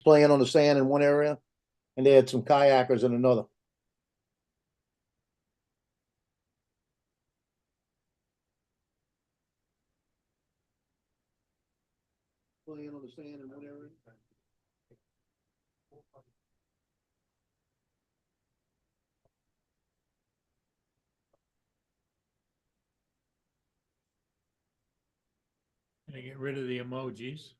playing on the sand in one area, and they had some kayakers in another. Playing on the sand in one area. Gonna get rid of the emojis.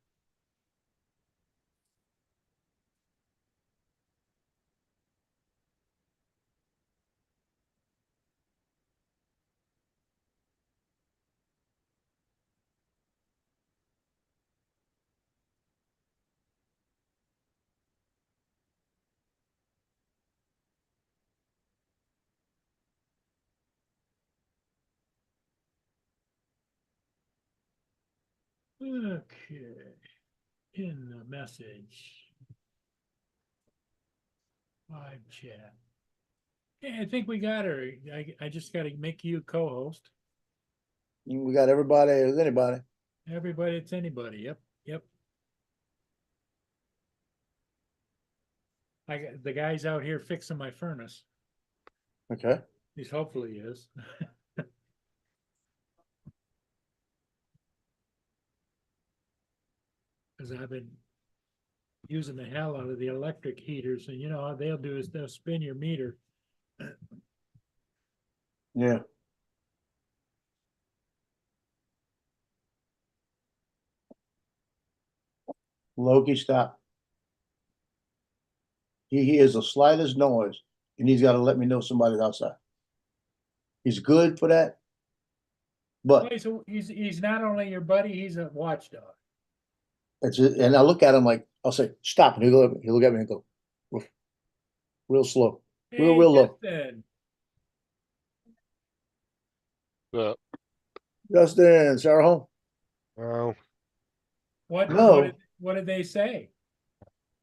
Okay, in the message. Live chat. Yeah, I think we got her. I just got to make you co-host. We got everybody as anybody. Everybody, it's anybody. Yep, yep. I got the guy's out here fixing my furnace. Okay. He's hopefully he is. Because I've been using the hell out of the electric heaters, and you know how they'll do is they'll spin your meter. Yeah. Loki, stop. He hears the slightest noise, and he's got to let me know somebody's outside. He's good for that, but He's not only your buddy, he's a watchdog. it's and I look at him like I'll say stop, and he'll look at me and go real slow, Hey, real low. Justin. But Justin, Sarah home? well, No. What did they say?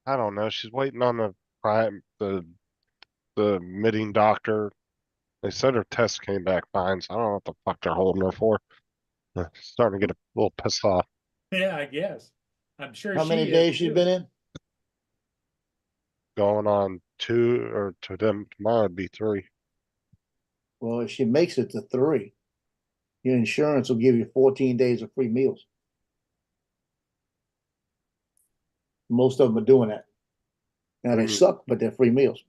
I don't know. She's waiting on the admitting doctor. They said her test came back fine, so I don't know what the fuck they're holding her for. Starting to get a little pissed off. Yeah, I guess. I'm sure How she many is days she's too. been in? Going on 2, or to them tomorrow would be 3. Well, if she makes it to 3, your insurance will give you 14 days of free meals. Most of them are doing that. Now they Mhm. suck, but they're free meals.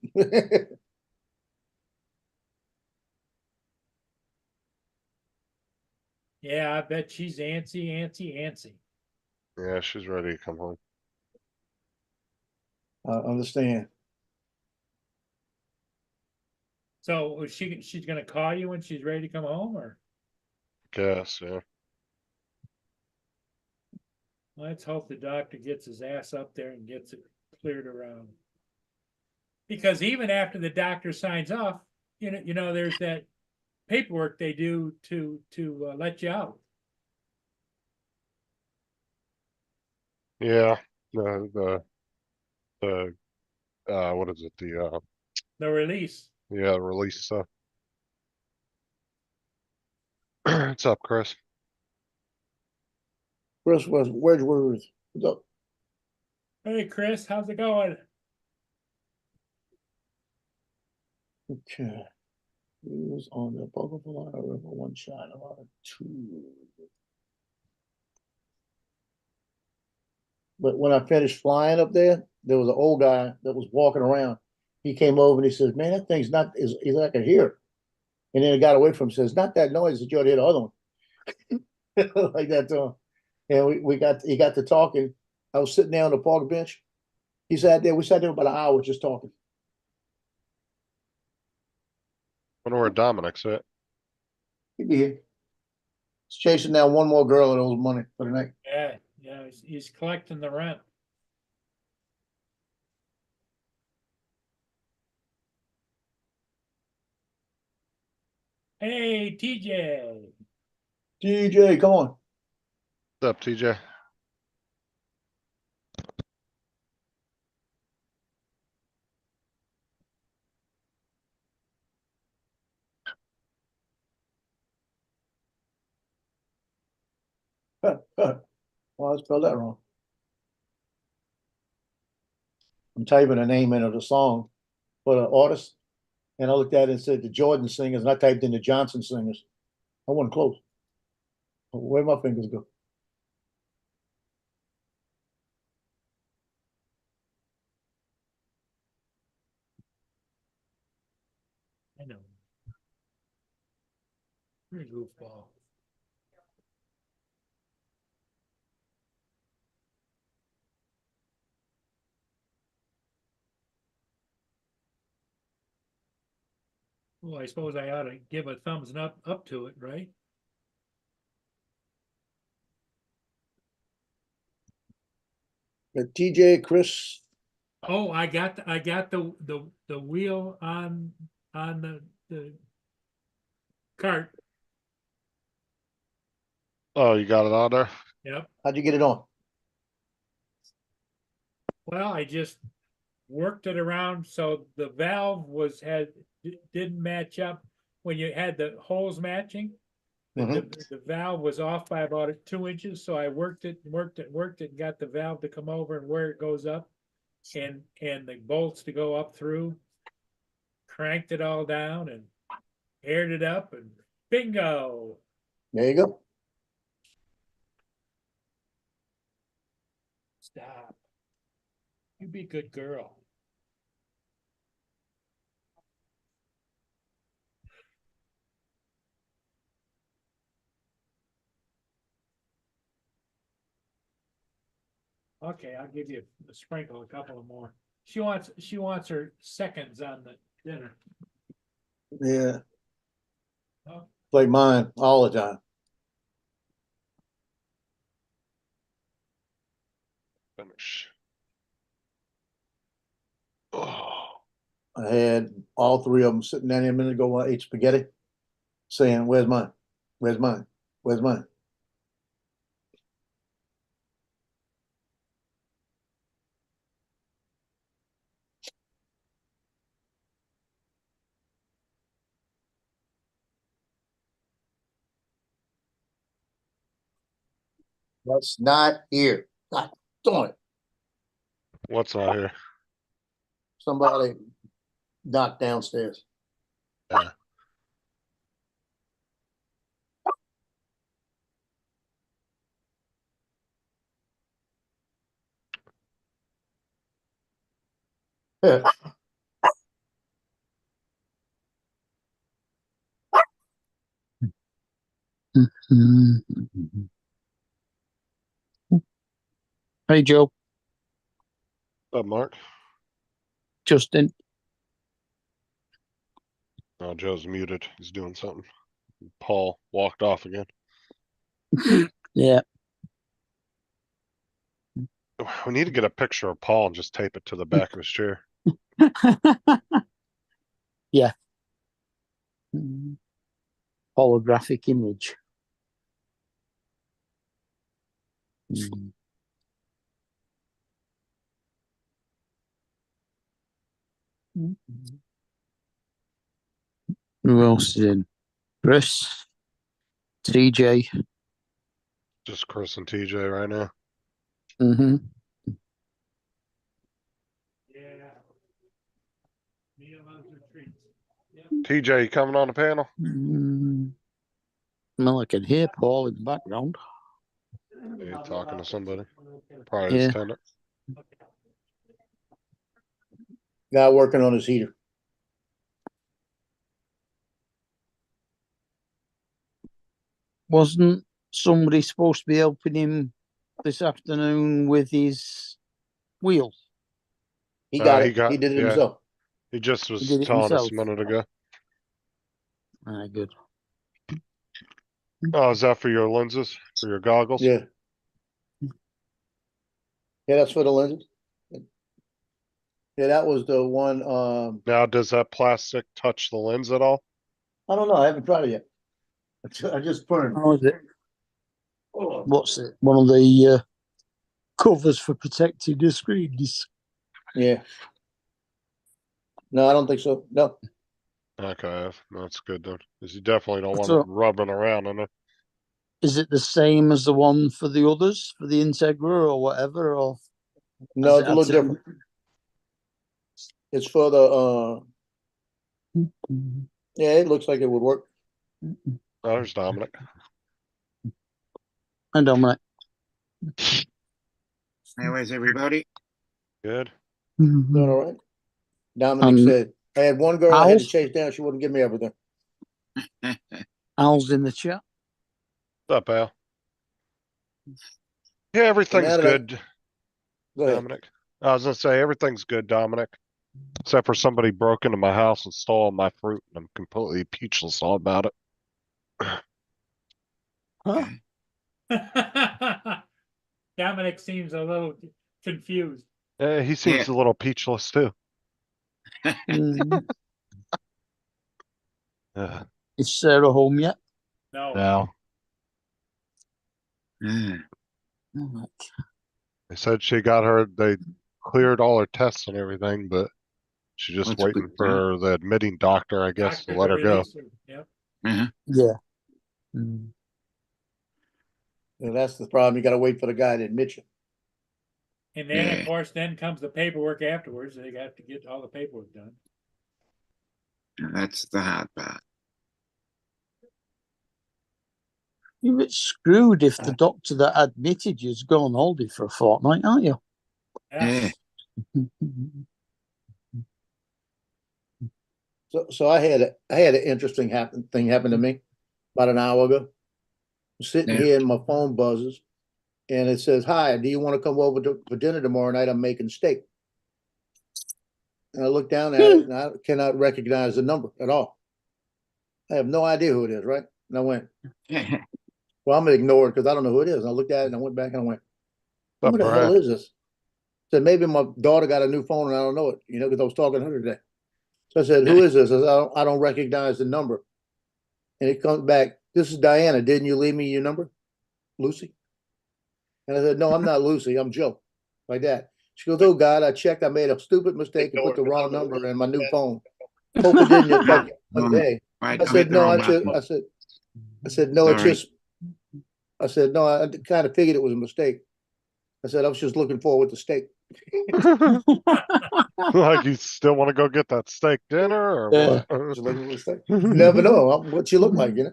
Yeah, I bet she's antsy. Yeah, she's ready to come home. I understand. So she's gonna call you when she's ready to come home, or Guess, yeah. let's hope the doctor gets his ass up there and gets it cleared around. Because even after the doctor signs off, there's that paperwork they do to let you out. Yeah. The what is it? The release. Yeah, release stuff. What's up, Chris? Chris was Wedgeworth. What's up? Hey, Chris, how's it going? Okay. He was on the Bogota River one shot, a lot of 2. But when I finished flying up there was an old guy that was walking around. He came over and he says, "Man, that thing's not is he's like I can hear." And then it got away from him. Says, "Not that noise that you ought to hear the other one." Like that to him. And he got to talking. I was sitting there on the park bench. He sat there. We sat there about an hour just talking. Wonder where Dominic's at. He'd be here. He's chasing down one more girl that owes money for the night. Yeah, he's collecting the rent. Hey, TJ. DJ, come on. What's up, TJ? Well, I spelled that wrong. I'm typing a name into the song for the artist. And I looked at it and said the Jordan singers, and I typed in the Johnson singers. I wasn't close. Where'd my fingers go? I know. You're a goofball. Well, I suppose I ought to give a thumbs up to it, right? TJ, Chris, Oh, I got the wheel on the cart. Oh, you got it on there? Yep. how'd you get it on? Well, I just worked it around so the valve didn't match up when you had the holes matching. The valve was off by about 2 inches, so I worked it, and got the valve to come over and where it goes up, and the bolts to go up through. Cranked it all down and aired it up, and bingo. There you go. Stop. You be a good girl. Okay, I'll give you a sprinkle, a couple of more. She wants her seconds on the dinner. Yeah. Oh. Play mine all the time. Finish. Oh, I had all three of them sitting down here a minute ago while I ate spaghetti, saying, "Where's mine? Where's mine? Where's mine?" That's not here. God darn it. what's not here? Somebody knocked downstairs. Yeah. Yeah. Hey, Joe. What's up, Mark? Justin. Oh, Joe's muted. He's doing something. Paul walked off again. Yeah. We need to get a picture of Paul and just tape it to the back of his chair. Yeah. Holographic image. Who else is in? Chris, TJ. Just Chris and TJ right now. Mm-hmm. Yeah. Mia loves her treats. Yep. TJ, you coming on the panel? Well, I can hear Paul in the background. He's talking to somebody. Probably Yeah. his tenant. Guy working on his heater. Wasn't somebody supposed to be helping him this afternoon with his wheel? He got He it. got- He did it yeah. himself. He just was He did it telling us himself. a minute ago. Good. Oh, is that for your lenses? For your goggles? Yeah. Yeah, that's for the lenses. Yeah, that was the one. Now, does that plastic touch the lens at all? I don't know. I haven't tried it yet. I just burned. How is it? What's it? One of the covers for protecting the screens. Yeah. No, I don't think so. No. Okay, that's good then. Because you definitely don't want So- it rubbing around in it. Is it the same as the one for the others, for the Integra or whatever? Or No, has it's it a had little to- different. It's for the, yeah, it looks like it would work. Oh, there's Dominic. And I'm like, Anyways, everybody. Good. Doing all right. Dominic said, I had one girl I had to Owls? chase down. She wouldn't give me everything. Al's in the chat. What's up, Al? Yeah, everything's now that I- good, Go ahead. Dominic. I was gonna say everything's good, Dominic. Except for somebody broke into my house and stole my fruit, and I'm completely peachless all about it. Huh? Dominic seems a little confused. He seems a little peachless too. Mm. Uh, Is Sarah home yet? No. now Yeah. Oh, they said they cleared all her tests and everything, but she's just That's a waiting good for the admitting doctor, I guess, Doctor to let her go. release her. Yep. Uh-huh. yeah. Mm. And that's the problem. You gotta wait for the guy to admit you. And then, Yeah. of course, then comes the paperwork afterwards. They got to get all the paperwork done. That's the hard part. You're a bit screwed if the doctor that admitted you's gone on holiday for a fortnight, aren't you? Yeah. Yeah. So I had an interesting thing happen to me about an hour ago. I'm sitting Yeah. here and my phone buzzes and it says, "Hi, do you want to come over for dinner tomorrow night? I'm making steak." And I look down at it and I cannot recognize the number at all. I have no idea who it is, right? And I went, well, I'm gonna ignore it because I don't know who it is. And I looked at it and I went back and I went, who What's the up, hell Brad? is this? Said maybe my daughter got a new phone and I don't know it, because I was talking to her today. So I said, who is this? I said, I don't recognize the number. And it comes back, this is Diana. Didn't you leave me your number, Lucy? And I said, no, I'm not Lucy. I'm Joe. Like that. She goes, oh God, I checked. I made a stupid mistake and put the wrong number in my new phone. Hope it didn't affect you one day. Right, I said, no, I said, no, it's Sorry. just, I said, no, I kind of figured it was a mistake. I said, I was just looking forward to steak. Like you still want to go get that steak dinner or Yeah. Just what? looking for steak. You never know what she look like, She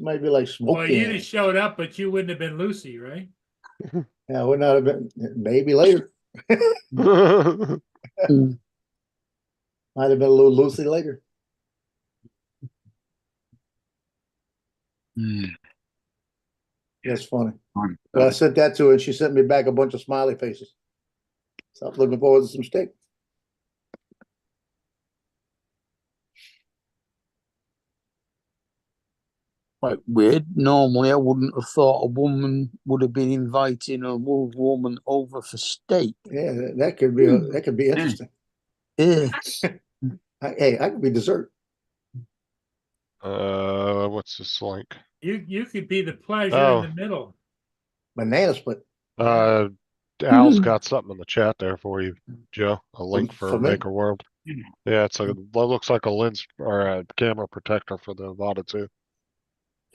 might be like Well, smoky. you'd have showed up, but you wouldn't have been Lucy, right? Yeah, would not have been, maybe later. Mm. Might have been a little Lucy later. Mm. That's funny. Fun. But I sent that to her and she sent me back a bunch of smiley faces. So I'm looking forward to some steak. Quite weird. Normally, I wouldn't have thought a woman would have been inviting a woman over for steak. Yeah, that could be interesting. Yeah. Hey, I could be dessert. What's this link? You could be the pleasure Oh. in the middle. Banana split. Al's got something in the chat there for you, Joe. A link for for me? Maker World. Yeah, it's looks like a lens or a camera protector for the Avata too.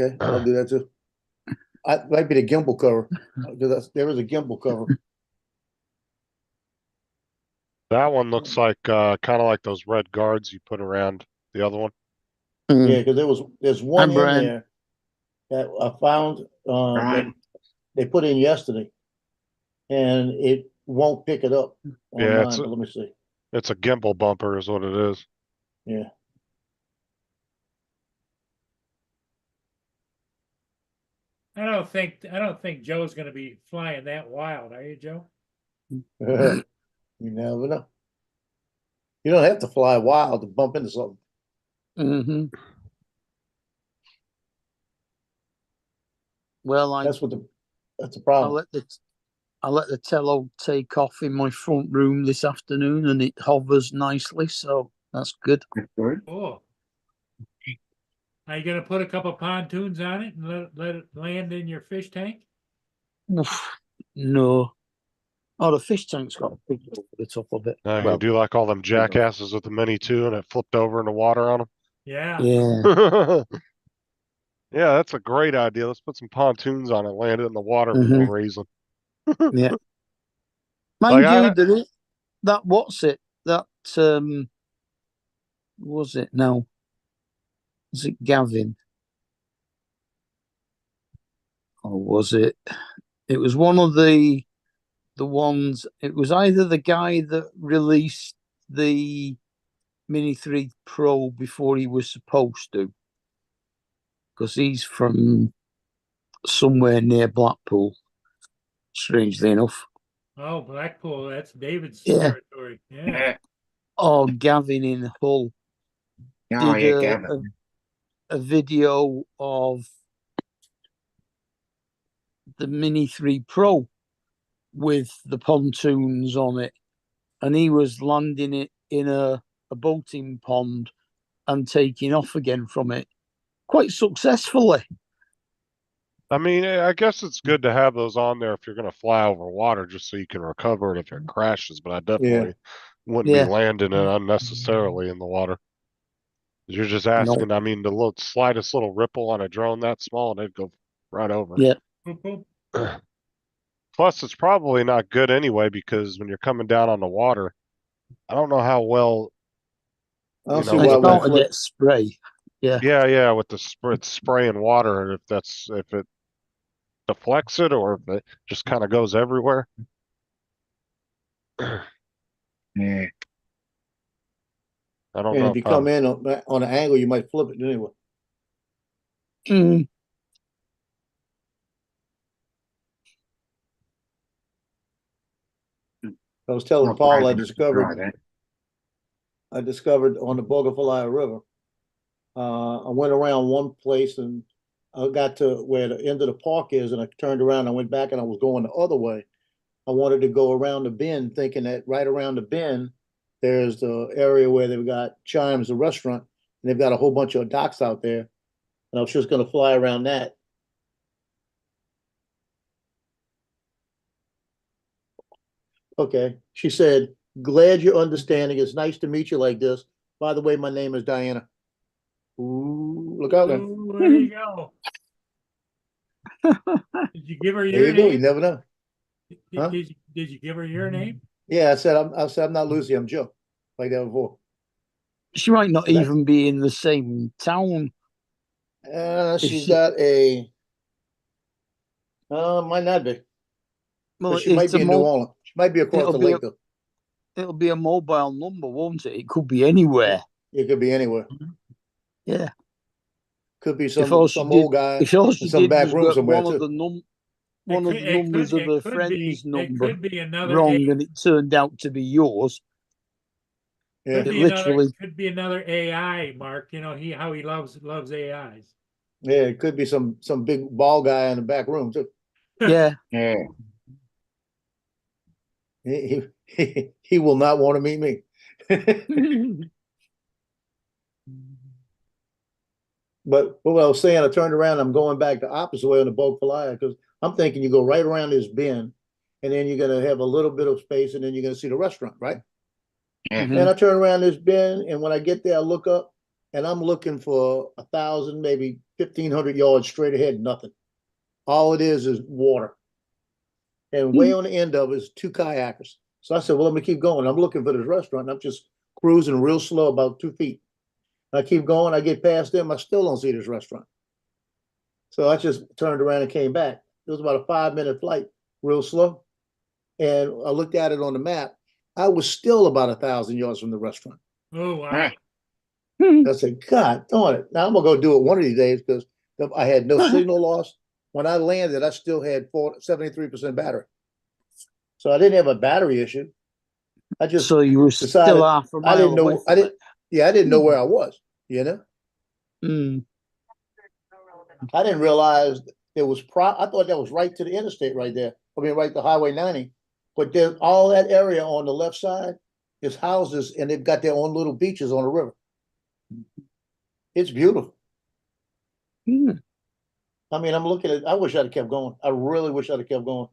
Okay, I'll do that too. I might be the gimbal cover because there is a gimbal cover. That one looks like kind of like those red guards you put around the other one. Mm. Yeah, because there's one in Brian. there that I found that Brian. they put in yesterday, and it won't pick it up Yeah, online. But let me see. It's a gimbal bumper is what it is. Yeah, I don't think Joe's going to be flying that wild, are you, Joe? you never know. You don't have to fly wild to bump into something. Mm-hmm. Well, That's the I problem. let the tello take off in my front room this afternoon, and it hovers nicely, so that's good. That's good. Cool. Are you going to put a couple pontoons on it and let it land in your fish tank? No. Oh, the fish tank's got a big over the top of it. Now you Well, do like all them jackasses with the Mini 2 and it flipped over in the water on Yeah. yeah. them. Yeah, that's a great idea. Let's put some pontoons on it, land it in the water for no reason. Yeah. Like Mind you, that what's it? That was it now? Was it Gavin? Or was it? It was one of the ones. It was either the guy that released the Mini 3 Pro before he was supposed to, because he's from somewhere near Blackpool. Strangely enough, Oh, Blackpool, that's David's Yeah. territory. Yeah. Yeah. or Gavin in Hull Oh, did yeah, Gavin. a video of the Mini 3 Pro with the pontoons on it, and he was landing it in a boating pond and taking off again from it quite successfully. I mean, I guess it's good to have those on there if you're gonna fly over water, just so you can recover it if it crashes. But I definitely wouldn't be Yeah. landing it unnecessarily in the water. You're just No. asking. I mean, the little slightest little ripple on a drone that small, and it'd go right over. Yeah. Boop, boop. Plus, it's probably not good anyway because when you're coming down on the water, I don't know how well. I don't You see know, It's why with we bound to flip. get spray. Yeah. yeah, with the it's spraying water, if it deflects it or if it just kind of goes everywhere. I Yeah. don't And know if you if come in on an angle, you might flip it anyway. Mm. I was telling Well, Paul probably not to draw that. I discovered on the Bogafalaya River. I went around one place and I got to where the end of the park is, and I turned around. I went back and I was going the other way. I wanted to go around the bend, thinking that right around the bend, there's the area where they've got Chimes, the restaurant, and they've got a whole bunch of docks out there. And I was just going to fly around that. Okay. She said, glad you're understanding. It's nice to meet you like this. By the way, my name is Diana. Ooh, look out now. Ooh, there you go. Did you give her There your you go. You name? never know. Did, Huh? did you give her your name? Yeah, I said I'm not Lucy, I'm Joe. Like that before. She might not That- even be in the same town. She's she- got a might not be. Well, But she might it's a be in New Orleans. She might be across it'll the be lake though. it'll be a mobile number, won't it? It could be anywhere. It could be anywhere. Yeah. Could be If all some she did, old guy if all in she some did back was room get somewhere one of too. the numbers of her friend's It number could be another wrong, and it turned out to be yours. Yeah. Could It be literally- could be another AI, Mark. You know, how he loves AIs. Yeah, it could be some big bald guy in the back room too. Yeah. Yeah. He will not want to meet me. But what I was saying, I turned around, I'm going back the opposite way on the boat Falaya because I'm thinking you go right around this bend and then you're gonna have a little bit of space and then you're gonna see the restaurant, right? Yeah. Mhm. And I turn around this bend, and when I get there, I look up, and I'm looking for 1,000, maybe 1,500 yards straight ahead, nothing. All it is water. And way on the end of it is two kayakers. So I said, well, let me keep going. I'm looking for this restaurant, and I'm just cruising real slow, about 2 feet. I keep going, I get past them, I still don't see this restaurant. So I just turned around and came back. It was about a 5-minute flight, real slow. And I looked at it on the map. I was still about 1,000 yards from the restaurant. Oh wow. Right. I said, God darn it. Now I'm gonna go do it one of these days because I had no signal loss. When I landed, I still had 73% battery. So I didn't have a battery issue. I just So you were decided still half a mile I didn't away know from it. I didn't know where I was, you know? Mm. I didn't realize it was I thought that was right to the interstate right there. I mean right to Highway 90. But then all that area on the left side is houses and they've got their own little beaches on the river. It's beautiful. Mm. I mean, I'm looking at. I wish I'd have kept going. I really wish I'd have kept going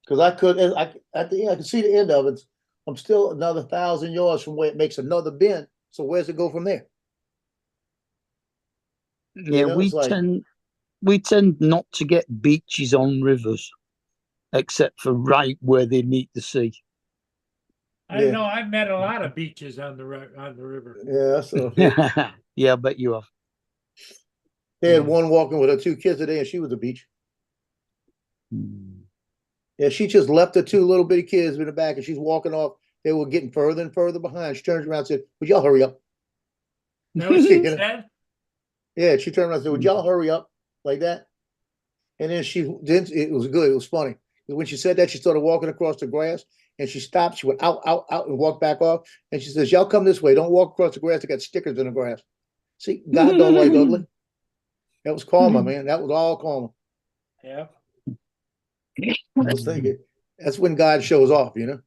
because I could. At the end, I could see the end of it. I'm still another 1,000 yards from where it makes another bend. So where's it go from there? Yeah, know, it's like- we tend not to get beaches on rivers, except for right where they meet the sea. I Yeah. know I've met a lot of beaches on the river. Yeah, so Yeah, I bet you have. they had one walking with her 2 kids today, and she was at the beach. Hmm. Yeah, she just left the 2 little bitty kids in the back, and she's walking off. They were getting further and further behind. She turns around and said, "Would y'all hurry up?" That was You she know? said. Yeah, she turned around and said, "Would y'all hurry up?" Like that. And then it was good. It was funny. When she said that, she started walking across the grass, and she stopped. She went out, out, out, and walked back off. And she says, "Y'all come this way. Don't walk across the grass. They got stickers in the grass." See, God don't like ugly. That was karma, man. That was all karma. Yeah. I was thinking, that's when God shows off, you know?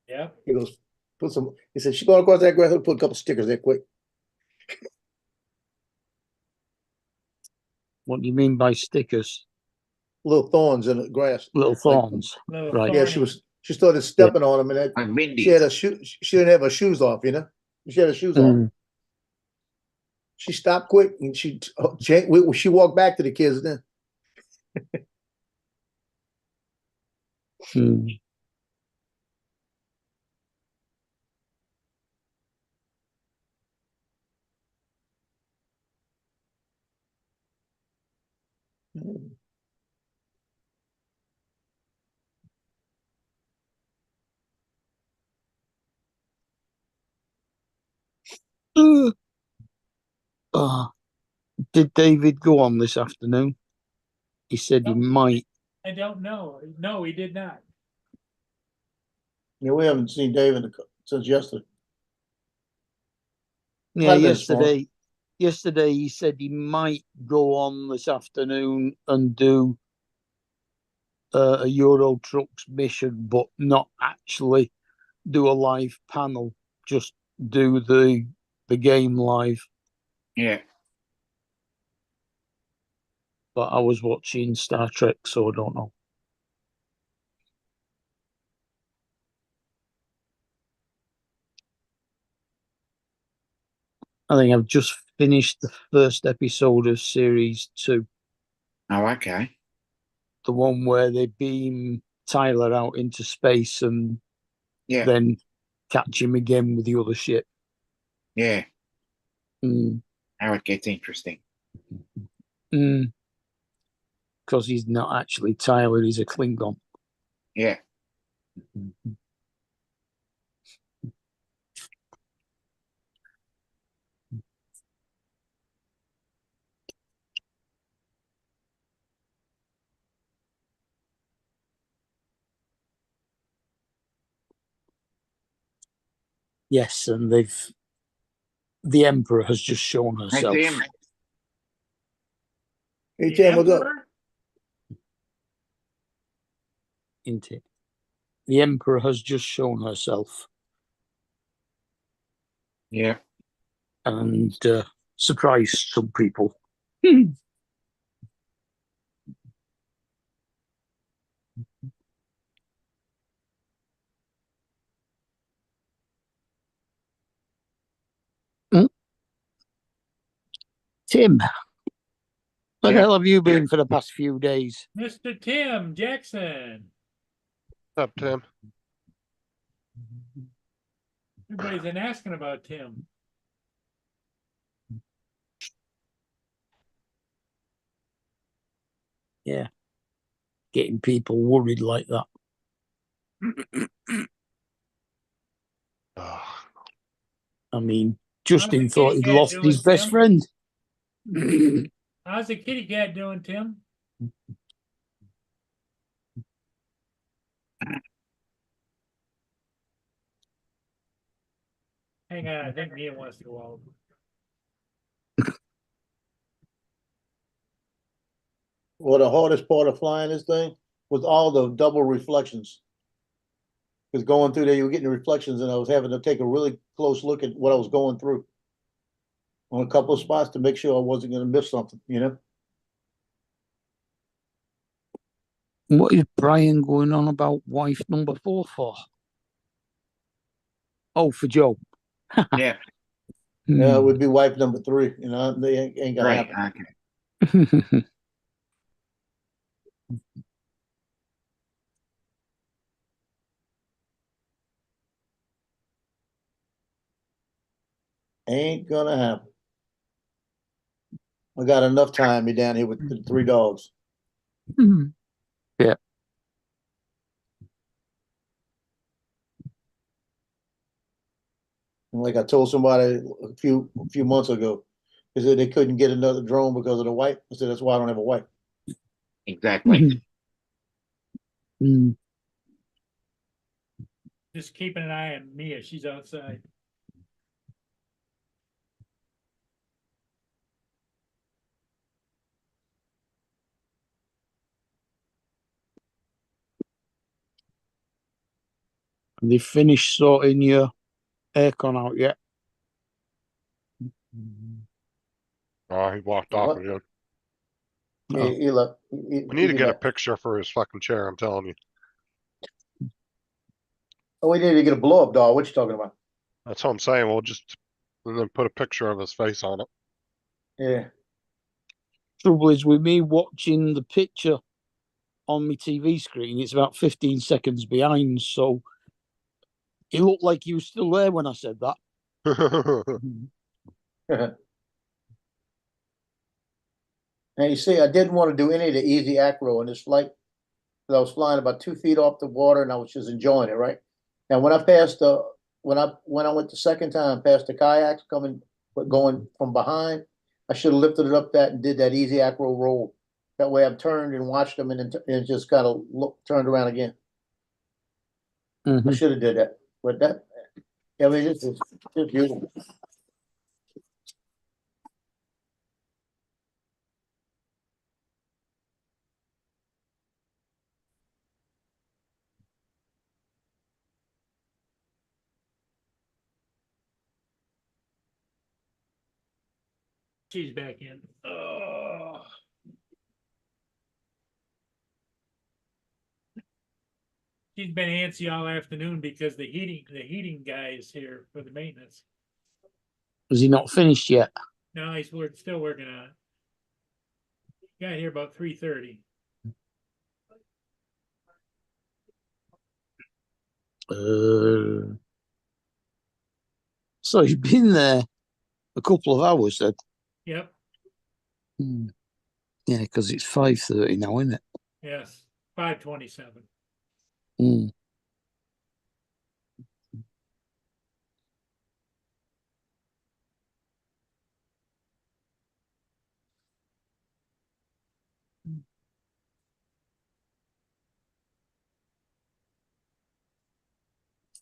Yeah. He goes, he said, "She's going across that grass, put a couple stickers there quick." What do you mean by stickers? Little thorns in the grass. Little Like, thorns. Little Right. yeah, thorny. she started stepping on them, and Like she Mindy. had she didn't have her shoes off, you know? She had her shoes off. Mm. She stopped quick, and she walked back to the kids then. Mm. Uh, did David go on this afternoon? He said he No. might. I don't know. No, he did not. Yeah, we haven't seen David since yesterday. Yeah, Might have been storm. yesterday he said he might go on this afternoon and do a Euro Trucks mission, but not actually do a live panel. Just do the game live. Yeah. But I was watching Star Trek, so I don't know. I think I've just finished the first episode of series 2, Oh, okay. the one where they beam Tyler out into space and Yeah. then catch him again with the other ship. Yeah. Mm. Now it gets interesting. Because he's not actually Tyler, he's a Klingon. Yeah. Yes, and the Emperor has just shown Hey, herself. Tim. Hey, The Tim, what's up? Emperor? Isn't it? The Emperor has just shown herself Yeah. and surprised some people. Tim, where the Yeah. hell have you been for the past few days? Mr. Tim Jackson. What's up, Tim? Everybody's been asking about Tim. Yeah, getting people worried like that. Ugh. I mean, Justin How's the thought kitty he'd cat lost doing, his best Tim? friend. How's the kitty cat doing, Tim? Hang on, I think Mia wants to go out. Well, the hardest part of flying this thing was all the double reflections. Because going through there, you were getting the reflections, and I was having to take a really close look at what I was going through on a couple of spots to make sure I wasn't going to miss something, you know? What is Brian going on about wife number 4 for? Oh, for Joe. Yeah. Yeah, it would be wife number 3, you know? They ain't going to Right. happen. Okay. Ain't gonna happen. I got enough time me down here with the 3 dogs. Yeah. And like I told somebody a few months ago, they said they couldn't get another drone because of the wife. I said that's why I don't have a wife. Exactly. Mm. Just keeping an eye on Mia. She's outside. Have they finished sorting your aircon out yet? Oh, he walked off What? again. Yeah, Oh. he left. We need to get a picture for his fucking chair, I'm telling you. Oh, we need to get a blow up doll. What you talking about? That's what I'm saying. We'll just and then put a picture of his face on it. Yeah. Trouble is with me watching the picture on my TV screen, it's about 15 seconds behind. So it looked like he was still there when I said that. Now you see, I didn't want to do any of the easy acro in this flight. 'Cause I was flying about 2 feet off the water and I was just enjoying it, right? Now when I passed the when I went the second time past the kayaks going from behind, I should have lifted it up that and did that easy acro roll. That way I've turned and watched them and just kind of turned around again. I Mhm. should have did that. But that I mean it's beautiful. She's back in. Oh. She's been antsy all afternoon because the heating guy is here for the maintenance. Has he not finished yet? No, still working on it. Got here about 3:30. So he's been there a couple of hours then. Yep. Yeah, because it's 5:30 now, isn't it? Yes. 5:27. Mm.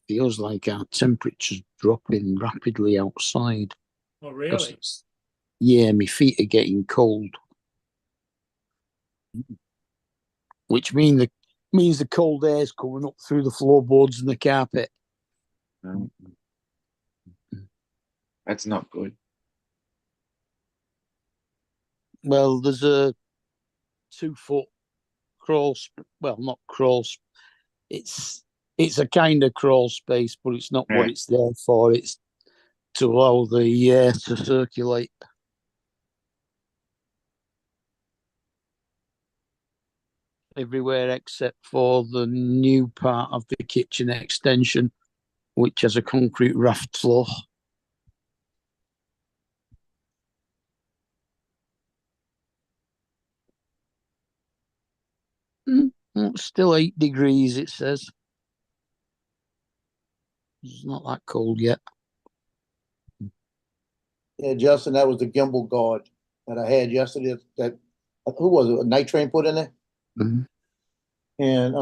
Feels like our temperature's dropping rapidly outside. Oh, really? Yeah, my feet are getting cold, which means the cold air's coming up through the floorboards and the carpet. That's not good. Well, there's a 2-foot crawl. Well, not crawl. It's a kind of crawl space, but it's not what Yeah. it's there for. It's to allow the air to circulate. Everywhere except for the new part of the kitchen extension, which has a concrete raft floor. It's still 8 degrees, it says. It's not that cold yet. Yeah, Justin, that was the gimbal guard that I had yesterday. That who was it? A night train put in there. Mhm. And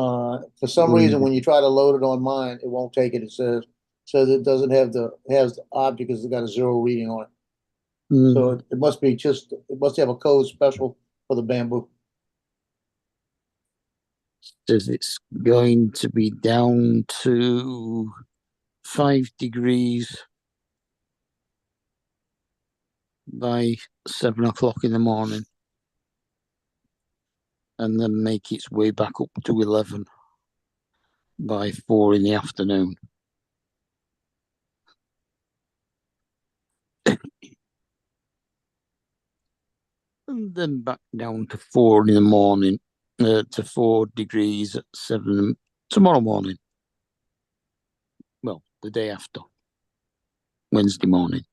for some reason, when you try to load it on mine, it won't take it. It says it doesn't have has the object because it's got a 0 reading on it. So it must be it must have a code special for the bamboo. Says it's going to be down to 5 degrees by 7 o'clock in the morning, and then make its way back up to 11 by 4 in the afternoon. And then back down to 4 in the morning, to 4 degrees at 7 tomorrow morning. Well, the day after, Wednesday morning.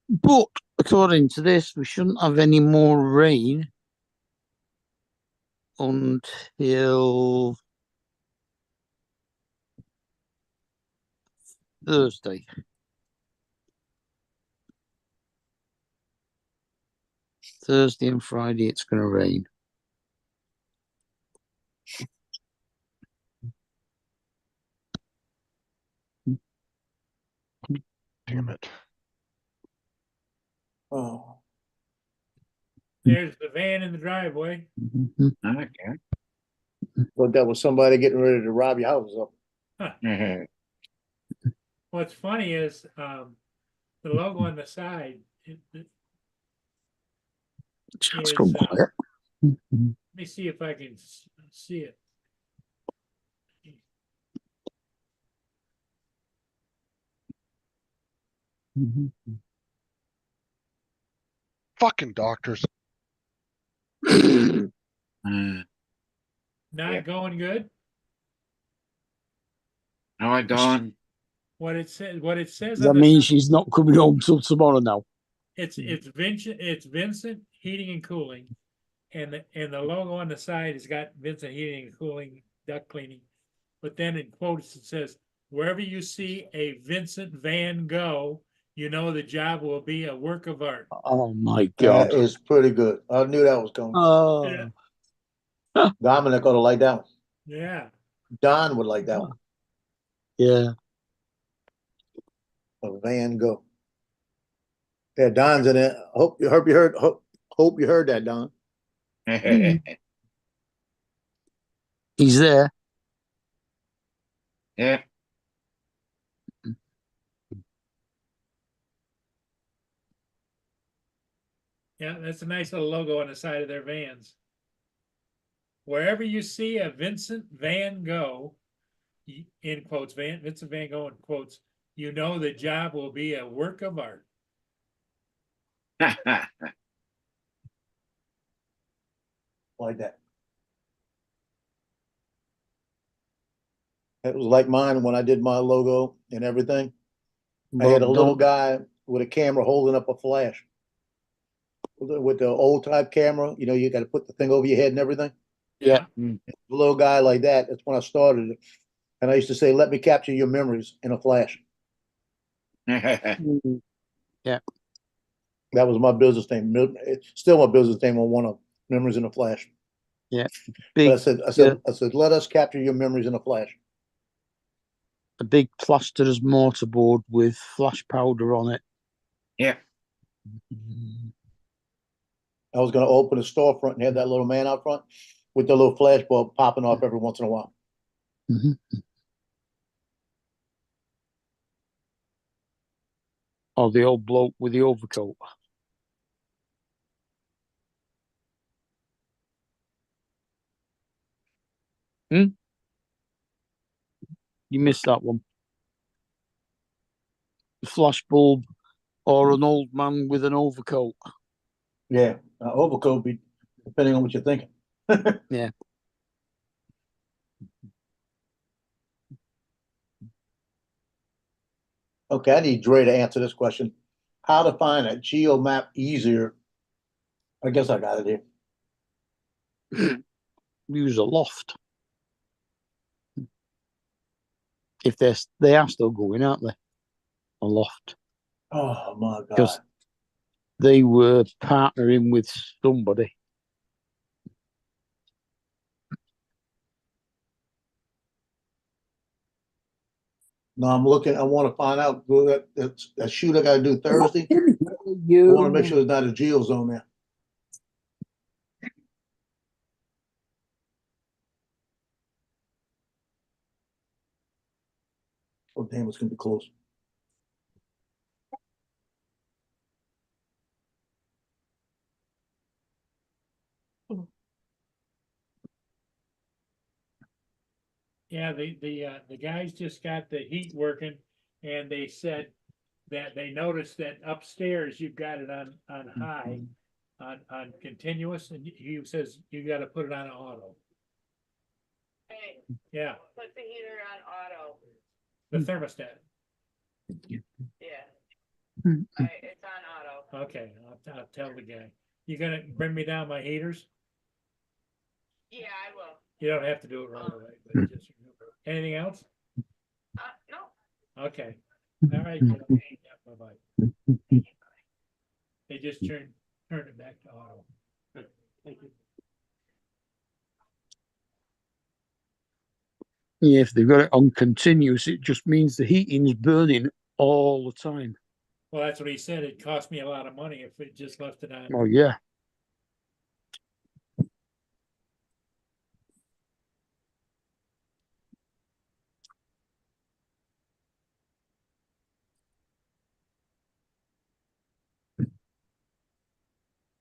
But according to this, we shouldn't have any more rain until Thursday. Thursday and Friday, it's going to rain. Damn it. Oh, There's the van in the driveway. Mhm. Okay. but that was somebody getting ready to rob your house up. What's funny is, the logo on the side, It's Is, gone quiet. let me see if I can see it. Mhm. Fucking doctors. Uh, Not Yeah. going good. How I going? What it says That on the means side, she's not coming home till tomorrow now. it's Vincent Heating and Cooling. And the logo on the side has got Vincent Heating and Cooling, duct cleaning. But then in quotes, it says, wherever you see a Vincent Van Gogh, you know the job will be a work of art. Oh my That God. is pretty good. I knew that was coming. Oh, Dominic ought to like that one. Yeah. Don would like that one. yeah. A Van Gogh. Yeah, Don's in it. Hope you heard. Hope you heard that, Don. He's there. Yeah. Yeah, that's a nice little logo on the side of their vans. Wherever you see a Vincent Van Gogh, in quotes, Vincent Van Gogh in quotes, you know the job will be a work of art. Like that. It was like mine when I did my logo and everything. I had a But little don't, guy with a camera holding up a flash. With the old type camera, you know, you got to put the thing over your head and everything. Yeah. A little guy like that. That's when I started it. And I used to say, "Let me capture your memories in a flash." Mm, That was my business name. It's still my business name on one of them, Memories in a Flash. yeah. But Big, I said, let us capture your memories in a flash. a big plasterer's mortarboard with flash powder on it. Yeah. I was going to open a storefront and have that little man out front with the little flash bulb popping off every once in a while. Mhm. Or the old bloke with the overcoat. You missed that one. Flash bulb or an old man with an overcoat. Yeah, overcoat be depending on what you're thinking. Yeah. Okay, I need Dre to answer this question. How to find a geo map easier? I guess I got it here. Use a loft. If they are still going, aren't they? A loft. Oh my Because God. they were partnering with somebody. No, I'm looking. I want to find out that shoot I got to do Thursday. I want to make sure there's not a geo zone there. Oh damn, it's gonna be close. Yeah, the guys just got the heat working, and they said that they noticed that upstairs you've got it on high, on continuous, and he says you got to put it on auto. Hey, Yeah, put the heater on auto, the thermostat. yeah. It's on auto. Okay, I'll tell the guy. You gonna bring me down my heaters? Yeah, I will. You don't have to do it right away, but just remember. Anything else? No. Okay. All right. Yeah, bye-bye. They just turned it back to auto. Good. Thank you. Yeah, if they've got it on continuous, it just means the heating's burning all the time. Well, that's what he said. It cost me a lot of money if it just left it on. Oh yeah.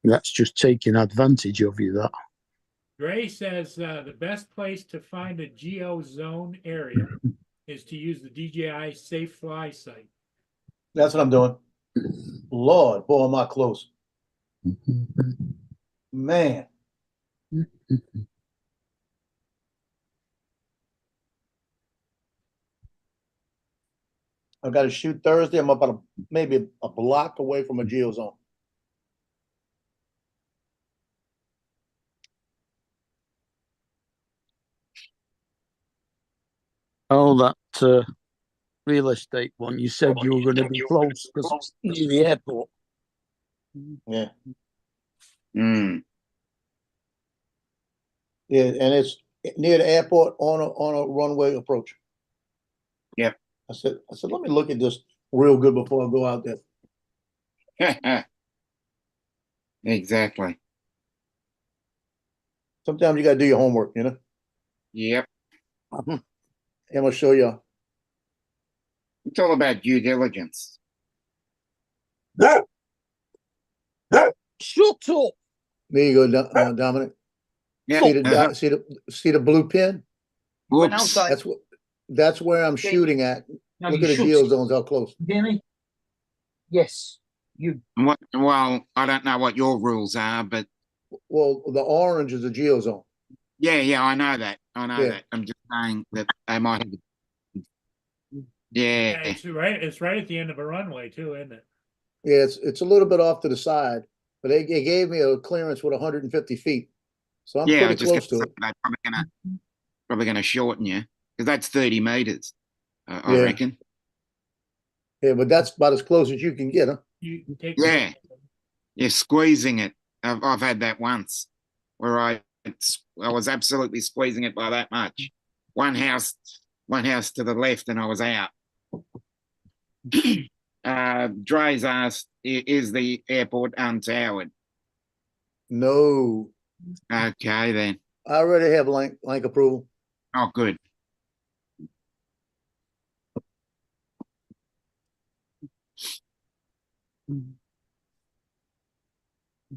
That's just taking advantage of you, that. Gray says the best place to find a geo zone area is to use the DJI Safe Fly site. That's what I'm doing. Lord, boy, am I close. Man. I've got to shoot Thursday. I'm about maybe a block away from a geo zone. Oh, that real estate one. You said you were going to be close because it's near the airport. Yeah. Mm. Yeah, and it's near the airport on a runway approach. Yep. I said, let me look at this real good before I go out there. Exactly. Sometimes you gotta do your homework, you know? Yep. I'm gonna show you. It's all about due diligence. Shut up! There you go, Dominic. Yeah. See the blue pin? Whoops. That's where I'm shooting at. Look at the geo zones, how close. You hear me? Yes. You. Well, I don't know what your rules are, but Well, the orange is a geo zone. yeah, I know that. I know Yeah. that. I'm just saying that they might have. Yeah, Yeah. it's right at the end of a runway too, isn't it? Yeah, it's a little bit off to the side, but they gave me a clearance with 150 feet. So I'm Yeah, I pretty was just close to gonna it. say they're probably gonna shorten you because that's 30 meters. I Yeah. reckon. Yeah, but that's about as close as you can get, huh? You take. Yeah. You're squeezing it. I've had that once where I was absolutely squeezing it by that much. One house to the left, and I was out. Dre's asked, "Is the airport untowered?" No, Okay, then. I already have blank approval. Oh, good.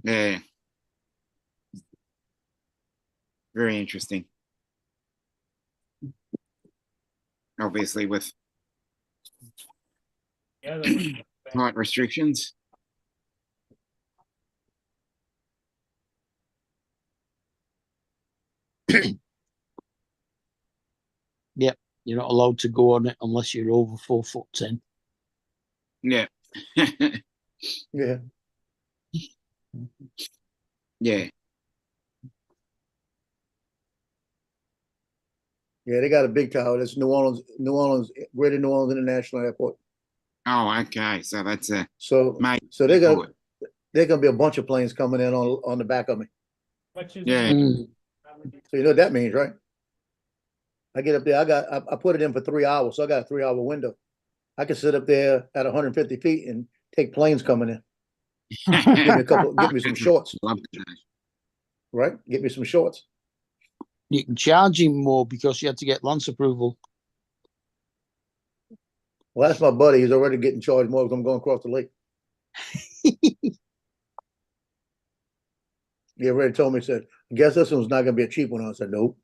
Yeah. Very interesting. Obviously, with Yeah, flight restrictions. Yep. You're not allowed to go on it unless you're over 4'10". Yeah. Yeah. Yeah. Yeah, they got a big tower. That's New Orleans, Greater New Orleans International Airport. Oh, okay. So that's a So mate. they're gonna be a bunch of planes coming in on the back of me. Yeah. So you know what that means, right? I get up there, I put it in for 3 hours, so I got a 3-hour window. I can sit up there at 150 feet and take planes coming in. Get me some shorts, right? Get me some shorts. You can charge him more because you had to get Lance approval. Well, that's my buddy. He's already getting charged more because I'm going across the lake. He already told me, he said, I guess this one's not gonna be a cheap one. I said, nope.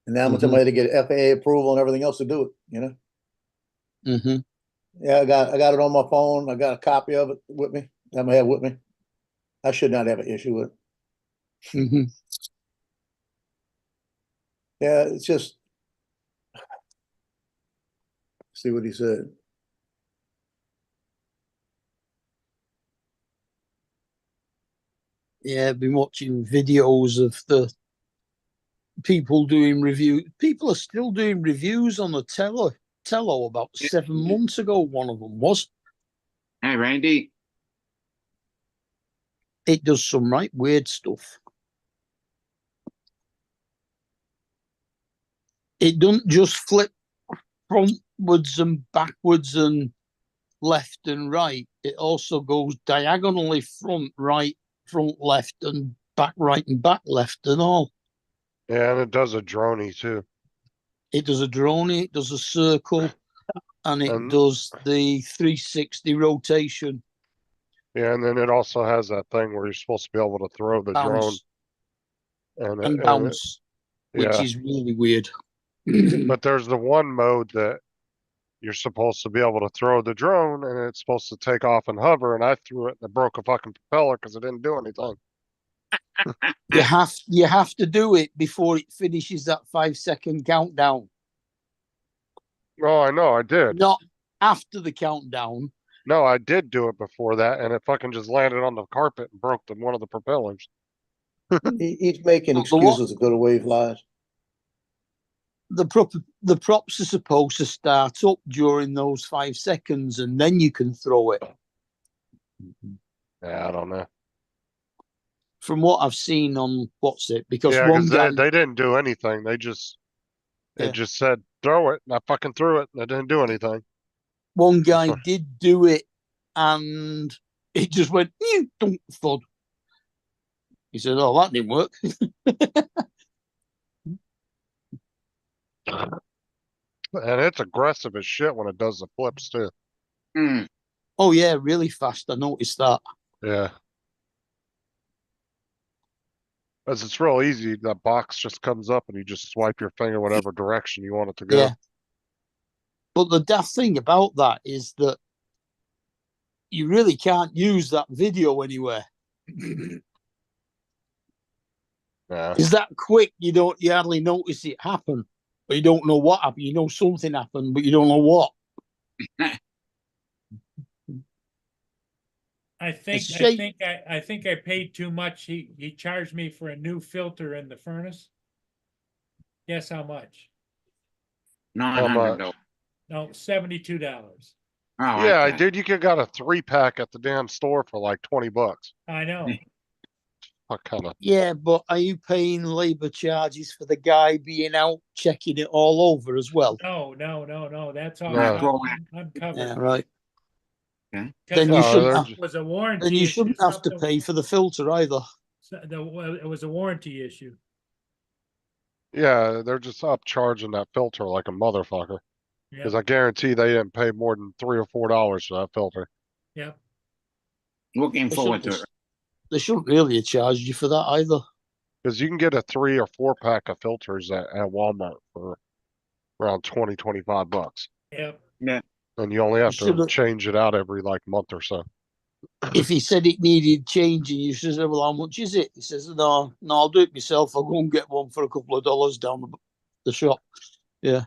And now I'm gonna tell somebody to get FAA approval and everything else to do it, you know? Mm-hmm. Yeah, I got it on my phone. I got a copy of it with me. I'm gonna have with me. I should not have an issue with it. Mm-hmm. Yeah, it's just see what he said. Yeah, I've been watching videos of the people doing review. People are still doing reviews on the Tello about 7 months ago. One of them was. Hey, Randy. It does some right weird stuff. It doesn't just flip frontwards and backwards and left and right. It also goes diagonally front, right, front, left, and back, right, and back, left, and all. Yeah, and it does a droney too. It does a drone, it does a circle, and it And- does the 360 rotation Yeah, and then it also has that thing where you're supposed to be able to throw the drone bounce and and bounce, which yeah. is really weird. But there's the one mode that you're supposed to be able to throw the drone and it's supposed to take off and hover, and I threw it and it broke a fucking propeller because it didn't do anything. You have to do it before it finishes that 5 second countdown, Oh, I know, I did. not after the countdown. No, I did do it before that, and it fucking just landed on the carpet and broke one of the propellers. He's making Well, the what- excuses to go to where he flies. The props are supposed to start up during those 5 seconds, and then you can throw it. Yeah, I don't know. From what I've seen on what's it, because Yeah, one because guy, they didn't do anything. It Yeah. just said throw it, and I fucking threw it, and it didn't do anything. one guy fine. did do it, and it just went don't thud. He said, "Oh, that didn't work." And it's aggressive as shit when it does the flips too. Mm. Oh yeah, really fast. I noticed that. Yeah. Because it's real easy. That box just comes up and you just swipe your finger whatever direction you want it to go. Yeah. But the daft thing about that is that you really can't use that video anywhere. Yeah. Is that quick? You hardly notice it happen, but you don't know what happened. You know something happened, but you don't know what. I think, It's a I shame. think, I think I paid too much. He charged me for a new filter in the furnace. Guess how much? $900. No, $72. Oh, Yeah, okay. dude, you could got a 3-pack at the damn store for like $20. I know. What kind of? Yeah, but are you paying labor charges for the guy being out checking it all over as well? No. That's all. No. I'm covered. Yeah, right. Okay. Because Then you No, shouldn't they're have. it was a warranty. Then you issue, shouldn't have to something- pay for the filter either. It was a warranty issue. Yeah, they're just upcharging that filter like a motherfucker. Because Yeah, I guarantee they didn't pay more than $3 or $4 for that filter. yeah. Looking They forward shouldn't, to it. they shouldn't really have charged you for that either. Because you can get a 3 or 4-pack of filters at Walmart for around $20-25. Yep. Yeah. And you only have to should've- change it out every like month or so. If he said it needed changing, you should say, "Well, how much is it?" He says, "No, I'll do it myself. I'll go and get one for a couple of dollars down the shop." Yeah,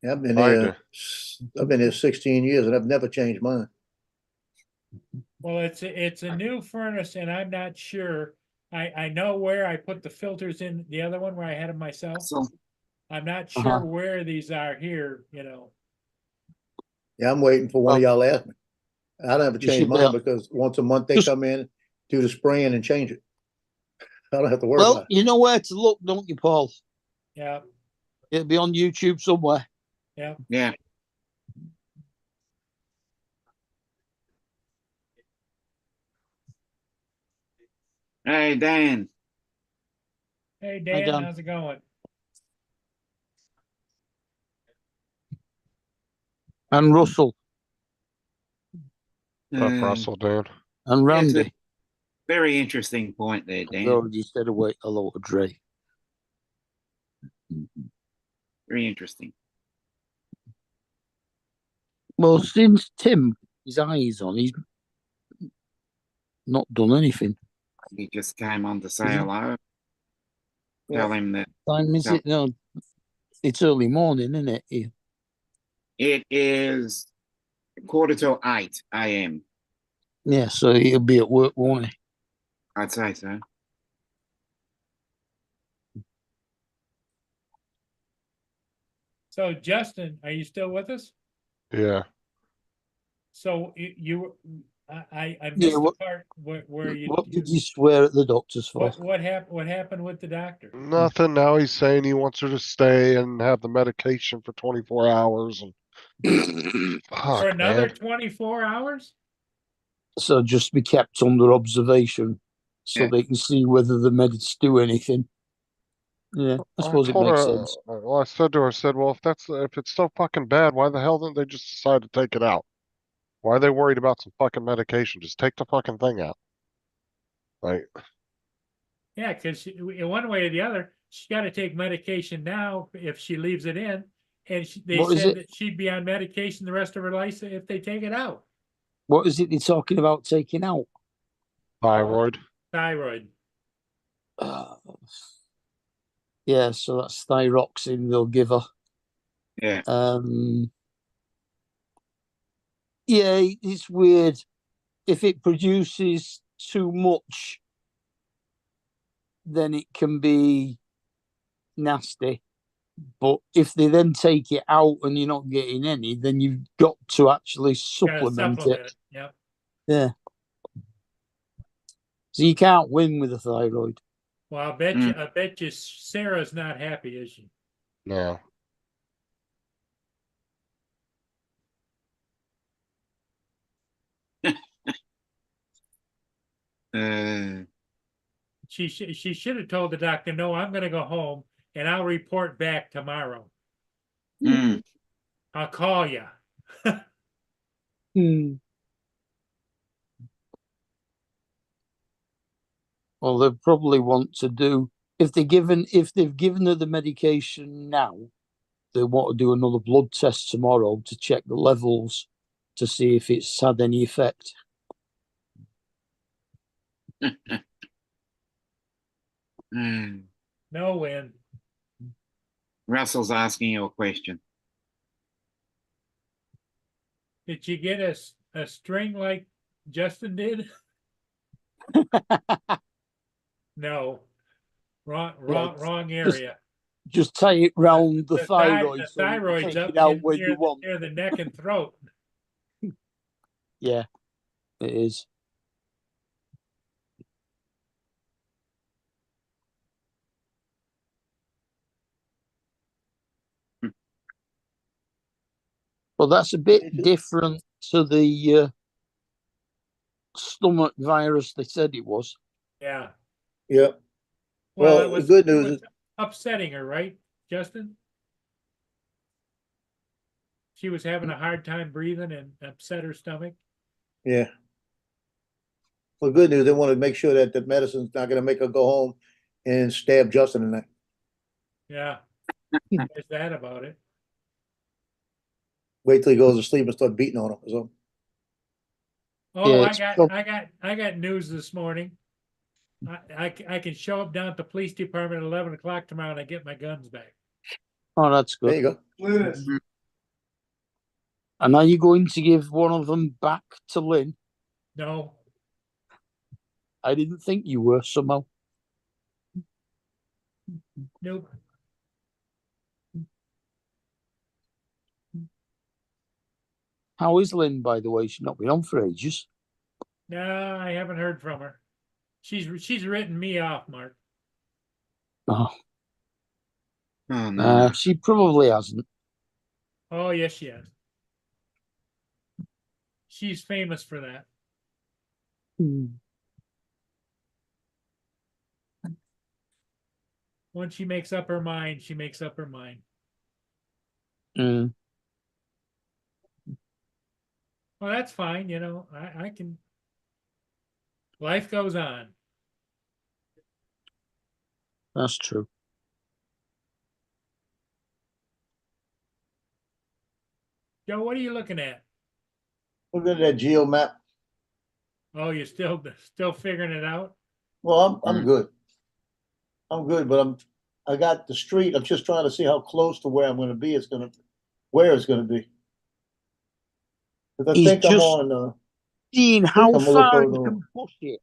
I've been I here. I've been here 16 years and I've never changed mine. Well, it's a new furnace and I'm not sure. I know where I put the filters in the other one where I had them myself. So, I'm not Uh-huh. sure where these are here, Yeah, I'm waiting for one of Well, y'all to ask me. I don't have to you change should be mine able- because once a month they Just- come in, do the spraying and change it. I don't have to worry Well, about it. you know where to look, don't you, Paul? Yeah, It'll be on YouTube somewhere. yeah. yeah. Hey, Dan. Hey, Hi, Dan, Dan. how's it going? And Russell Up Uh, Russell, Dan. and Yeah, it's a- Randy. very interesting point there, We Dan. already said away hello to Dre. Very interesting. Well, since Tim, his eyes on, he's not done anything. He just came on to say Mhm. hello. Tell him that Time is No. it? No, it's early morning, isn't it? Yeah. it is 7:45 a.m. Yeah, so he'll be at work, won't he? I'd say so. So Justin, are you still with us? Yeah. So I Yeah, missed the what- part where you, What did you swear at the doctors for? what happened with the doctor? Nothing. Now he's saying he wants her to stay and have the medication for 24 hours and For fuck, another man. 24 hours? So just be kept under observation so Yeah. they can see whether the meds do anything. Yeah, I suppose it told makes her, sense. well, I said to her, I said, well, if it's so fucking bad, why the hell didn't they just decide to take it out? Why are they worried about some fucking medication? Just take the fucking thing out. Like, Yeah, because in one way or the other, she's got to take medication now if she leaves it in. And they What is said it? that she'd be on medication the rest of her life if they take it out. What is it they're talking about taking out? thyroid. Thyroid. Uh, yeah, so that's thyroxine they'll give her. Yeah. Yeah, it's weird. If it produces too much, then it can be nasty. But if they then take it out and you're not getting any, then you've got to actually Gotta supplement supplement it. it. Yep. Yeah. So you can't win with a thyroid. Well, I bet you Sarah's not happy, is she? No. She should have told the doctor, no, I'm gonna go home and I'll report back tomorrow. Mm. I'll call you. Hmm. Well, they probably want to do if they've given her the medication now, they want to do another blood test tomorrow to check the levels to see if it's had any effect. Mm. No win. Russell's asking you a question. Did you get a string like Justin did? No. Wrong area. Just tie it round the thyroid The so you can thyroid's take up it out when you want. near the neck and throat. Yeah, it is. Well, that's a bit different to the stomach virus they said it was. Yeah. Yeah. Well, the good news is upsetting her, right, Justin? She was having a hard time breathing and upset her stomach. yeah. Well, good news, they want to make sure that the medicine's not gonna make her go home and stab Justin in that. Yeah. There's that about it. Wait till he goes to sleep and start beating on him. So Oh, Yeah, I got news this morning. I can show up down at the police department at 11 o'clock tomorrow and I get my guns back. Oh, that's there good. you go. And are you going to give one of them back to Lynn? No, I didn't think you were somehow. nope. How is Lynn, by the way? She's not been on for ages. No, I haven't heard from her. She's written me off, Mark. Oh, Oh no. she probably hasn't. Oh, yes, she has. She's famous for that. Hmm. Once she makes up her mind, she makes up her mind. Mm. Well, that's fine. You know, I can. Life goes on. That's true. Joe, what are you looking at? Look at that geo map. Oh, you're still figuring it out? Well, I'm good. I'm good, but I got the street. I'm just trying to see how close to where I'm gonna be. Where it's gonna be. Because I He's think I'm just on, seeing how I'm gonna look far over you the- can push it.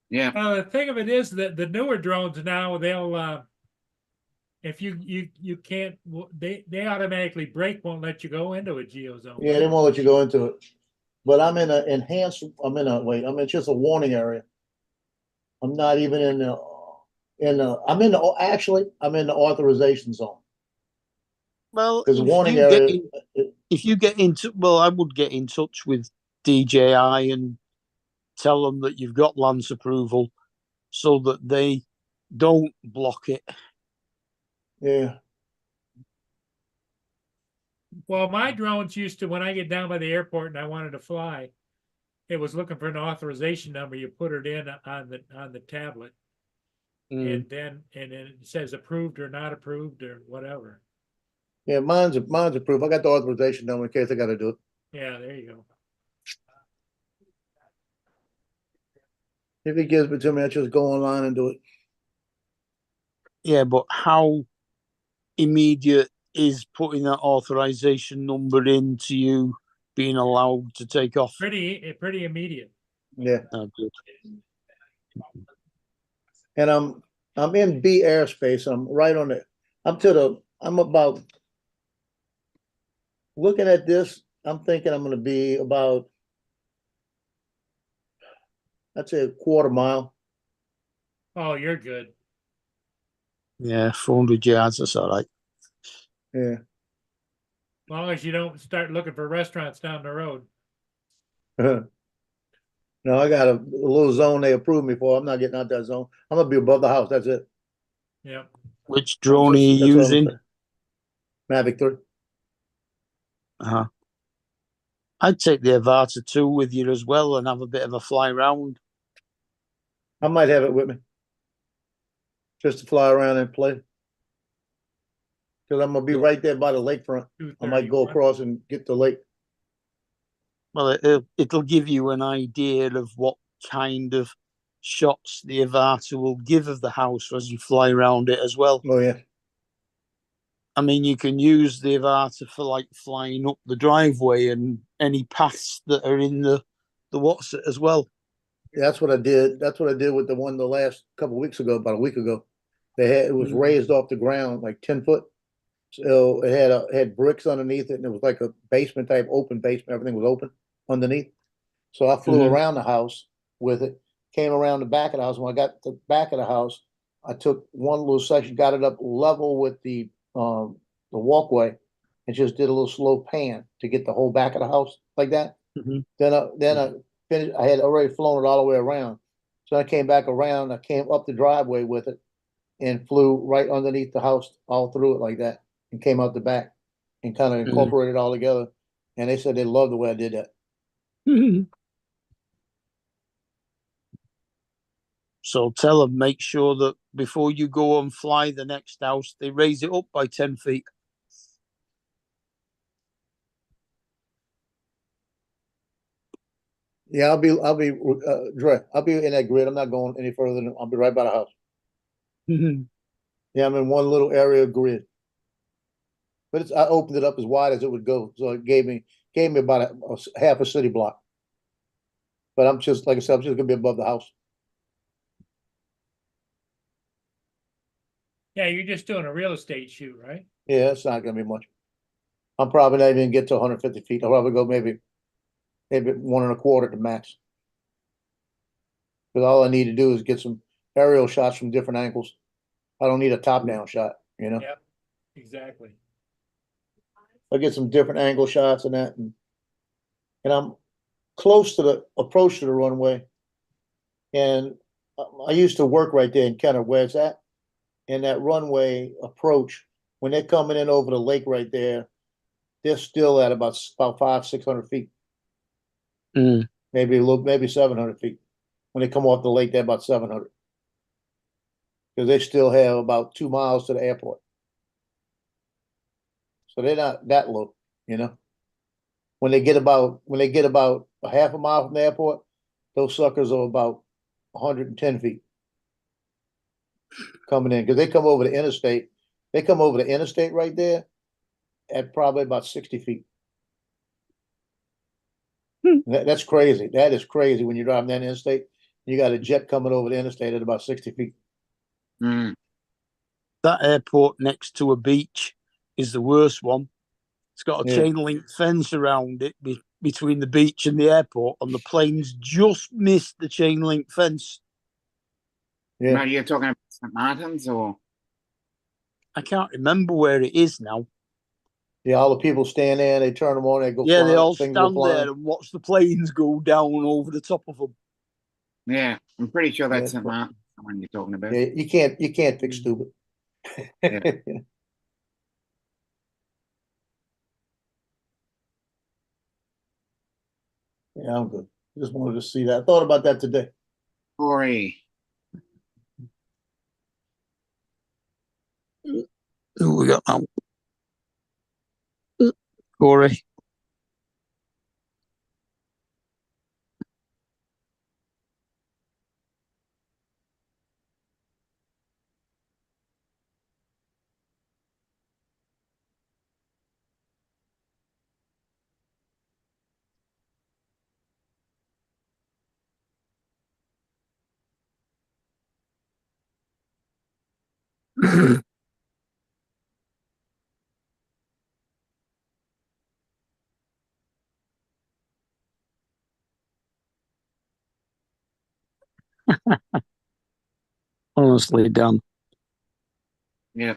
Yeah. The thing of it is that the newer drones now, they'll, if you can't, they automatically break, won't let you go into a geozone. Yeah, they won't let you go into it. But I'm in a enhanced, I'm in just a warning area. I'm not even actually, I'm in the authorization zone. Well, Because if warning you get area, if you get into, well, I would get in touch with DJI and tell them that you've got Lance approval so that they don't block it. yeah, Well, my drones used to, when I get down by the airport and I wanted to fly, it was looking for an authorization number. You put it in on the tablet, and then it says approved or not approved or whatever. yeah, mine's approved. I got the authorization number in case I gotta do it. Yeah, there you go. If he gives it to me, I just go online and do it. Yeah, but how immediate is putting that authorization number into you being allowed to take off? Pretty immediate. Yeah, Oh, good. and I'm in B airspace. I'm right on it. I'm about looking at this. I'm thinking I'm going to be about, I'd say, a quarter mile. Oh, you're good. Yeah, 400 yards, that's all right. Yeah. As long as you don't start looking for restaurants down the road. No, I got a little zone they approved me for. I'm not getting out that zone. I'm gonna be above the house. That's it. Yeah. Which drone are you That's all I'm using? saying. Mavic 3. Uh-huh. I'd take the Avata 2 with you as well and have a bit of a fly round. I might have it with me just to fly around and play. Because I'm gonna be right there by the lakefront. I might go 231. across and get the lake. Well, it'll give you an idea of what kind of shots the Avata will give of the house as you fly around it as well. Oh yeah. I mean, you can use the Avata for like flying up the driveway and any paths that are in the what's it as well. That's what I did. That's what I did with the one the last couple of weeks ago, about a week ago. It was raised off the ground like 10 foot. So it had bricks underneath it, and it was like a basement type, open basement. Everything was open underneath. So I flew around the house with it, came around the back of the house. When I got to the back of the house, I took one little section, got it up level with the walkway, and just did a little slow pan to get the whole back of the house like that. Then I finished. I had already flown it all the way around. So I came back around. I came up the driveway with it and flew right underneath the house all through it like that, and came out the back and kind of incorporated it all together. And they said they loved the way I did that. So tell them, make sure that before you go and fly the next house, they raise it up by 10 feet. Yeah, Dre, I'll be in that grid. I'm not going any further than I'll be right by the house. Yeah, I'm in one little area grid. But I opened it up as wide as it would go. So it gave me about a half a city block. But I'm just, like I said, I'm just gonna be above the house. Yeah, you're just doing a real estate shoot, right? Yeah, it's not gonna be much. I'm probably not even get to 150 feet. I'll probably go maybe 1.25 at the max. Because all I need to do is get some aerial shots from different angles. I don't need a top-down shot, you know? Yep. Exactly. I get some different angle shots and that, and I'm close to the approach to the runway. And I used to work right there in Kenner, where it's at. And that runway approach, when they're coming in over the lake right there, they're still at about 500-600 feet. Maybe 700 feet. When they come off the lake, they're about 700. Because they still have about 2 miles to the airport. So they're not that low, you know. When they get about a half a mile from the airport, those suckers are about 110 feet coming in, because they come over the interstate. They come over the interstate right there at probably about 60 feet. That's crazy. That is crazy when you're driving that interstate You got a jet coming over the interstate at about 60 feet. Mm. That airport next to a beach is the worst one. It's got a Yeah. chain link fence around it between the beach and the airport, and the planes just missed the chain link fence. Yeah. Now you're talking about St. Martin's or? I can't remember where it is now. Yeah, all the people stand there, they turn them on, they go Yeah, they flying, all things go stand flying. there and watch the planes go down over the top of them. Yeah, I'm pretty sure that's Yeah. St. Martin's, the one you're talking about. Yeah, you can't fix stupid. Yeah. Yeah, I'm good. Just wanted to see that. I thought about that today. Corey, Who we got now? Corey. Honestly, Dan. yeah.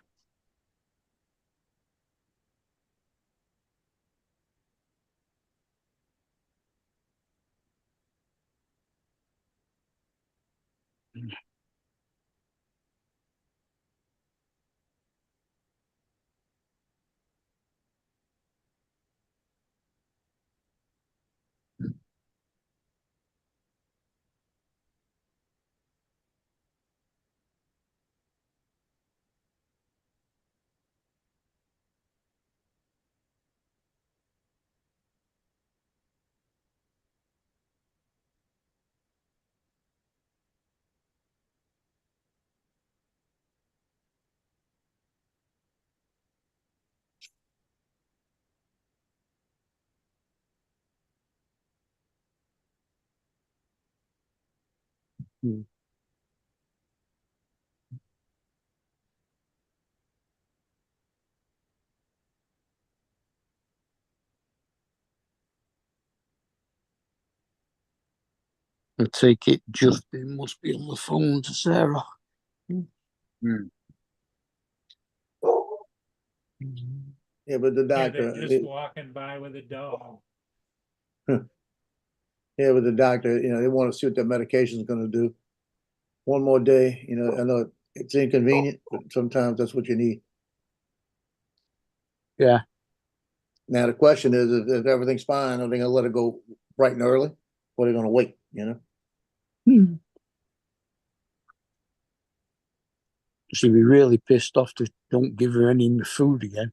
I take it Justin must be on the phone to Sarah. Mm. Yeah, but the Yeah, doctor, they're just walking by with a dog. yeah, but the doctor, they want to see what their medication is going to do. One more day, I know it's inconvenient, but sometimes that's what you need. Yeah. Now the question is, if everything's fine, are they going to let it go bright and early, or are they going to wait? She'd be really pissed off if don't give her any food again.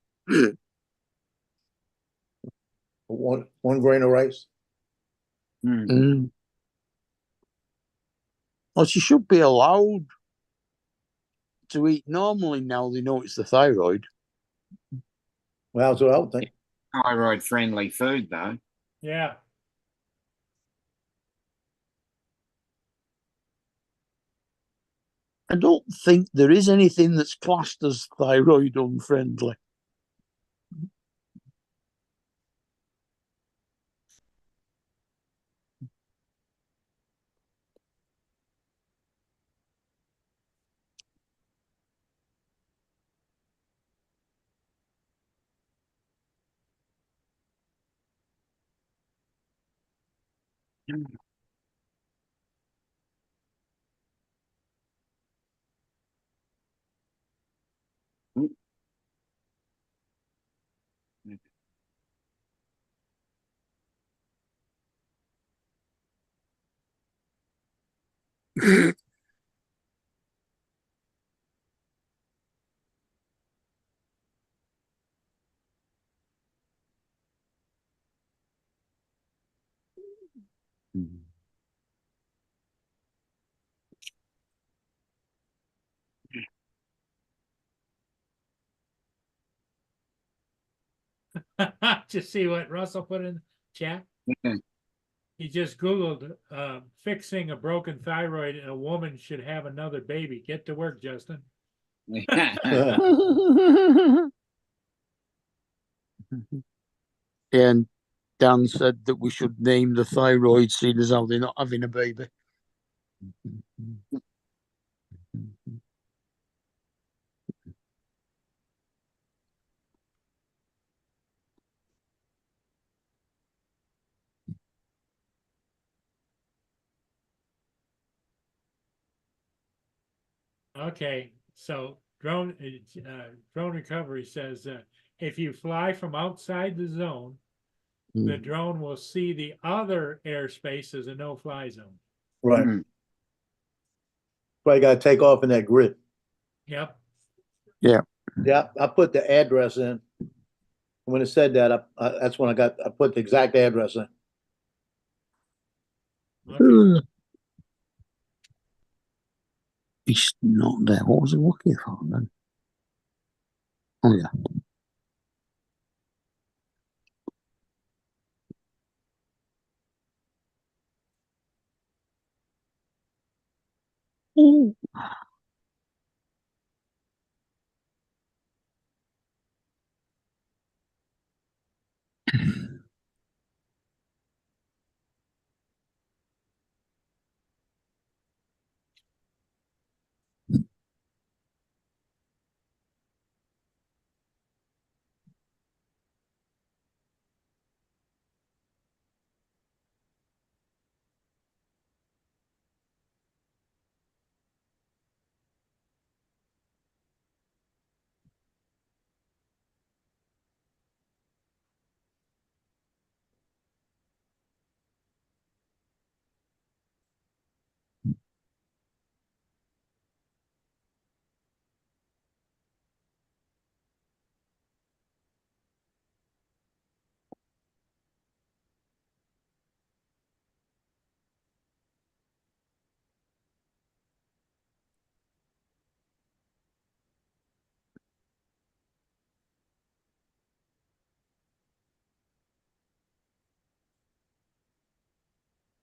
One grain of rice. Mm. Mm. Well, she should be allowed to eat normally now they know it's the thyroid. Well, that's what I would think. Thyroid friendly food though. Yeah, I don't think there is anything that's classed as thyroid unfriendly. Mm. just see what Russell put in chat. Yeah. He just Googled, fixing a broken thyroid and a woman should have another baby. Get to work, Justin. And Dan said that we should name the thyroid, seeing as how they're not having a baby. Okay, so drone recovery says if you fly from outside the zone, the drone will see the other airspace as a no-fly zone. Right. Mm. Probably gotta take off in that grid. Yep. Yeah, I put the address in. When it said that, that's when I put the exact address in. Okay. He's not there. What was he looking for then? Oh yeah. Oh.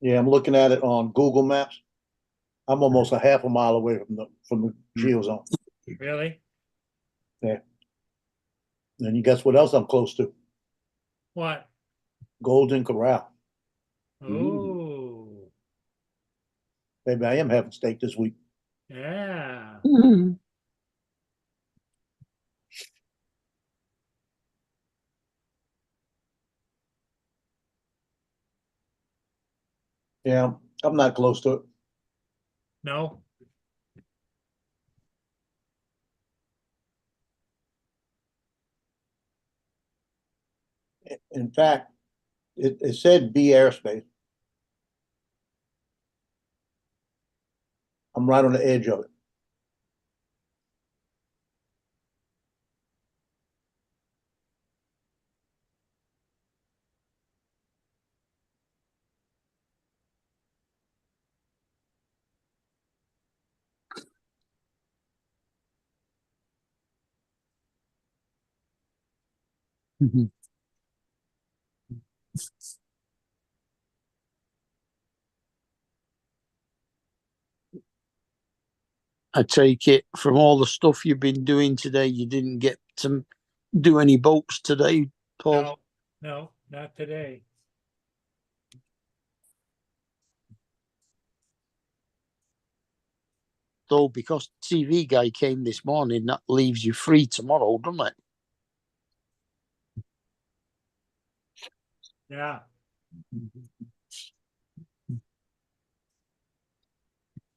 Yeah, I'm looking at it on Google Maps. I'm almost a half a mile away from the geo zone. Really? And you guess what else I'm close to? What? Golden Corral. Oh, Maybe I am having steak this week. yeah. Yeah, I'm not close to No? it. In fact, it said B airspace. I'm right on the edge of it. I take it from all the stuff you've been doing today, you didn't get to do any boats today, Paul? No, no, not today. Though, because TV guy came this morning, that leaves you free tomorrow, doesn't it? Yeah.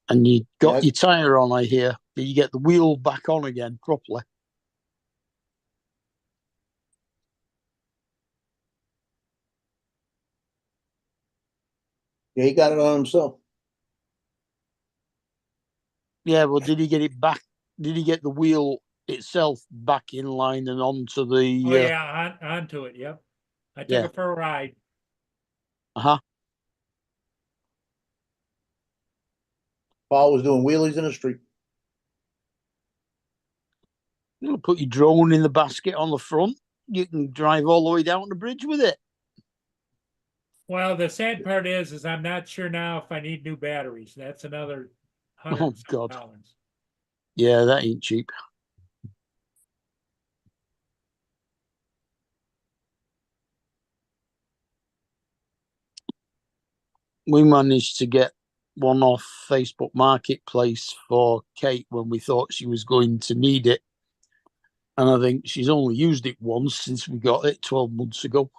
And you got Yeah. your tyre on, I hear. Did you get the wheel back on again properly? Yeah, he got it on himself. Yeah, well, did he get it back? Did he get the wheel itself back in line and onto the? Oh, yeah, onto it, yep. I took Yeah. it for a ride. Uh-huh. Paul was doing wheelies in the street. You'll put your drone in the basket on the front. You can drive all the way down the bridge with it. Well, the sad part is I'm not sure now if I need new batteries. That's another Oh, God. $100. Yeah, that ain't cheap. We managed to get one off Facebook Marketplace for Kate when we thought she was going to need it. And I think she's only used it once since we got it 12 months ago.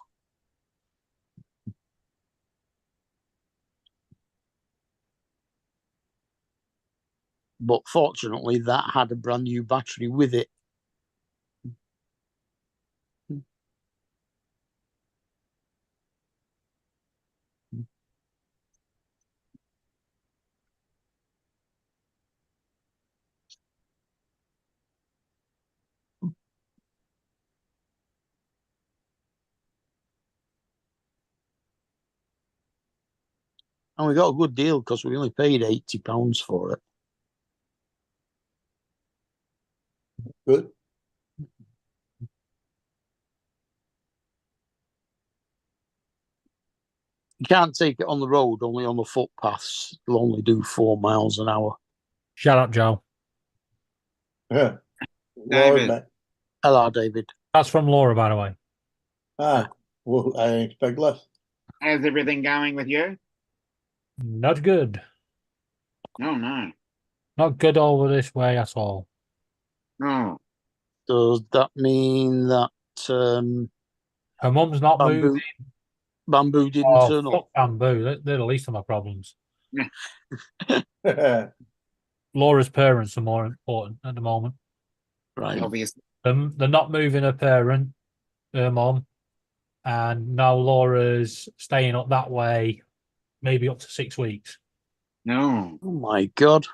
But fortunately, that had a brand new battery with it. And we got a good deal because we only paid £80 for it. Good. You can't take it on the road, only on the footpaths. It'll only do 4 miles an hour. Shut up, Joe. Yeah. David. Lord, Hello, David. That's from Laura, by the way. well, I expect less. How's everything going with you? Not good. Oh no. Not good over this way at all. Oh. Does that mean that Her mum's not moving. Bamboo didn't Oh, turn up? fuck Bamboo. They're the least of my problems. Yeah. Laura's parents are more important at the moment. Right. Obviously. They're not moving her parent, her mum, and now Laura's staying up that way, maybe up to 6 weeks. No. Oh my God.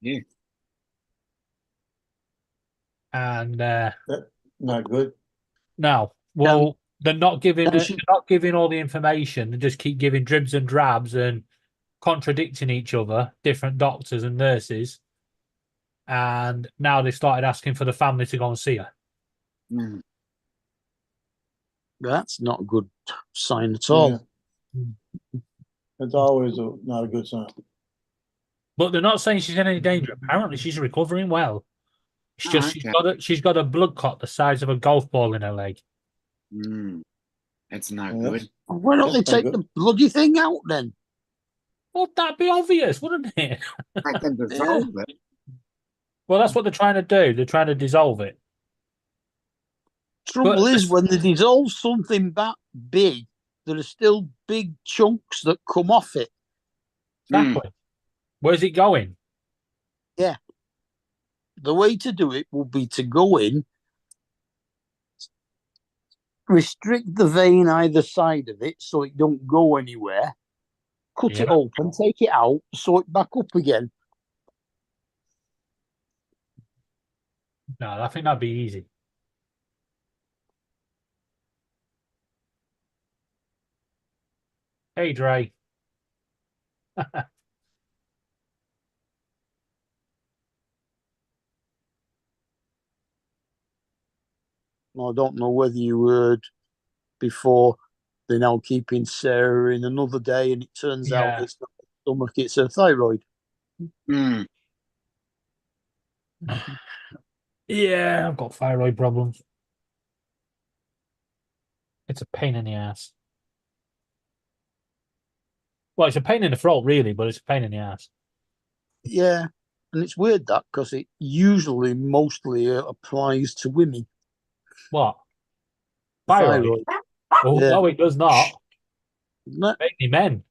Yeah. And Not good. now, well, they're not giving can she- they're not giving all the information. They just keep giving dribs and drabs and contradicting each other, different doctors and nurses. And now they started asking for the family to go and see her. Mm. That's not a good sign at all. Yeah. It's always not a good sign. But they're not saying she's in any danger. Apparently, she's recovering well. It's Oh, just okay. she's got a blood clot the size of a golf ball in her leg. Mm. That's not Yeah, good. Why don't they That's not take good. the bloody thing out then? Well, that'd be obvious, wouldn't it? I can dissolve it. Well, that's what they're trying to do. They're trying to dissolve it. Trouble But- is, when they dissolve something that big, there are still big chunks that come off it. Exactly. Where's it going? The way to do it will be to go in, restrict the vein either side of it so it don't go anywhere, cut it Yeah. open, take it out, sew it back up again. No, I think that'd be easy. Hey, Dre. I don't know whether you heard before, they're now keeping Sarah in another day, and it turns out Yeah. it's not her stomach, it's her thyroid. Mm. Yeah, I've got thyroid problems. It's a pain in the ass. Well, it's a pain in the throat, really, but it's a pain in the ass. Yeah, and it's weird that because it usually mostly applies to women. What? Thyroid? Oh, Yeah. no, it does not. No, Mainly men.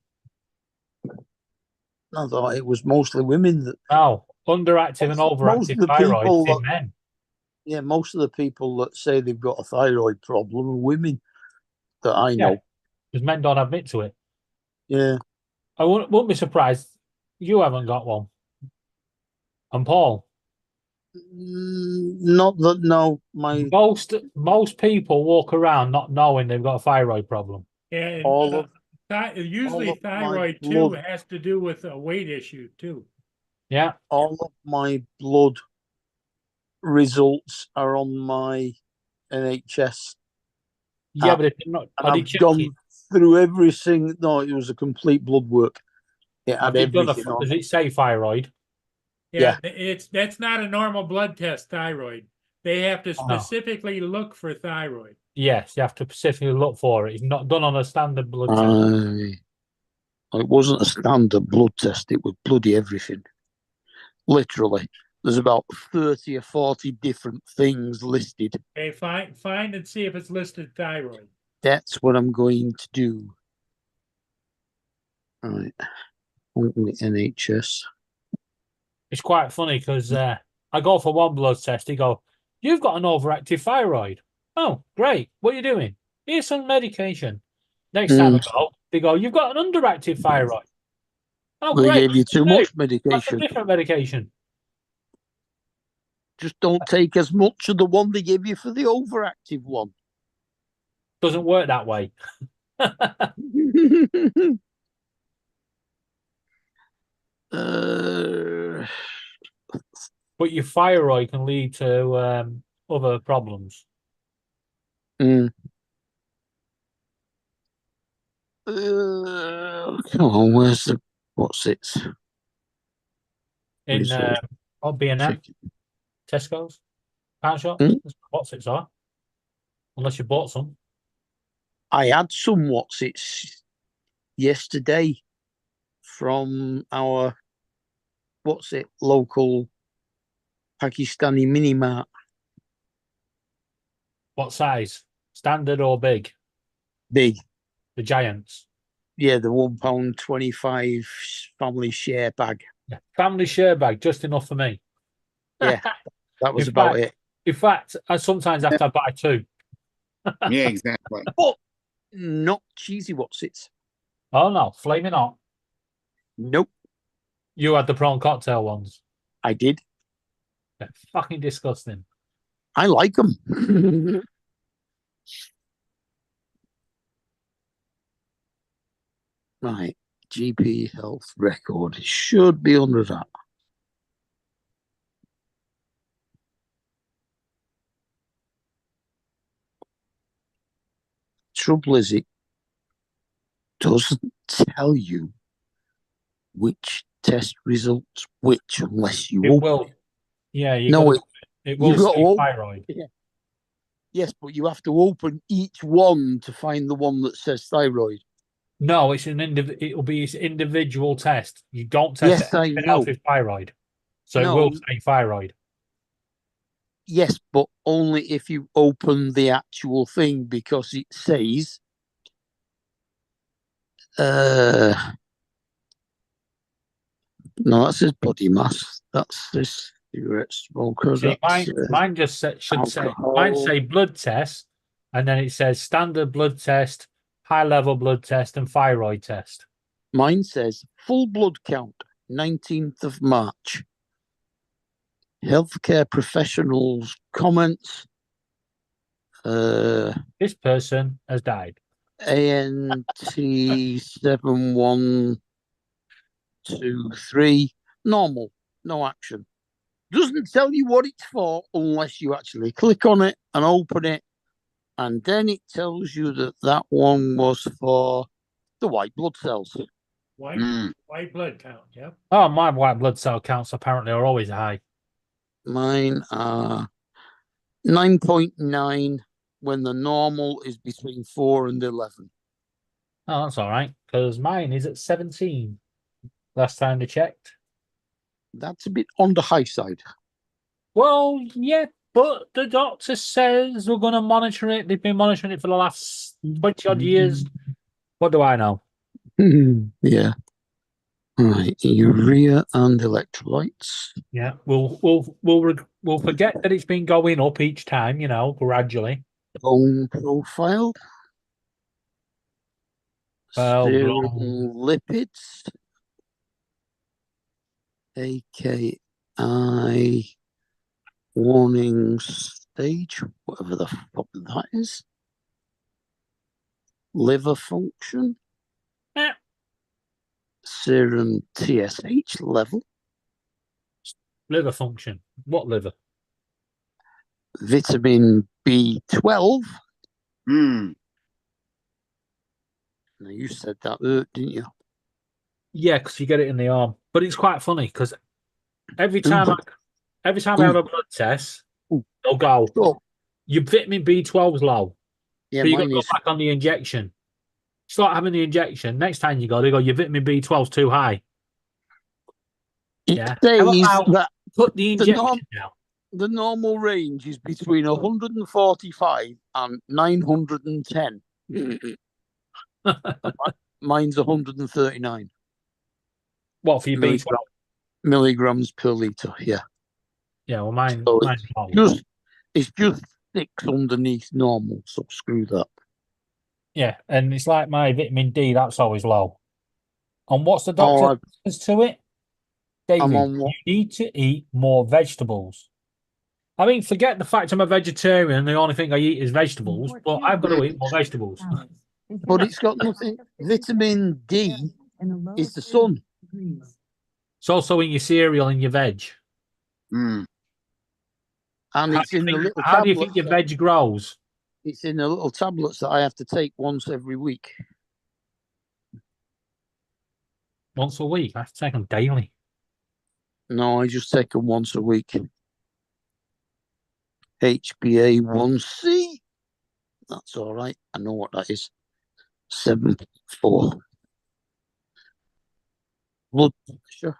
I thought it was mostly women that. No, underactive and Most of overactive the thyroid people in that- men. Yeah, most of the people that say they've got a thyroid problem are women that I Yeah. know. Because men don't admit to it. Yeah. I wouldn't be surprised you haven't got one. And Paul, Not that, no, my most people walk around not knowing they've got a thyroid problem. And all of usually all of my thyroid too blood- has to do with a weight issue too. Yeah, all of my blood results are on my NHS yeah, app, but if they're not, and are they I've gone checking? through everything. No, it was a complete blood work. It Have had you done everything on. does it say thyroid? Yeah, that's not a normal blood test, thyroid. They have to Oh. specifically look for thyroid. Yes, you have to specifically look for it. It's not done on a standard blood test. It wasn't a standard blood test. It was bloody everything. Literally, there's about 30 or 40 different things listed. Okay, find and see if it's listed thyroid. That's what I'm going to do. Right. Open the NHS. It's quite funny because I go for one blood test. They go, "You've got an overactive thyroid." Oh, great. What are you doing? Here's some medication. Next time I go, they go, "You've got an underactive thyroid." Oh, They great. gave you too Hey, much That's a medication. different medication. Just don't take as much of the one they give you for the overactive one. Doesn't work that way. But your thyroid can lead to other problems. Come on, where's the what's it? In Result. B&M, Check. Tesco's, pound shop. Hmm? That's what what's it's are. Unless you bought some. I had some what's it yesterday from our what's it local Pakistani mini mart. What size? Standard or big? Big. The giants. Yeah, the £1.25 family share bag. Yeah. Family share bag, just enough for me. Yeah, that was In about fact- it. In fact, I sometimes have to buy two. Yeah, exactly. But not cheesy what's it. Oh no, flaming hot. Nope, You had the prawn cocktail ones. I did. They're fucking disgusting. I like them. Right, GP health record. It should be under that. Trouble is, it doesn't tell you which test results which unless you It open will. it. Yeah, you No, got it will you've got to say open- thyroid. Yes, but you have to open each one to find the one that says thyroid. No, it's it'll be its individual test. You don't test Yes, I anything else know. with thyroid. So No. it will say thyroid. Yes, but only if you open the actual thing because it says no, that says body mass. That's this cigarette smoker. See, That's mine just should say alcohol. mine say blood test, and then it says standard blood test, high level blood test, and thyroid test. Mine says full blood count, 19th of March. Healthcare professionals comments. This person has died. ANT 7123. Normal, no action. Doesn't tell you what it's for unless you actually click on it and open it. And then it tells you that that one was for the white blood cells. White blood count. Yep. Oh, my white blood cell counts apparently are always high. Mine are 9.9 when the normal is between 4 and 11. Oh, that's all right, because mine is at 17. Last time I checked. That's a bit on the high side. Well, yeah, but the doctor says we're going to monitor it. They've been monitoring it for the last 20 odd years. What do I know? Yeah. Right, urea and electrolytes. Yeah, we'll forget that it's been going up each time, gradually. Bone profile. Well, Serum lipids. AKI warning stage, whatever the fuck that is. Liver function. Yeah. Serum TSH level. Liver function. What liver? Vitamin B12. Hmm. No, you said that, didn't you? Yeah, because you get it in the arm. But it's quite funny because every Ooh. time I have Ooh. a blood test, Ooh. they'll go, Oh, your vitamin B12's low. yeah, So you got to mine go is. back on the injection. Start having the injection. Next time you go, they go, your vitamin B12's too high. It Yeah. says How about that put the the, norm, injection down? the normal range is between 145 and 910. Mine's 139 What for your B12? milligrams per litre. Yeah. Yeah, well, So mine's low. it's just 6 underneath normal. So screw that. Yeah, and it's like my vitamin D, that's always low. And what's the Oh, doctor says to it? David, on what? you need to eat more vegetables. I mean, forget the fact I'm a vegetarian, the only thing I eat is vegetables, but I've got to eat more vegetables. But it's got nothing. Vitamin D is the sun. It's also in your cereal and your veg. Mm. And it's in the little How do you tablets. think your veg grows? It's in the little tablets that I have to take once every week. Once a week. I have to take them daily. No, I just take them once a week. HbA1c. That's all right. I know what that is. 7.4. Blood pressure.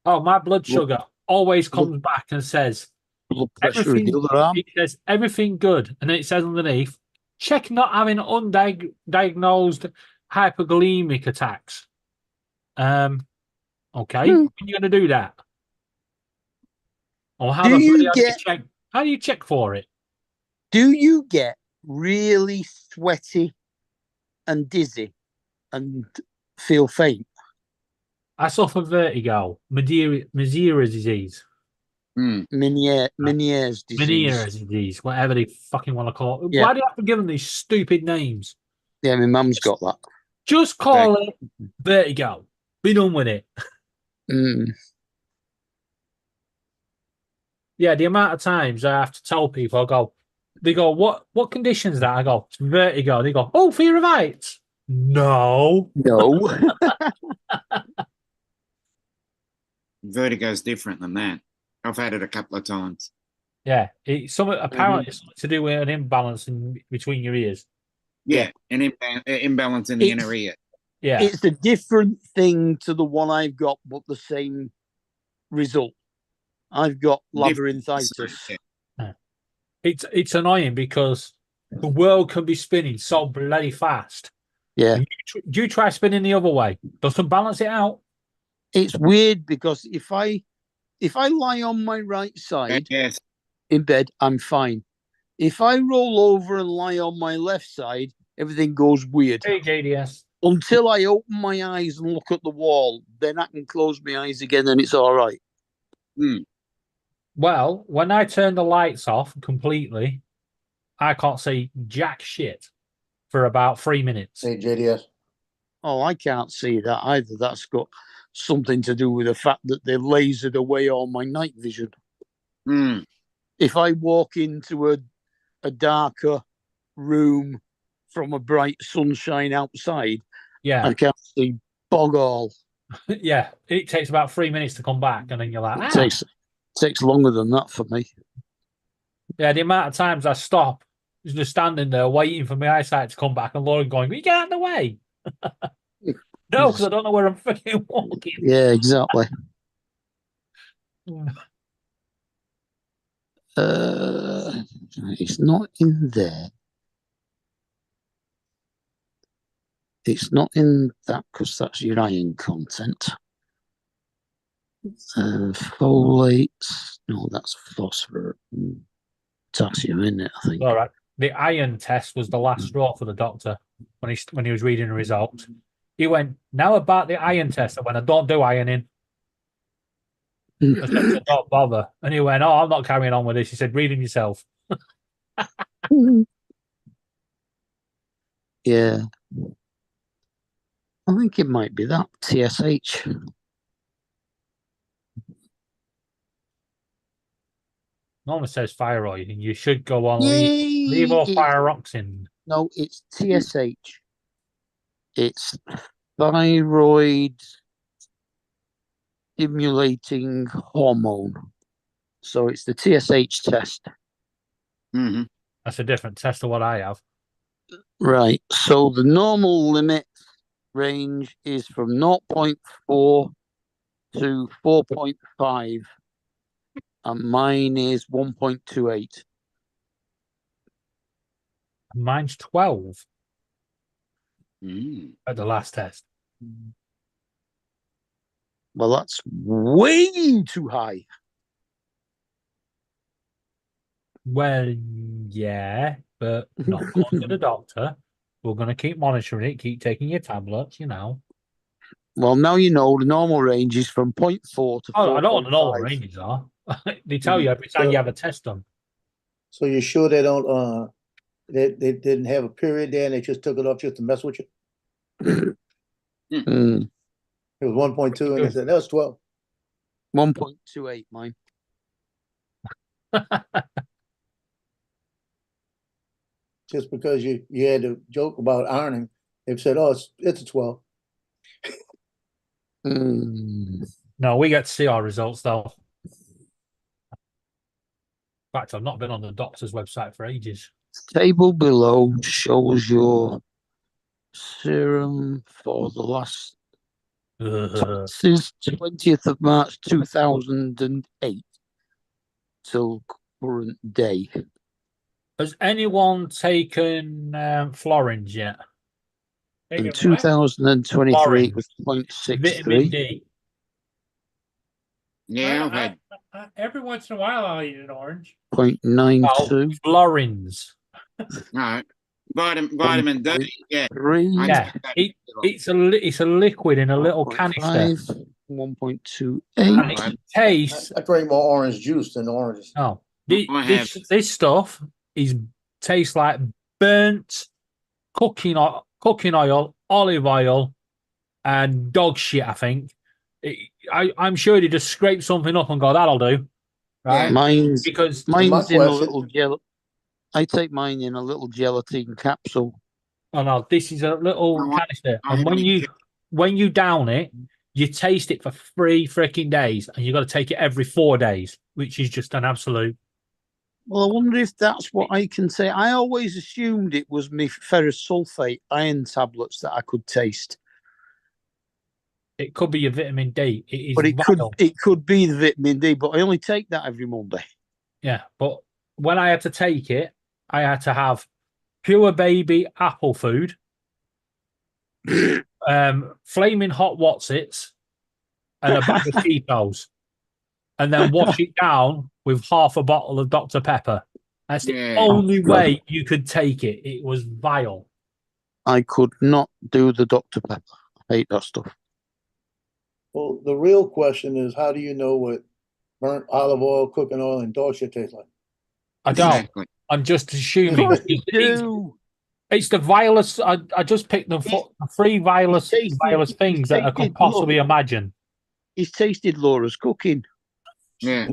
Oh, my blood sugar always comes back and says Blood pressure in the other arm. it says everything good, and then it says underneath, check not having undiagnosed hyperglycemic attacks. Okay, when are you going to do that? Or how Do the bloody you hell do you get? check? How do you check for it? Do you get really sweaty and dizzy and feel faint? I suffer vertigo, Meniere's disease, Mm. Meniere's disease. Meniere's disease, whatever they fucking want to call it. Yeah. Why do you have to give them these stupid names? Yeah, my mum's got that. Just call it vertigo. Be done with it. Mm. Yeah, the amount of times I have to tell people, they go, what condition's that? I go, it's vertigo. They go, oh, fear of heights. No. No. Vertigo's different than that. I've had it a couple of times. Yeah, it's something apparently it's something to do with an imbalance between your ears. Yeah, an imbalance in the inner ear. Yeah, It's a different thing to the one I've got, but the same result. I've got labyrinthitis. Yeah. it's annoying because the world can be spinning so bloody fast. Yeah. And you try spinning the other way, doesn't balance it out. It's weird because if I lie on my right side Yes. in bed, I'm fine. If I roll over and lie on my left side, everything goes weird. Hey, JDS. Until I open my eyes and look at the wall, then I can close my eyes again and it's all right. Mm. Well, when I turn the lights off completely, I can't see jack shit for about 3 minutes. Hey, JDS. Oh, I can't see that either. That's got something to do with the fact that they lasered away all my night vision. Mm. If I walk into a darker room from a bright sunshine outside, Yeah, I can't see bog all. yeah. It takes about 3 minutes to come back, and then you're like, It takes longer than that for me. Yeah, the amount of times I stop, just standing there waiting for my eyesight to come back, and Lauren going, "Will you get out of the way?" No, because I don't know where I'm fucking walking. Yeah, exactly. It's not in there. It's not in that because that's your iron content. Folate. No, that's phosphorus. Potassium in it, I think. All right. The iron test was the last straw for the doctor when he was reading the results. He went, "Now about the iron test." I went, "I don't do ironing." I said, "Don't bother." And he went, "Oh, I'm not carrying on with this." He said, "Read them yourself." Yeah. I think it might be that TSH. Normally says thyroid, and you should go on Yay! levothyroxine. No, it's TSH. It's thyroid stimulating hormone. So it's the TSH test. Hmm. That's a different test to what I have. Right. So the normal limit range is from 0.4 to 4.5. And mine is 1.28. Mine's 12 Mm. at the last test. Well, that's way too high. Well, yeah, but not going to the doctor. We're going to keep monitoring it, keep taking your tablets, you know. Well, now you know the normal range is from 0.4 to 4.5. Oh, I don't want to know what the ranges are. They tell you every time you have a test done. So you're sure they don't, they didn't have a period there and they just took it off just to mess with you? Mm, It was 1.2 and they said, that was 12. 1.28, mine. Just because you had to joke about ironing, they've said, oh, it's a 12. Mm. No, we get to see our results, though. In fact, I've not been on the doctor's website for ages. Table below shows your serum for the last since 20th of March 2008 till current day. Has anyone taken florins yet? In 2023, it was Vitamin 0.63. D. Yeah, I've had. Every once in a while, I'll eat an orange. 0.92. Florins. No, vitamin D. Yeah, 3. I Yeah, take that. it's a liquid in a little canister. 1.28. And it tastes. I drink more orange juice than oranges. Oh, I have. this stuff tastes like burnt cooking oil, olive oil, and dog shit. I think. I'm sure they just scrape something up and go, "That'll do." Right? Yeah. Mine's Because my in a question- little gel. I take mine in a little gelatin capsule. oh no, this is a little I want- canister, I and want when you down it, you taste it for 3 freaking days, and you got to take it every 4 days, which is just an absolute. Well, I wonder if that's what I can say. I always assumed it was me ferrous sulfate iron tablets that I could taste, It could be your vitamin D. It is but vital. it could be the vitamin D. But I only take that every Monday. Yeah, but when I had to take it, I had to have pure baby apple food, flaming hot Watsits, and a bag of Cheetos, and then wash it down with half a bottle of Dr. Pepper. That's the Yeah. only God. way you could take it. It was vile. I could not do the Dr. Pepper. I hate that stuff. Well, the real question is, how do you know what burnt olive oil, cooking oil, and dog shit taste like? I don't. Exactly. I'm just assuming. Of course you do. It's the vilest. I just picked the 3 vilest things that I could possibly imagine. He's tasted Laura's cooking. Yeah.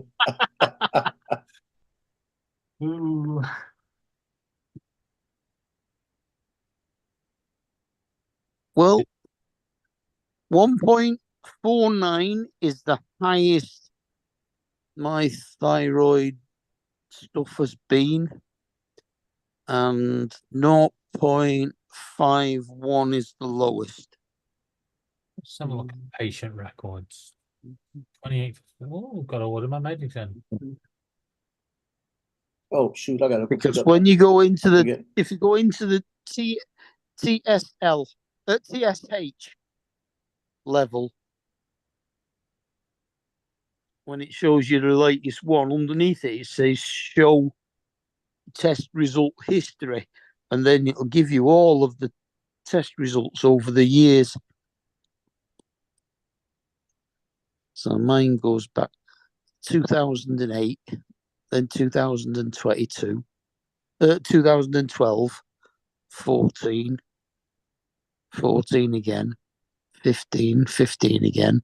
Ooh. Well, 1.49 is the highest my thyroid stuff has been, and 0.51 is the lowest. Let's have a look at patient records. 28th. Oh, got to order my medicine. Oh, shoot, I gotta. Because when you go into the, Again. if you go into the TSH level, when it shows you the latest one, underneath it, it says show test result history, and then it'll give you all of the test results over the years. So mine goes back 2008, then 2022, 2012, 14, 14 again, 15, 15 again.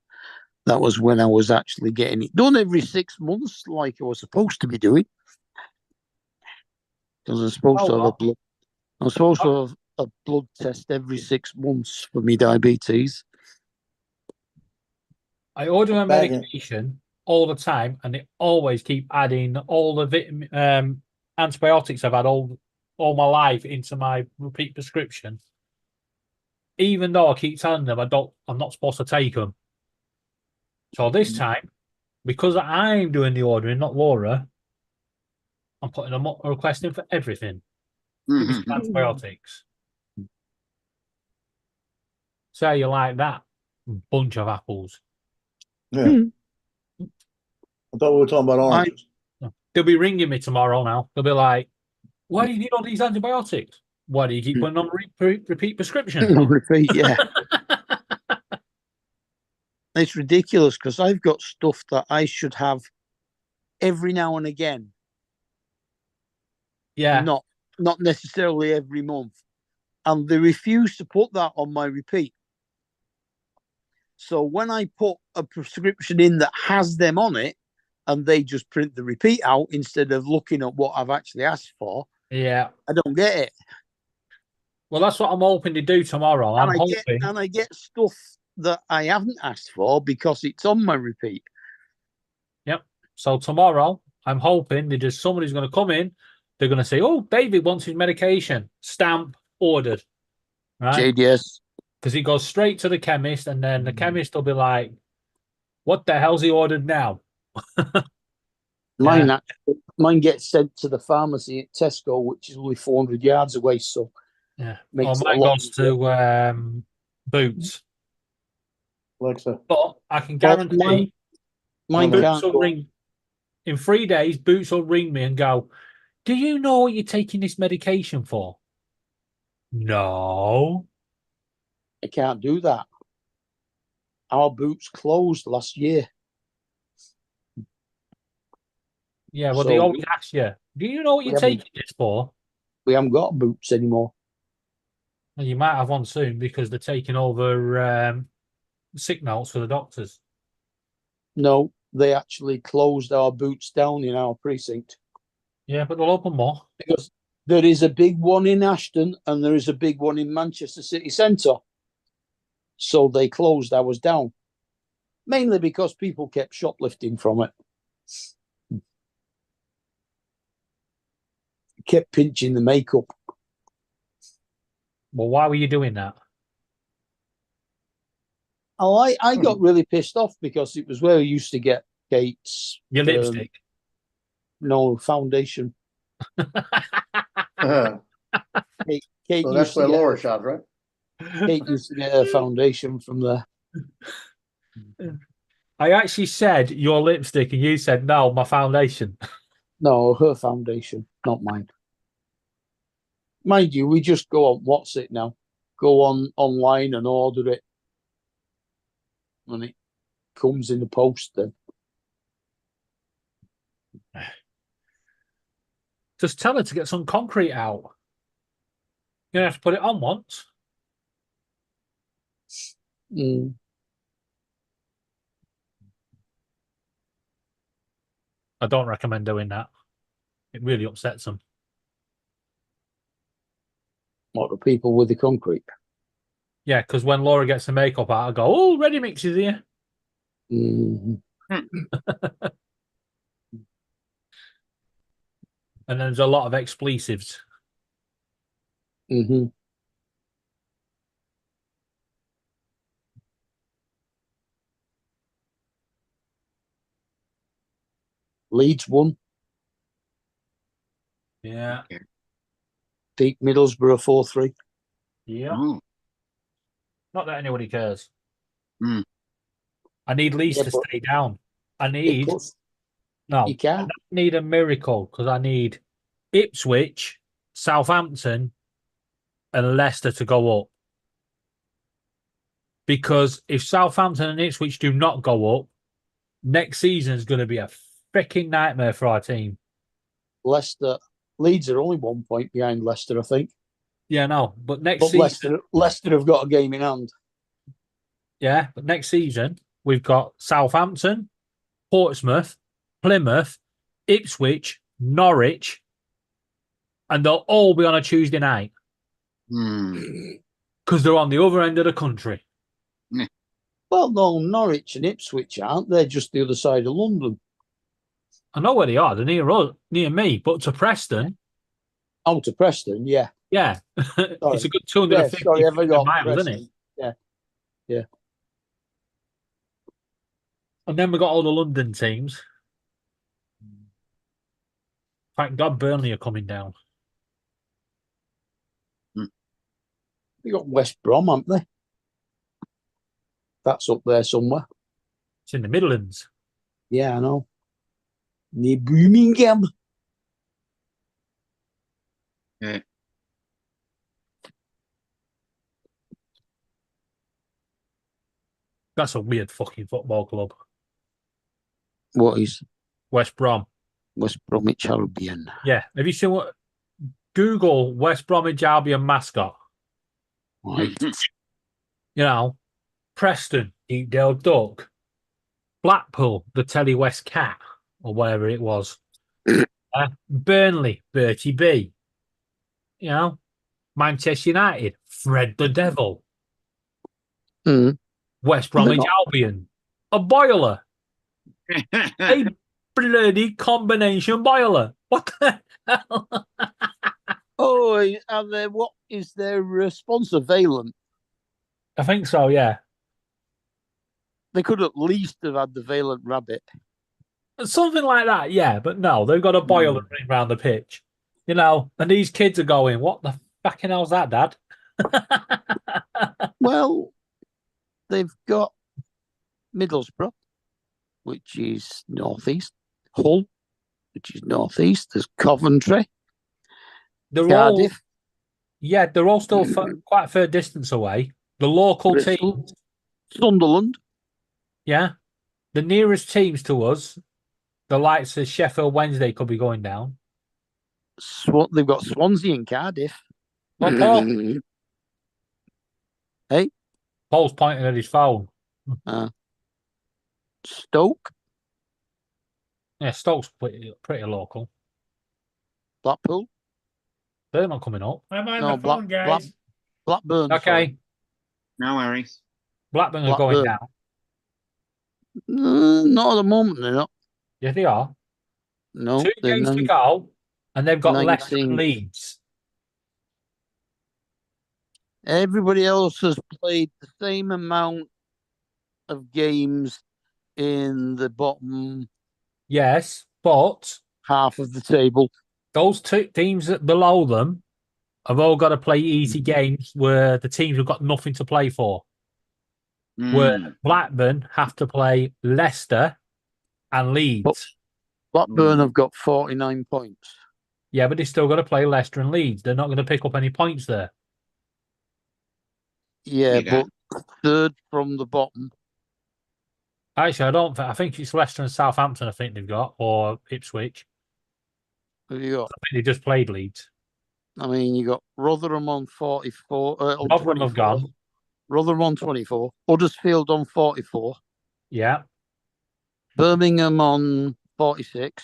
That was when I was actually getting it done every 6 months, like I was supposed to be doing. because I'm supposed Oh, to have a well. blood. I'm supposed to have a blood test every 6 months for me diabetes. I order my Bad, yeah. medication all the time, and they always keep adding all the antibiotics I've had all my life into my repeat prescription. Even though I keep telling them I'm not supposed to take them. So this time, because I'm doing the ordering, not Laura, I'm putting a request in for everything. Give me some antibiotics. So you like that bunch of apples? Yeah. I thought we were talking about oranges. They'll be ringing me tomorrow now. They'll be like, why do you need all these antibiotics? Why do you keep putting on repeat prescription? Repeat, yeah. It's ridiculous because I've got stuff that I should have every now and again. Yeah. Not necessarily every month. And they refuse to put that on my repeat. So when I put a prescription in that has them on it, and they just print the repeat out instead of looking at what I've actually asked for, Yeah. I don't get it. Well, that's what I'm hoping to do tomorrow. And I get stuff that I haven't asked for because it's on my repeat. Yep. So tomorrow, I'm hoping that somebody's going to come in. They're going to say, "Oh, David wants his medication. Stamp ordered." Right? JDS. Because he goes straight to the chemist, and then the chemist will be like, "What the hell's he ordered now?" Mine gets sent to the pharmacy at Tesco, which is only 400 yards away. So yeah, makes mine goes to Boots. Alexa. But I can guarantee mine Boots can't will go. ring in 3 days. Boots will ring me and go, "Do you know what you're taking this medication for?" No. I can't do that. Our Boots closed last year. Yeah, well, So they always ask you, "Do you know what you're taking this for?" we haven't got Boots anymore. Well, you might have one soon because they're taking over sick notes for the doctors. No, they actually closed our Boots down in our precinct. Yeah, but they'll open more. Because there is a big one in Ashton and there is a big one in Manchester city centre. So they closed ours down. Mainly because people kept shoplifting from it. Kept pinching the makeup. Well, why were you doing that? Oh, I got really pissed off because it was where I used to get Kate's Your lipstick. No, foundation. Uh, Kate so that's where Laura shops, right? Kate used to get her foundation from there. I actually said your lipstick, and you said no, my foundation. No, her foundation, not mine. Mind you, we just go on what's it now? Go on online and order it. And it comes in the post then. Just tell her to get some concrete out. You're gonna have to put it on once. Mm. I don't recommend doing that. It really upsets them. What, the people with the concrete? Yeah, because when Laura gets the makeup out, I go, "Oh, ready mix is here." Mm. And there's a lot of expletives. Mm-hmm. Leeds won. Yeah. Beat Middlesbrough 4-3. Yeah. Oh, Not that anybody cares. Hmm. I need Leeds to stay down. I need no. You can't. I don't need a miracle because I need Ipswich, Southampton, and Leicester to go up. Because if Southampton and Ipswich do not go up, next season is going to be a freaking nightmare for our team. Leeds are only 1 point behind Leicester, I think. Yeah, no, but next But season, Leicester have got a game in hand. yeah, but next season we've got Southampton, Portsmouth, Plymouth, Ipswich, Norwich, and they'll all be on a Tuesday night Hmm. because they're on the other end of the country. Well, no, Norwich and Ipswich aren't. They're just the other side of London. I know where they are. They're near us, near me, but to Preston, Out to Preston, yeah. yeah, it's a good Yeah, 250 sorry, have I got miles, isn't Preston? it? Yeah. And then we got all the London teams. Thank God Burnley are coming down. They got West Brom, haven't they? That's up there somewhere. It's in the Midlands. Yeah, I know. Near Birmingham. Yeah. That's a weird fucking football club. What is West Brom. West Bromwich Albion? Yeah. Have you seen what? Google West Bromwich Albion mascot. Right. You know, Preston, Eatdale Duck. Blackpool, the Telly West Cat, or whatever it was. Burnley, Bertie B. You know, Manchester United, Fred the Devil. Mm. West Bromwich not- Albion, a boiler. A bloody combination boiler. What the hell? Oh, and then what is their sponsor? Valent. I think so, yeah. They could at least have had the Valent Rabbit. Something like that, yeah. But no, they've got a boiler running around the pitch. You know, and these kids are going, what the fucking hell's that, Dad? Well, they've got Middlesbrough, which is northeast. Hull, which is northeast. There's Coventry, They're Cardiff, all, yeah, they're all still quite a fair distance away. The local Bristol. teams, Sunderland. yeah. The nearest teams to us, the likes of Sheffield Wednesday could be going down. They've got Swansea and Cardiff. Well, Paul, Hey, Paul's pointing at his phone. Stoke, Yeah, Stoke's pretty local. Blackpool. They're not coming up. I'm on No, the phone, guys. Blackburn. Okay, sorry. No worries. Blackburn are going Blackburn. down. Not at the moment, they're not. Yeah, they are. No, 2 they're games to none. go, and they've got Leicester and 19. Leeds. Everybody else has played the same amount of games in the bottom Yes, but half of the table. those two teams below them have all got to play easy games where the teams have got nothing to play for. Where Blackburn have to play Leicester and Leeds. Blackburn have got 49 points. Yeah, but they still got to play Leicester and Leeds. They're not going to pick up any points there. Yeah, Yeah. but third from the bottom. Actually, I don't. I think it's Leicester and Southampton. I think they've got, or Ipswich. Who you got? I think they just played Leeds. I mean, you got Rotherham on 44. On Rotherham have 24. gone. Rotherham on 24. Huddersfield on 44. Yeah, Birmingham on 46.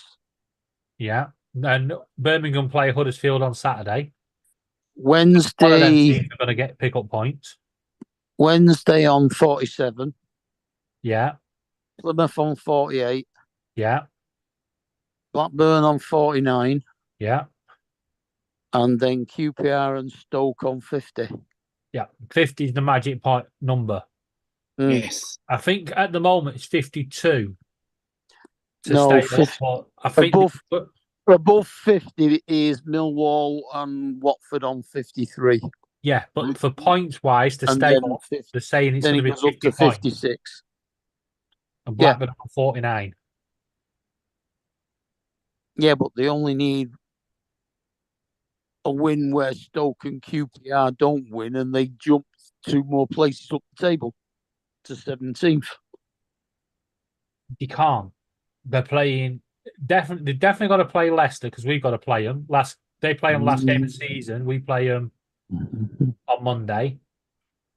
yeah. And Birmingham play Huddersfield on Saturday. One of them Wednesday teams are going to pick up points. on 47. Yeah, Plymouth on 48. yeah, Blackburn on 49. yeah, And then QPR and Stoke on 50. yeah. 50 is the magic point number. Yes. I think at the moment it's 52 to No, stay 50 up. But I think Above 50 is Millwall and Watford on 53. yeah, but for points wise to And stay then, up, they're saying it's then going it to be goes up 50 to points. 56. And Yeah. Blackburn on 49. Yeah, but they only need a win where Stoke and QPR don't win and they jump 2 more places up the table to 17th. You can't. They're playing definitely. They definitely got to play Leicester because we've got to play them. They play them last game of the season. We play them on Monday.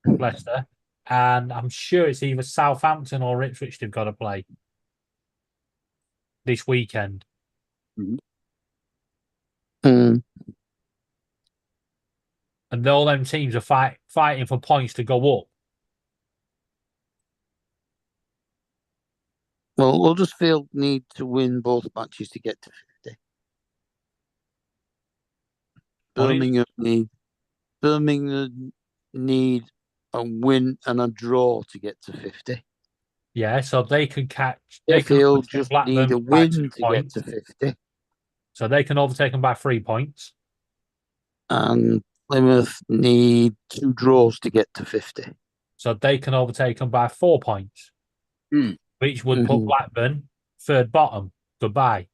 Leicester, and I'm sure it's either Southampton or Ipswich they've got to play this weekend. Mm. and all them teams are fighting for points to go up. Well, Huddersfield need to win both matches to get to 50. What is- Birmingham need a win and a draw to get to 50. Yeah, so they can catch. They can Sheffield overtake just Blackburn need a by win 2 to get points. to 50. So they can overtake them by 3 points. And Plymouth need 2 draws to get to 50. So they can overtake them by 4 points, Hmm. which would put Mhm. Blackburn third bottom. Goodbye.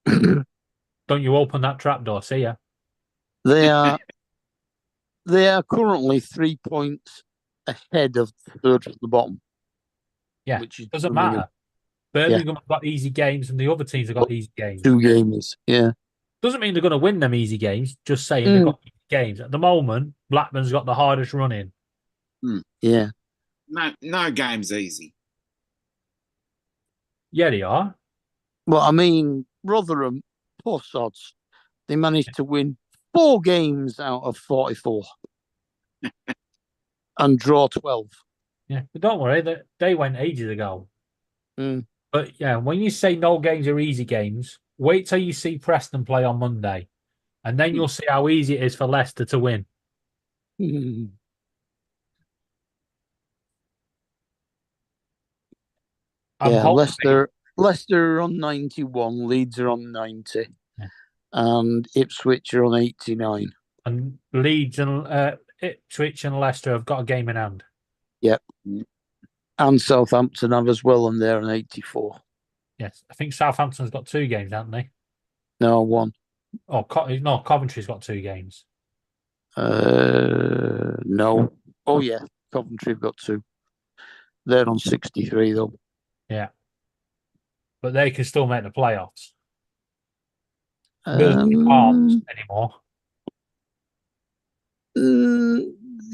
Don't you open that trapdoor, see ya. They are currently 3 points ahead of third from the bottom. Yeah, which is doesn't Birmingham. matter. Birmingham have got easy games and the other teams have got easy games. 2 games, yeah. Doesn't mean they're going to win them easy games, just saying Mm. they've got easy games. At the moment, Blackburn's got the hardest running. Yeah. No game's easy. Yeah, they are. Well, I mean, Rotherham, poor sods, they managed to win 4 games out of 44 and draw 12. Yeah, but don't worry, they went ages ago. Mm. But yeah, when you say no games are easy games, wait till you see Preston play on Monday, and then you'll see how easy it is for Leicester to win. I'm Yeah, hoping- Leicester are on 91, Leeds are on 90, Yeah. and Ipswich are on 89. and Leeds and Ipswich and Leicester have got a game in hand. And Southampton have as well, and they're on 84. Yes, I think Southampton's got 2 games, haven't they? No, 1. Oh, no, Coventry's got 2 games. No. Oh, yeah, Coventry have got 2. They're on 63, though. But they can still make the playoffs. Middlesbrough can't anymore.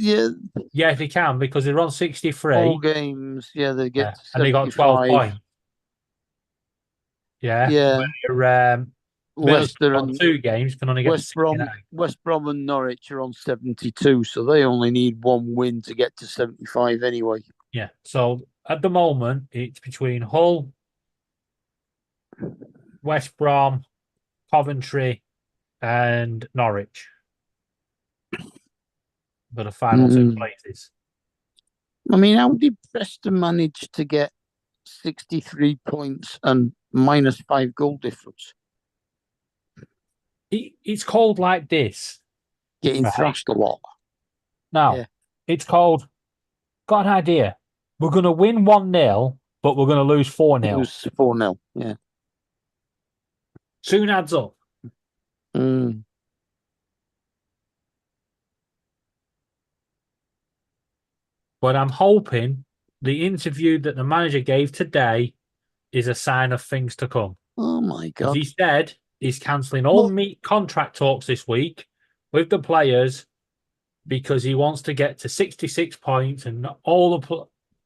Yeah, Yeah, they can because they're on 63. 4 games. Yeah, they get to and they got 12 75. points. Yeah. Yeah, Where, Leicester on and 2 games can only get West Brom, 69. West Brom and Norwich are on 72, so they only need 1 win to get to 75 anyway. Yeah. So at the moment, it's between Hull, West Brom, Coventry, and Norwich. For the final 2 places. I mean, how did Preston manage to get 63 points and minus 5 goal difference? It's called like this. Getting Right. thrashed a lot. Now, Yeah. it's called, got an idea. We're going to win 1-0, but we're going to lose 4-0. Lose 4-0. Yeah. Soon adds up. Mm. But I'm hoping the interview that the manager gave today is a sign of things to come. Oh my As God. he said, he's cancelling all Well- meat contract talks this week with the players because he wants to get to 66 points and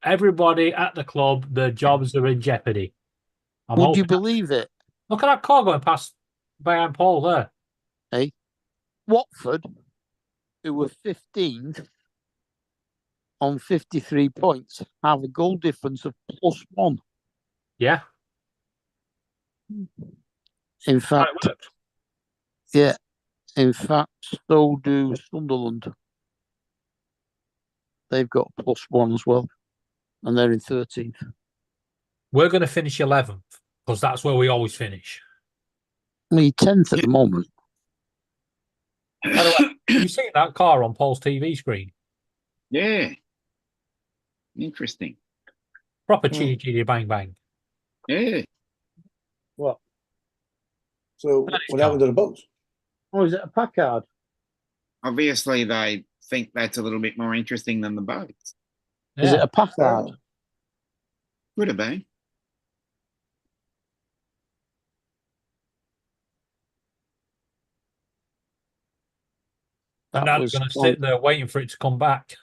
everybody at the club, their jobs are in jeopardy. I'm Would you hoping- believe it? Look at that car going past behind Paul there. Watford, who were 15th on 53 points, have a goal difference of +1. Yeah, In how fact, it works. yeah. In fact, so do Sunderland. They've got +1 as well, and they're in 13th. We're going to finish 11th because that's where we always finish. We're 10th at the moment. By the way, you seen that car on Paul's TV screen? Yeah. Interesting. Proper Hmm. chitty chitty bang bang. Yeah. What? So That is what happened to the boats? Oh, is it a Packard? Obviously, they think that's a little bit more interesting than the boats. Is it Yeah. a Packard? Could have been. And That now they're was going to quite- sit there waiting for it to come back.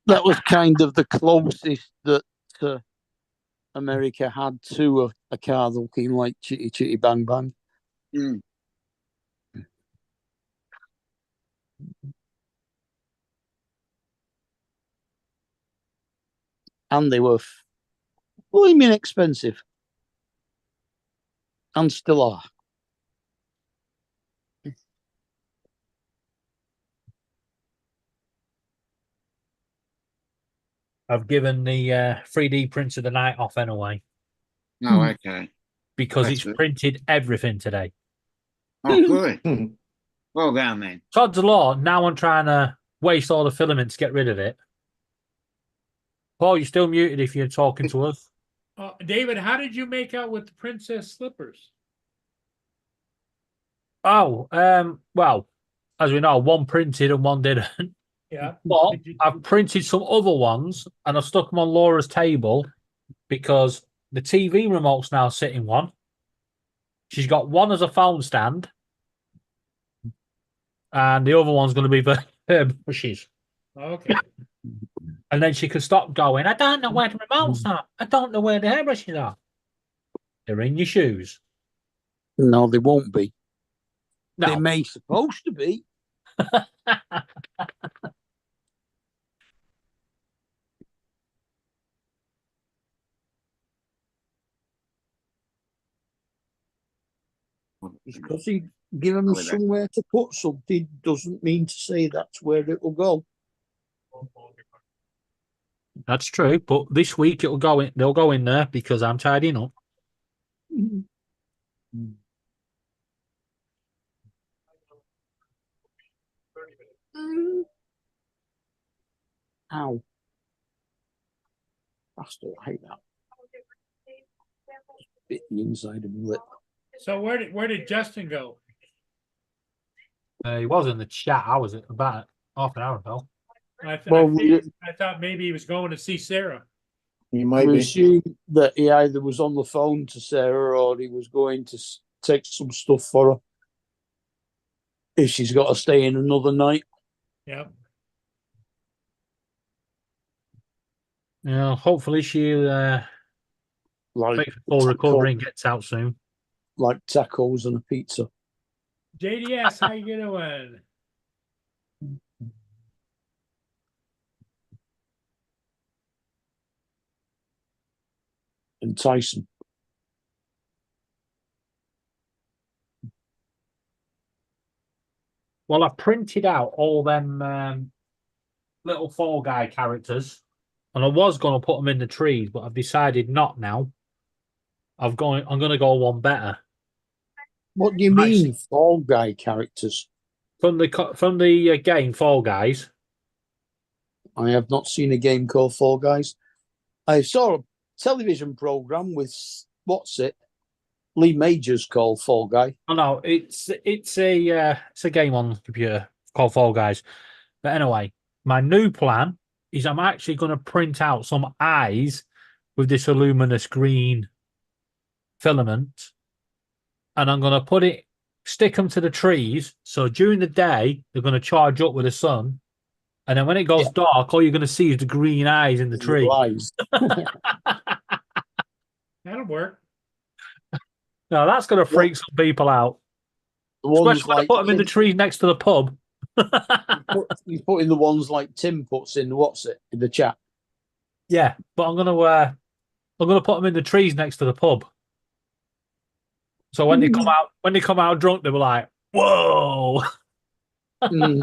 That was kind of the closest that America had to a car looking like Chitty Chitty Bang Bang. Mm. and they were flaming expensive, and still are. I've given the 3D printer the night off anyway Oh, okay. because That's it's good. printed everything today. Oh, good. Hmm. Well done then. Todd's law. Now I'm trying to waste all the filament to get rid of it. Paul, you're still muted if you're talking to us. David, how did you make out with the princess slippers? Oh, well, as we know, one printed and one didn't. Yeah. But Did you- I've printed some other ones and I've stuck them on Laura's table because the TV remote's now sitting one. She's got one as a phone stand, and the other one's going to be for her brushes. Okay. And then she can stop going, I don't know where the remotes are. I don't know where the hairbrushes are. They're in your shoes. No, they won't be. They No. may supposed to be. Because you give them With it. somewhere to put something doesn't mean to say that's where it will go. That's true, but this week it'll go in. They'll go in there because I'm tidying up. Ow. Bastard, I hate that. Bit the inside of my lip. So where did Justin go? He was in the chat. I was about half an hour ago. I thought maybe he was going to see Sarah. He might We be. assume that he either was on the phone to Sarah or he was going to take some stuff for her. If she's got to stay in another night. Yeah. Yeah, hopefully she'll Like make a full recovery and gets out soon. like tacos and a pizza. JDS, how you doing? And Tyson. Well, I've printed out all them little Fall Guy characters, and I was going to put them in the trees, but I've decided not now. I'm going to go one better. What do you Nice. mean, Fall Guy characters? From the game Fall Guys. I have not seen a game called Fall Guys. I saw a television program with Lee Majors called Fall Guy. Oh no, it's a game on the computer called Fall Guys. But anyway, my new plan is I'm actually going to print out some eyes with this luminous green filament, and I'm going to stick them to the trees. So during the day, they're going to charge up with the sun. And then when it goes dark, all you're going to see is the green eyes in the tree. Eyes. That'll work. No, that's going to freak some people out. The ones Especially when I like put them in the trees next to the pub. you put in the ones like Tim puts in in the chat. Yeah, but I'm gonna put them in the trees next to the pub. So when they come out drunk, they were like, "Whoa!" Mm.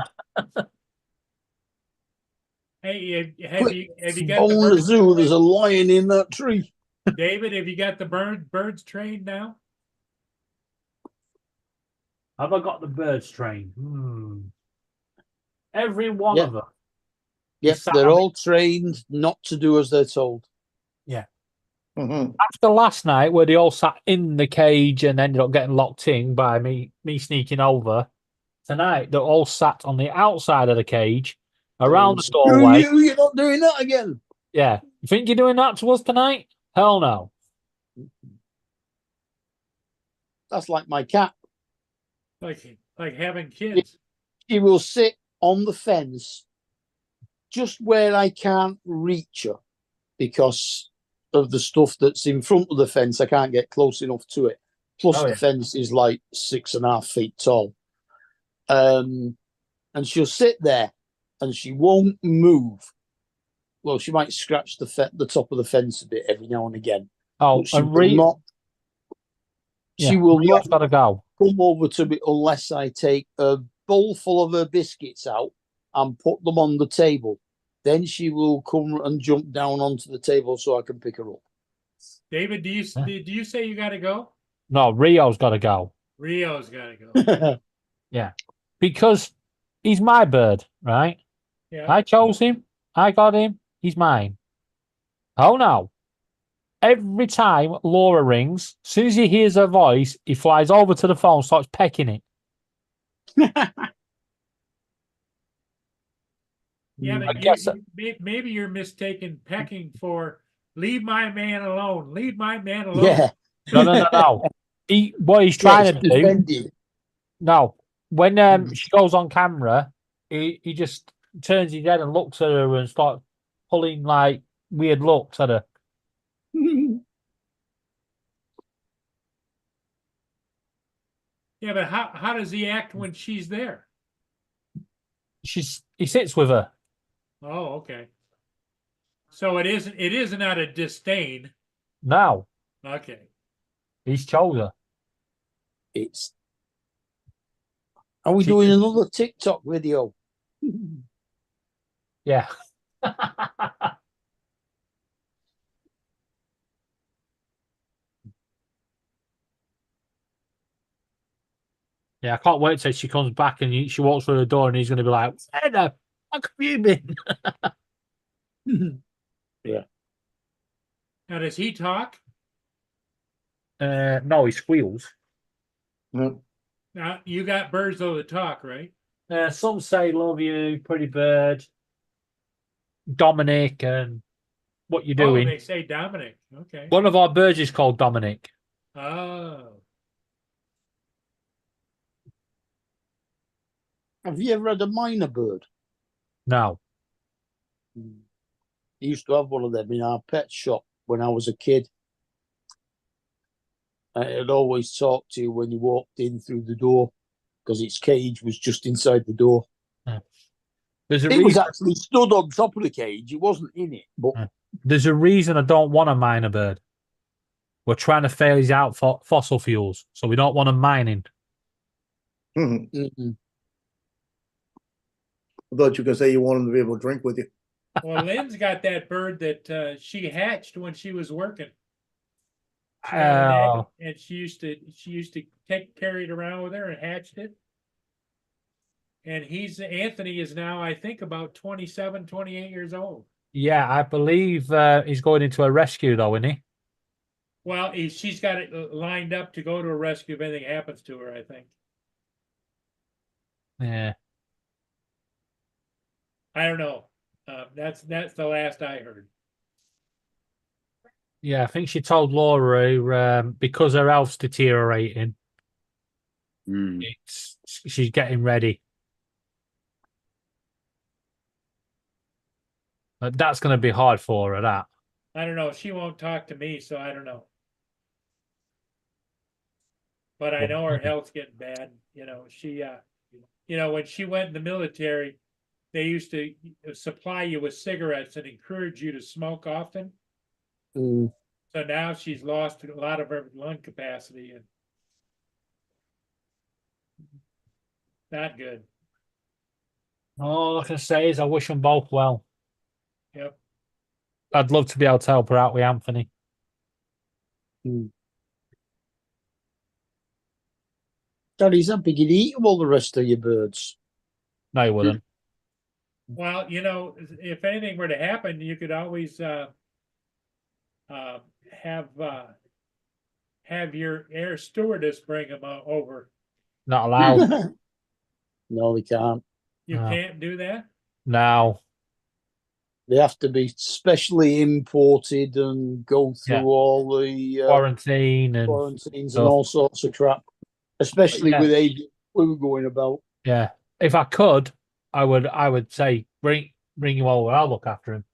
Hey, have you got On the the birds? zoo, there's a lion in that tree. David, have you got the birds trained now? Have I got the birds trained? Every one Yeah. of them. Yep, Sat they're on all trained not to do as they're told. Mhm. After last night, where they all sat in the cage and ended up getting locked in by me sneaking over. Tonight, they're all sat on the outside of the cage, around the Screw doorway. you're not doing that again. Yeah. You think you're doing that to us tonight? Hell no. That's like my cat. Like having kids. She will sit on the fence just where I can't reach her because of the stuff that's in front of the fence. I can't get close enough to it. Plus, Oh, yeah. the fence is like 6.5 feet tall. And she'll sit there and she won't move well, she might scratch the top of the fence a bit every now and again. Oh, But she and will not. yeah, She will Rio's not got to go. come over to me unless I take a bowl full of her biscuits out and put them on the table. Then she will come and jump down onto the table so I can pick her up. David, do you say you got to go? No, Rio's got to go. Rio's got to go. Because he's my bird, right? Yeah. I chose him. I got him. He's mine. Oh no. Every time Laura rings, as soon as he hears her voice, he flies over to the phone, starts pecking it. Yeah, I but guess maybe you're mistaken pecking for leave my man alone. Leave my man alone. Yeah. No. What he's trying to do. defended. No, when she goes on camera, he just turns his head and looks at her and starts pulling like weird looks at her. Yeah, but how does he act when she's there? He sits with her. Oh, okay. So it isn't out of disdain. No, Okay. he's chose her. It's. Are we doing another TikTok video? Yeah. Yeah, I can't wait till she comes back and she walks through the door and he's going to be like, "Hey, how have you been?" Yeah. Now does he talk? No, he squeals. No. Now you got birds though that talk, right? Some say "love you, pretty bird," Dominic, and what you Oh, doing. they say Dominic. Okay. One of our birds is called Dominic. Oh. Have you ever had a minor bird? No. I used to have one of them in our pet shop when I was a kid. It always talked to you when you walked in through the door because its cage was just inside the door. There's a It was reason. actually stood on top of the cage. It wasn't in it, but There's a reason I don't want a miner bird. We're trying to phase out fossil fuels, so we don't want them mining. mm-mm. I thought you could say you want him to be able to drink with you. Well, Lynn's got that bird that she hatched when she was working. She got an egg, and she used to carry it around with her and hatched it. And Anthony is now, I think, about 27, 28 years old. Yeah, I believe he's going into a rescue, though, isn't he? Well, she's got it lined up to go to a rescue if anything happens to her, I think. Yeah. I don't know. That's the last I heard. Yeah, I think she told Laura because her health's deteriorating, she's getting ready. But that's going to be hard for her, that. I don't know. She won't talk to me, so I don't know. But I know her health's getting bad. You know, when she went in the military, they used to supply you with cigarettes and encourage you to smoke often. Mm. So now she's lost a lot of her lung capacity and not good. All I can say is I wish them both well. Yep. I'd love to be able to help her out with Anthony. Daddy's that big, he'd eat all the rest of your birds. No, he wouldn't. Well, if anything were to happen, you could always have your air stewardess bring them over. Not allowed. No, they can't. You No. can't do that? No. They have to be specially imported and go through Yeah. all the Quarantine and quarantines stuff. and all sorts of crap. Especially Yeah. with age we were going about. Yeah. If I could, I would say bring him over. I'll look after him.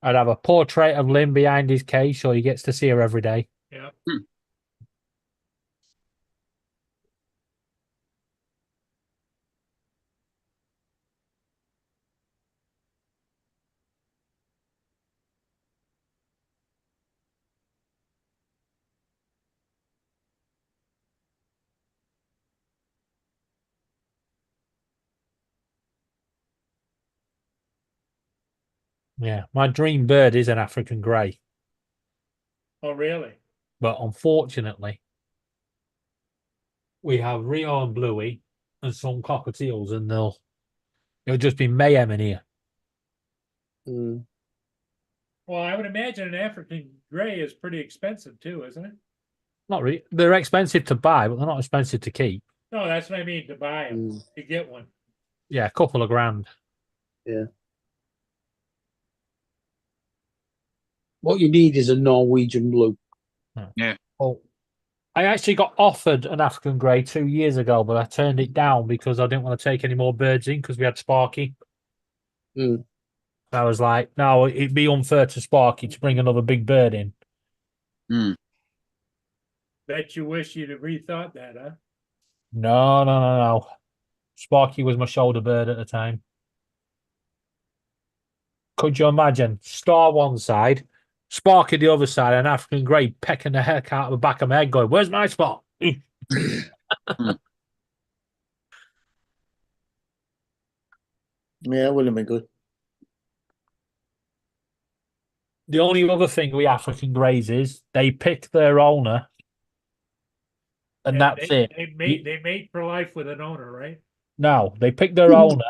I'd have a portrait of Lynn behind his cage so he gets to see her every day. Yeah. Yeah, my dream bird is an African grey, Oh, really? but unfortunately, we have Rio and Bluey and some cockatiels, and it'll just be mayhem in here. Mm. Well, I would imagine an African gray is pretty expensive too, isn't it? Not really. They're expensive to buy, but they're not expensive to keep. No, that's what I mean, to buy them, Mm. to get one. Yeah, a couple of grand. What you need is a Norwegian blue. Oh, I actually got offered an African grey 2 years ago, but I turned it down because I didn't want to take any more birds in because we had Sparky. Mm. I was like, no, it'd be unfair to Sparky to bring another big bird in. Bet you wish you'd have rethought that, huh? No. Sparky was my shoulder bird at the time. Could you imagine? Star one side, Sparky the other side, and African grey pecking the heck out of the back of my head going, where's my spot? Yeah, it wouldn't have been good. The only other thing with African greys is they pick their owner, and that's it. They mate for life with an owner, right? No, they pick their owner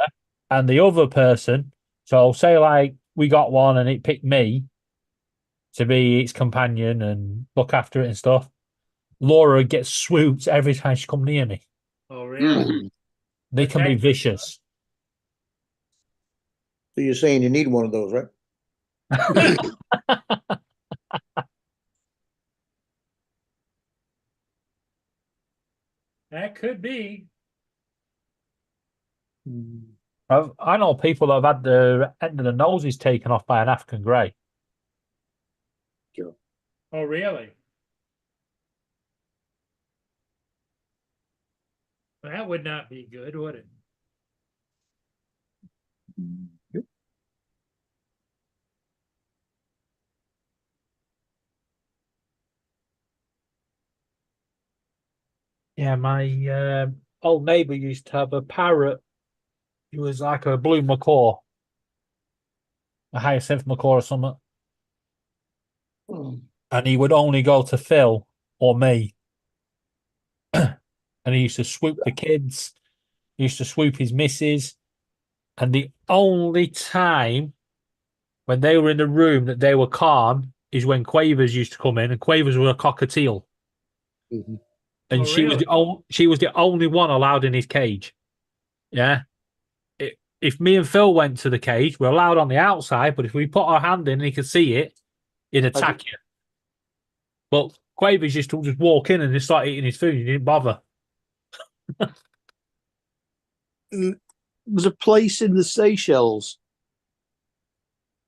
and the other person. So say like we got one and it picked me to be its companion and look after it and stuff. Laura gets swooped every time she come near me. Oh, really? They can be vicious. So you're saying you need one of those, right? That could be. I know people that have had the end of the noses taken off by an African grey. Oh, really? That would not be good, would it? Yeah, my old neighbour used to have a parrot. He was like a blue macaw, a hyacinth macaw or something. And he would only go to Phil or me. And he used to swoop the kids. He used to swoop his missus. And the only time when they were in the room that they were calm is when Quavers used to come in, and Quavers were a cockatiel. Mm-hmm. And Oh, she really? she was the only one allowed in his cage. Yeah. If me and Phil went to the cage, we're allowed on the outside, but if we put our hand in and he could see it, he'd attack you. But Quavers used to just walk in and just start eating his food. He didn't bother. There's a place in the Seychelles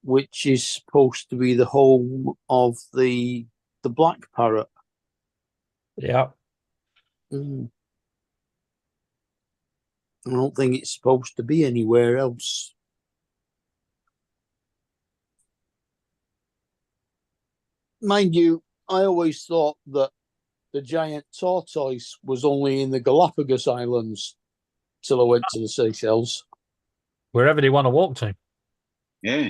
which is supposed to be the home of the black parrot. Yeah. I don't think it's supposed to be anywhere else. Mind you, I always thought that the giant tortoise was only in the Galapagos Islands till I went to the Seychelles. Wherever they want to walk to. Yeah.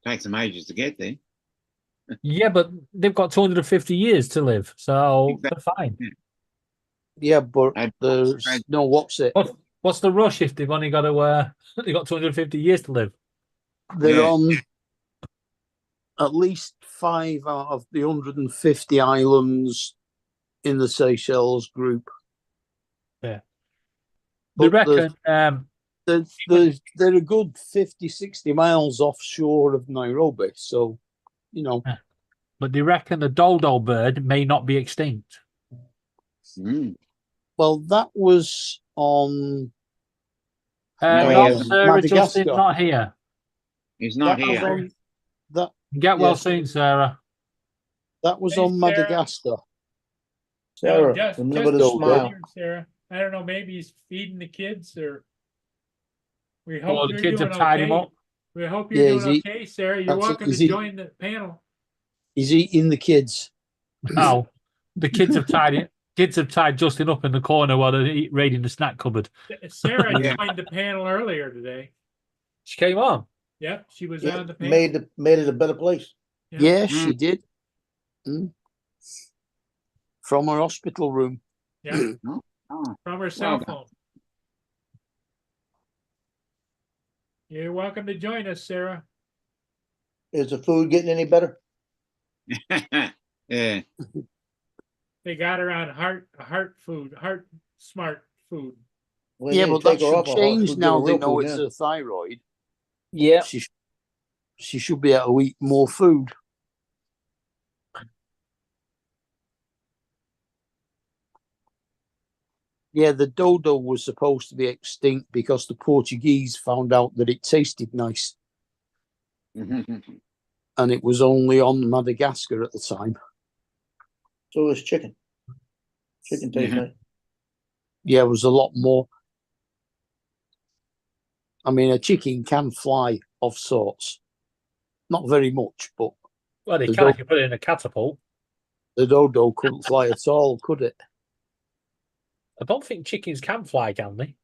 Takes them ages to get there. Yeah, but they've got 250 years to live, so Exactly. they're fine. Yeah, but I- there's I- no what's it? What's the rush if they've only got to they got 250 years to live? They're Yeah. on at least 5 out of the 150 islands in the Seychelles group. They But reckon they're a good 50, 60 miles offshore of Nairobi. So, you know. but they reckon the dodo bird may not be extinct. Well, that was on No, Not yeah. Sarah Madagascar. Justin, not here. He's not that was here. on that Get well Yeah. soon, Sarah. that was Hey, on Sarah. Madagascar. Sarah, just remember to just smile. here, Sarah. I don't know, maybe he's feeding the kids or we Oh, hope the you're kids doing have tied him okay. up. We hope Yeah, you're is doing he- okay, Sarah. You're that's it. welcome Is to he- join the panel. He's eating the kids. No, the kids have tied it. Kids have tied Justin up in the corner while they're raiding the snack cupboard. Sarah Yeah. joined the panel earlier today. She came on. Yep, she was Yeah, on the panel. made it a better place. Yeah, Mm. she did. Mm. From her hospital room. Yeah, Oh, from her cell done. phone. You're welcome to join us, Sarah. Is the food getting any better? yeah. They got her on heart smart food. When Yeah, they but that take her off should of heart change food, give her now they real know food it's now. a thyroid. Yeah. She should be able to eat more food. Yeah, the dodo was supposed to be extinct because the Portuguese found out that it tasted nice, and it was only on Madagascar at the time. So is chicken. Chicken tastes Yeah. nice. Yeah, it was a lot more. I mean, a chicken can fly of sorts. Not very much, but Well, they The can if dog- you put it in a catapult. the dodo couldn't fly at all, could it? I don't think chickens can fly, can they?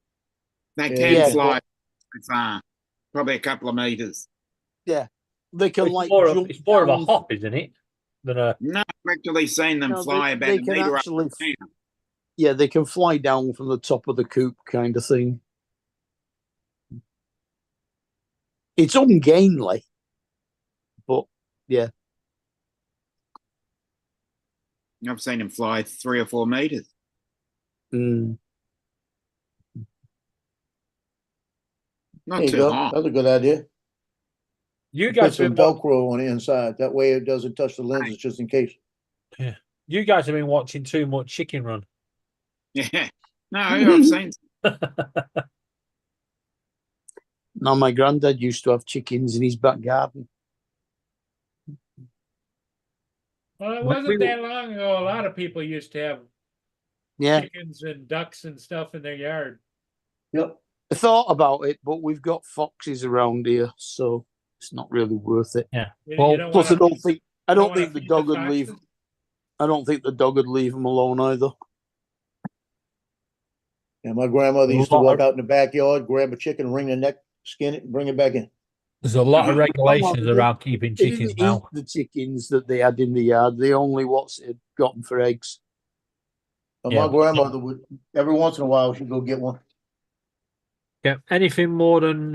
They Yeah, can Yeah. fly far, probably a couple of meters. They can It's like more of jump it's more of a down- hop, isn't it? Than a No, I've actually seen them No, fly about they a can meter actually. up and down. Yeah, they can fly down from the top of the coop, kind of thing. It's ungainly, but yeah. I've seen them fly 3 or 4 meters. Mm. Not There you too go. high. That's a good idea. you Put guys have some been Velcro on the inside. That way it doesn't touch the lenses just in case. you guys have been watching too much Chicken Run. Yeah. No, I've seen. Now, my granddad used to have chickens in his back garden. Well, it When wasn't we- that long ago. A lot of people used to have Yeah, chickens and ducks and stuff in their yard. Yep. I thought about it, but we've got foxes around here, so it's not really worth it. You Well, don't Plus, I wanna don't feed- think you don't wanna the feed dog would leave. foxes? I don't think the dog would leave them alone either. And my grandmother used to Lot walk of- out in the backyard, grab a chicken, wring the neck, skin it, and bring it back in. There's a lot of regulations Well, around keeping They chickens didn't now. eat the chickens that they had in the yard. They only had got them for eggs. But Yeah. my grandmother would, every once in a while, she'd go get one. Yeah, anything more than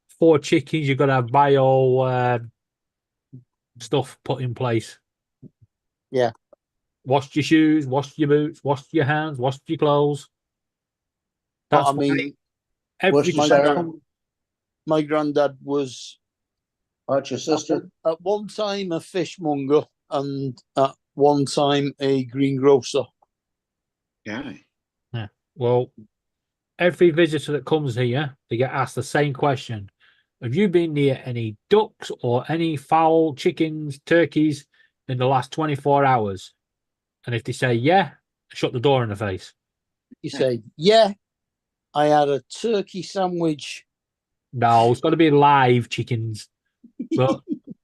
4 chickens, you've got to have bio stuff put in place. Yeah. Wash your shoes, wash your boots, wash your hands, wash your clothes. But That's I mean, every wash your chicken- siren. my granddad was Aren't your sister? at one time a fishmonger and at one time a greengrocer. Yeah. Well, every visitor that comes here, they get asked the same question. Have you been near any ducks or any fowl, chickens, turkeys in the last 24 hours? And if they say yeah, shut the door in the face. You say, yeah, I had a turkey sandwich. No, it's got to be live chickens. But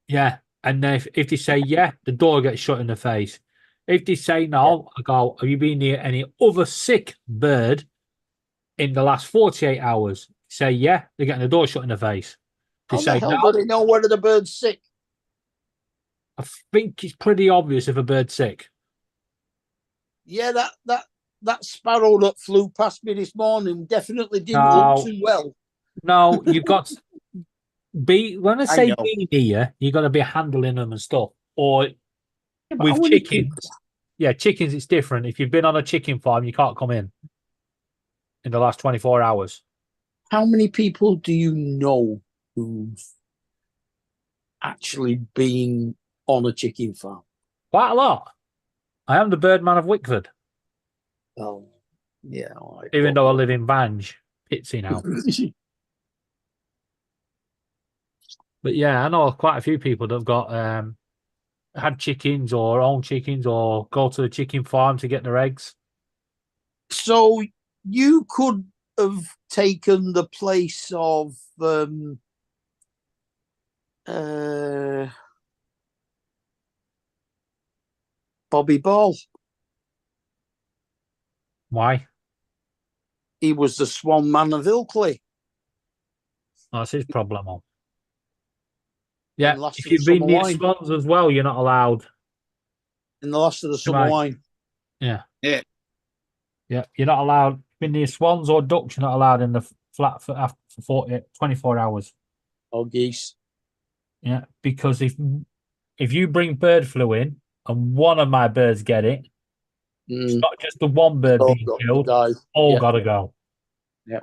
yeah, and if they say yeah, the door gets shut in the face. If they say no, I go, have you been near any other sick bird in the last 48 hours? Say yeah, they're getting the door shut in the face. They How the say hell no, do they know whether the bird's sick? I think it's pretty obvious if a bird's sick. Yeah, that sparrow that flew past me this morning definitely didn't No. look too well. No, you've got to be when I say know. be near, you got to be handling them and stuff. Or Yeah, but how with many chickens, yeah, chickens it's different. If you've been on a chicken farm, you can't come in the last 24 hours. How many people do you know who've actually been on a chicken farm? Quite a lot. I am the Birdman of Wickford, Oh, yeah. all right. even though I live in Vange, Pitsy now. But yeah, I know quite a few people that have got had chickens or own chickens or go to the chicken farm to get their eggs. So you could have taken the place of Bobby Ball. Why? He was the Swan Man of Ilkley. That's his problem. Yeah, And last if of the you've been summer near wine. Swans as well, you're not allowed. In the last of the summer Right. wine. Yeah. Yeah. Yeah, you're not allowed. Been near Swans or ducks, you're not allowed in the flat for after 24 hours. Or geese. Yeah, because if you bring bird flu in and one of my birds get it, it's Mm. not just the one bird All being got to killed, die. all Yeah. gotta go. Yeah.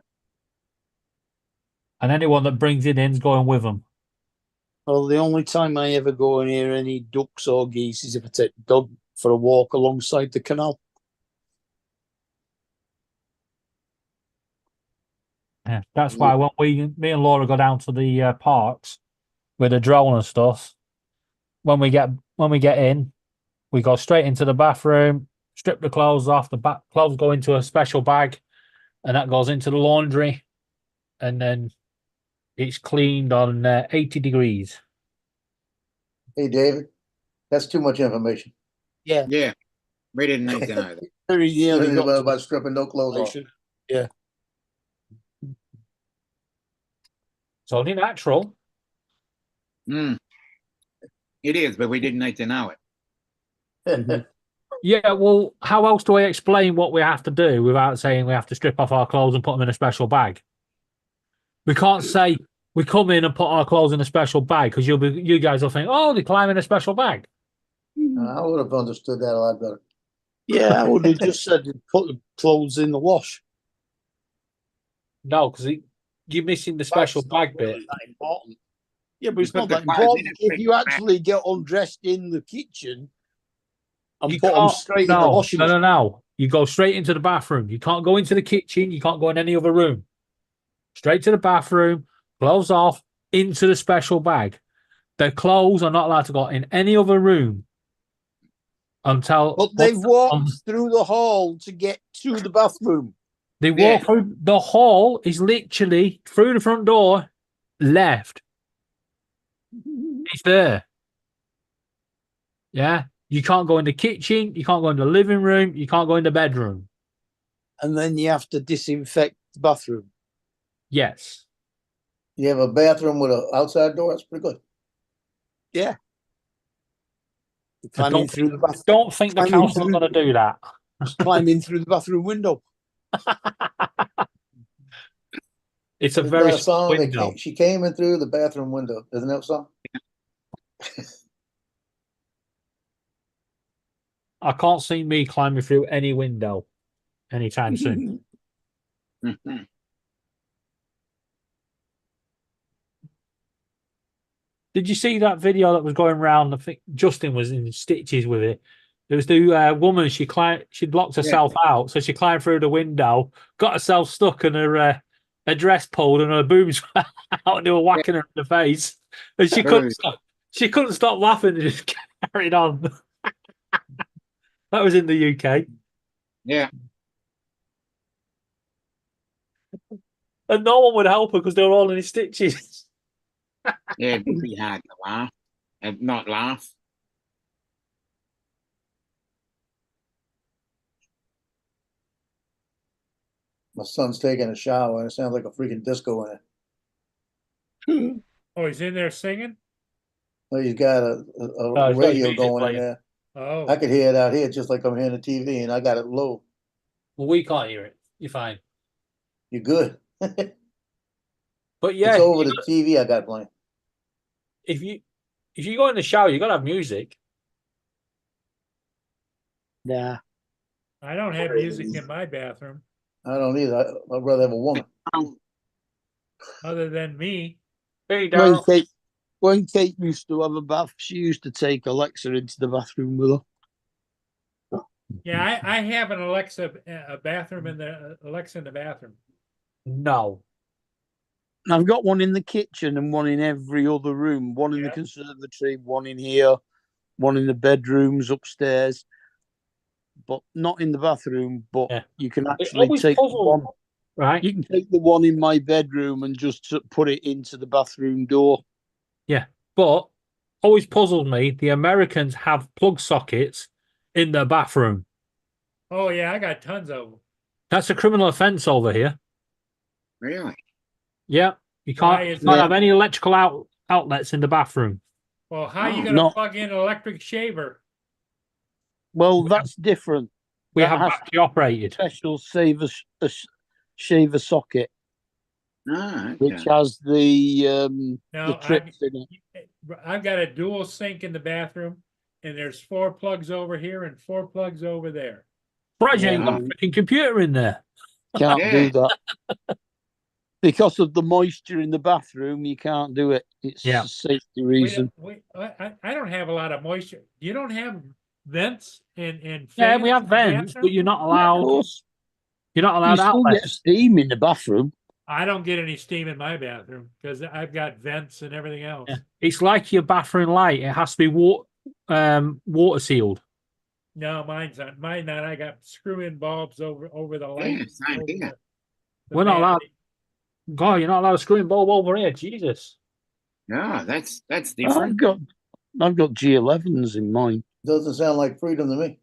And anyone that brings it in is going with them. Well, the only time I ever go near any ducks or geese is if I take the dog for a walk alongside the canal. Yeah, that's why when me and Laura go down to the parks with a drone and stuff, when we get in, we go straight into the bathroom, strip the clothes off. The clothes go into a special bag, and that goes into the laundry, and then it's cleaned on 80 degrees. Hey, David, that's too much information. Yeah. Yeah. We didn't need to know that. Very nearly got to About stripping no clothes off. station. Yeah. It's only natural. Mm. It is, but we didn't need to know it. Yeah, well, how else do I explain what we have to do without saying we have to strip off our clothes and put them in a special bag? We can't say we come in and put our clothes in a special bag because you guys will think, oh, they climb in a special bag. I would have understood that a lot better. Yeah, I would have just said put the clothes in the wash. No, because you're missing the special That's not bag bit. really that important. Yeah, but it's Put not the that clothes in important. a If big you bag. actually get undressed in the kitchen and You put them can't- straight in the washing machine. No. You go straight into the bathroom. You can't go into the kitchen. You can't go in any other room. Straight to the bathroom, clothes off, into the special bag. The clothes are not allowed to go in any other room until. But they've walked through the hall to get to the bathroom. They walk Yeah. through the hall. Is literally through the front door, left. It's there. Yeah, you can't go in the kitchen. You can't go in the living room. You can't go in the bedroom. And then you have to disinfect the bathroom. Yes. You have a bathroom with an outside door. That's pretty good. Yeah. I Climbing through the bathroom. don't think the Climbing council's through- going to do that. Climbing through the bathroom window. It's a Isn't very that a small song? window. She came in through the bathroom window. Isn't that a song? I can't see me climbing through any window anytime soon. Mhm. Did you see that video that was going around? I think Justin was in stitches with it. There was the woman. She'd locked herself out, so she climbed through the window, got herself stuck, and her dress pulled, and her boobs fell out, and they were whacking her in the face, and she couldn't Right. stop. She couldn't stop laughing and just carried on. That was in the UK, Yeah. and no one would help her because they were all in stitches. Yeah, it'd be hard to laugh and not laugh. My son's taking a shower and it sounds like a freaking disco in it. Oh, he's in there singing? Well, he's got a he's got radio music going playing. in there. Oh, I could hear it out here just like I'm hearing the TV and I got it low. Well, we can't hear it. You're fine. You're good. It's But yeah, over the TV I got playing. if you go in the shower, you gotta have music. Nah. I don't have music in my bathroom I don't either. I'd rather have a woman. other than me. Hey, When Kate used to have a bath, she used to take Alexa into the bathroom with her. Yeah, I have an a bathroom in the Alexa in the bathroom. No. And I've got one in the kitchen and one in every other room. One in the Yeah. conservatory, one in here, one in the bedrooms upstairs, but not in the bathroom. But Yeah. you can It actually always take the puzzled- one. Right? You can take the one in my bedroom and just put it into the bathroom door. But always puzzled me. The Americans have plug sockets in their bathroom. Oh yeah, I got tons of them. That's a criminal offence over here. Really? Yeah. You Why can't, is you can't that? have any electrical outlets in the bathroom. Well, how you Oh, gonna not- plug in an electric shaver? Well, that's different. We That have has battery operated. Special shaver socket, oh, which okay. has the No, trips in it. I've got a dual sink in the bathroom, and there's 4 plugs over here and 4 plugs over there. Surprised you ain't got a Um, freaking computer in there. Can't Yeah. do that because of the moisture in the bathroom. You can't do it. It's Yeah. a safety We reason. don't- I don't have a lot of moisture. You don't have vents and Yeah, fans we have in the vents, but bathroom? you're not Yeah, of allowed. course, You're not you allowed still get outlets. steam in the bathroom. I don't get any steam in my bathroom because I've got vents and everything else. Yeah. It's like your bathroom light. It has to be water sealed. No, mine not. I got screw-in bulbs over the light. Yeah, same over here. the We're not allowed. vanity. God, you're not allowed a screwing bulb over here. Jesus. No, that's I've different. got G11s in mine. Doesn't sound like freedom to me.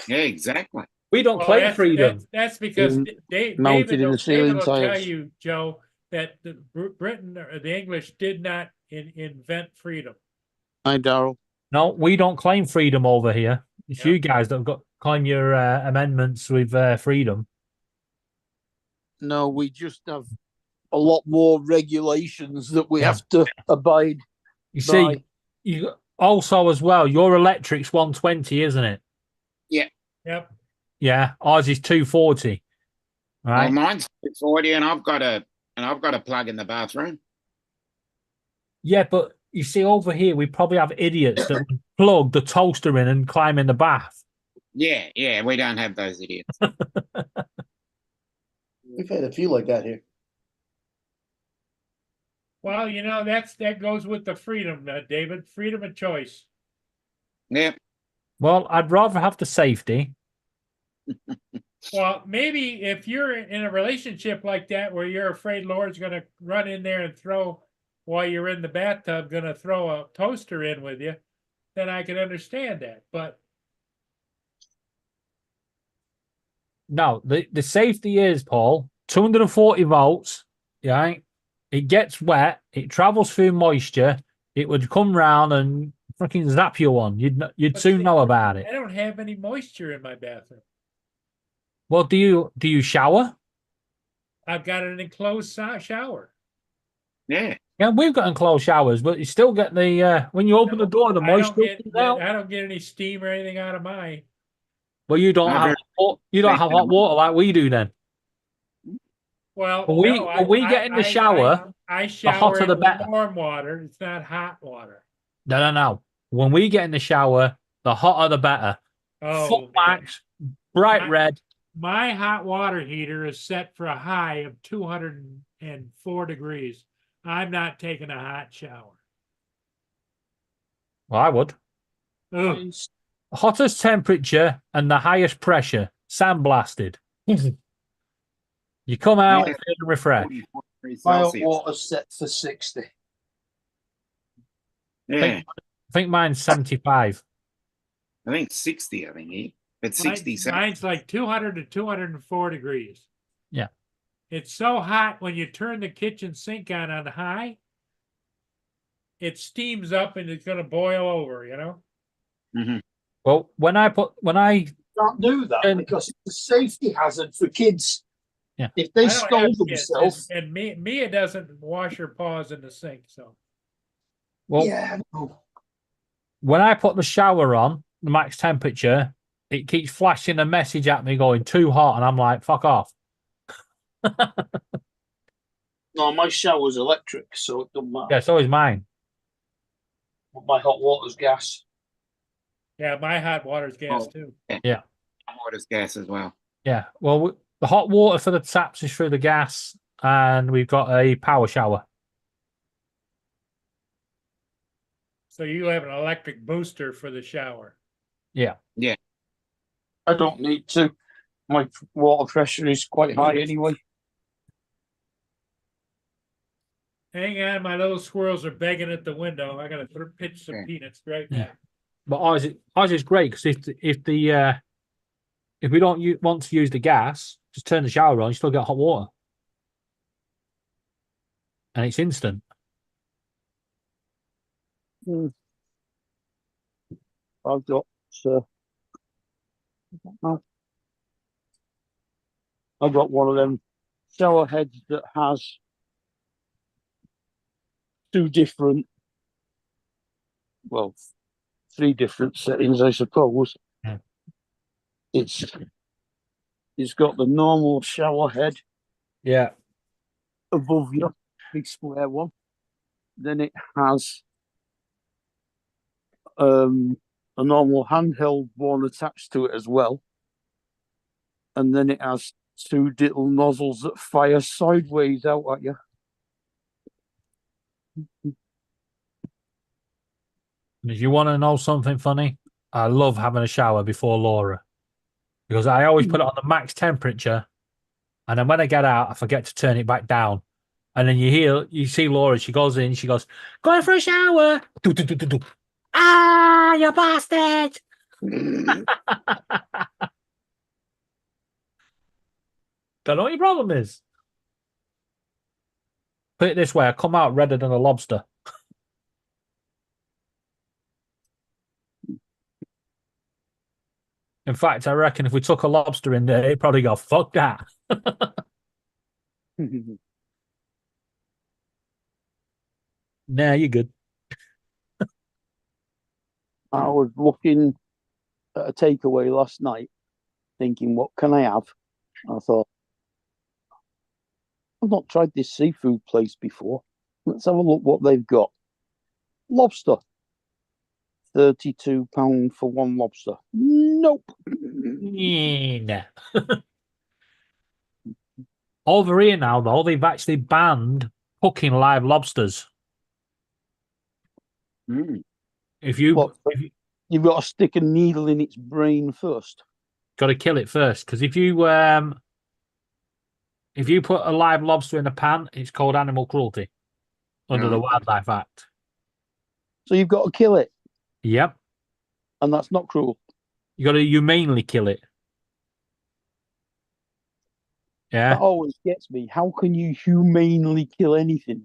Yeah, exactly. We don't Well, claim freedom. That's because In- David mounted in the David ceiling will tell tiles. you, Joe, that Britain or the English did not invent freedom. Hi, Daryl. No, we don't claim freedom over here. It's Yeah. you guys that have got claim your amendments with freedom. No, we just have a lot more regulations that we Yeah. have to abide You see, by. you also as well. Your electric's 120, isn't it? Yep. Yeah, ours is 240. Right. Well, mine's 40, and I've got a plug in the bathroom. Yeah, but you see, over here we probably have idiots that would plug the toaster in and climb in the bath. Yeah, we don't have those idiots. We've had a few like that here. Well, that goes with the freedom, David. Freedom of choice. Yep. Well, I'd rather have the safety. Well, maybe if you're in a relationship like that where you're afraid Lord's going to run in there and throw, while you're in the bathtub, going to throw a toaster in with you, then I can understand that. But No, the safety is, Paul, 240 volts. Yeah, it gets wet. It travels through moisture. It would come round and fucking zap you one. You'd But soon see, know about it. I don't have any moisture in my bathroom. Well, do you shower? I've got an enclosed shower. Yeah. Yeah, we've got enclosed showers, but you still get the when you open the door, the I don't moisture get comes out. I don't get any steam or anything out of mine. Well, you don't I have very- you don't have hot water like we do. Then Well, When we- no, when we get in the shower, I shower hotter the in better. warm water. It's not hot water. no. When we get in the shower, the hotter the better. Oh, Full man. max, bright My- red. My hot water heater is set for a high of 204 degrees. I'm not taking a hot shower. Well, I would. Ugh. Hottest temperature and the highest pressure, sandblasted. You come out Yeah. feeling refreshed. 44 degrees My hot Celsius. water's set for 60. Yeah. I think mine's 75. I think 60, I think, yeah. But Mine- 60. Mine's like 200 to 204 degrees. Yeah. It's so hot when you turn the kitchen sink on high, it steams up and it's going to boil over, hmm Well, when I Can't do that And- because it's a safety hazard for kids. Yeah. If they I don't have stole kids, themselves, and Mia doesn't wash her paws in the sink, so. well yeah, no. when I put the shower on, the max temperature, it keeps flashing a message at me going too hot, and I'm like, fuck off. No, my shower's electric, so it doesn't matter. Yeah, so is mine. But my hot water's gas. Yeah, my hot water's gas Oh. too. Water's gas as well. Yeah. Well, the hot water for the taps is through the gas, and we've got a power shower. So you have an electric booster for the shower. I don't need to. My water pressure is quite high anyway. Hang on, my little squirrels are begging at the window. I gotta pitch some Okay. peanuts right Yeah. now. But ours is great because if we don't want to use the gas, just turn the shower on, you still get hot water, and it's instant. I've got uh, I've got one of them shower heads that has two different, well, three different settings, I suppose. Yeah. It's got the normal shower head Yeah. above you, big square one. Then it has a normal handheld one attached to it as well. And then it has two little nozzles that fire sideways out at you. If you want to know something funny, I love having a shower before Laura because I always put it on the max temperature, and then when I get out, I forget to turn it back down. And then you see Laura. She goes in. She goes, "Going for a shower." Do, do, do, do, do. Ah, you bastard! Don't know what your problem is. Put it this way: I come out redder than a lobster. In fact, I reckon if we took a lobster in there, it'd probably go, "Fuck that." Nah, you're good. I was looking at a takeaway last night, thinking, what can I have? I thought, I've not tried this seafood place before. Let's have a look what they've got. Lobster. £32 for one lobster. Nope. Nah. Over here now, though, they've actually banned cooking live lobsters. If you, What, you've got to stick a needle in its brain first. got to kill it first, because if you put a live lobster in a pan, it's called animal cruelty under the Wildlife Act. So you've got to kill it, Yep, and that's not cruel. you got to humanely kill it. Yeah. That always gets me. How can you humanely kill anything?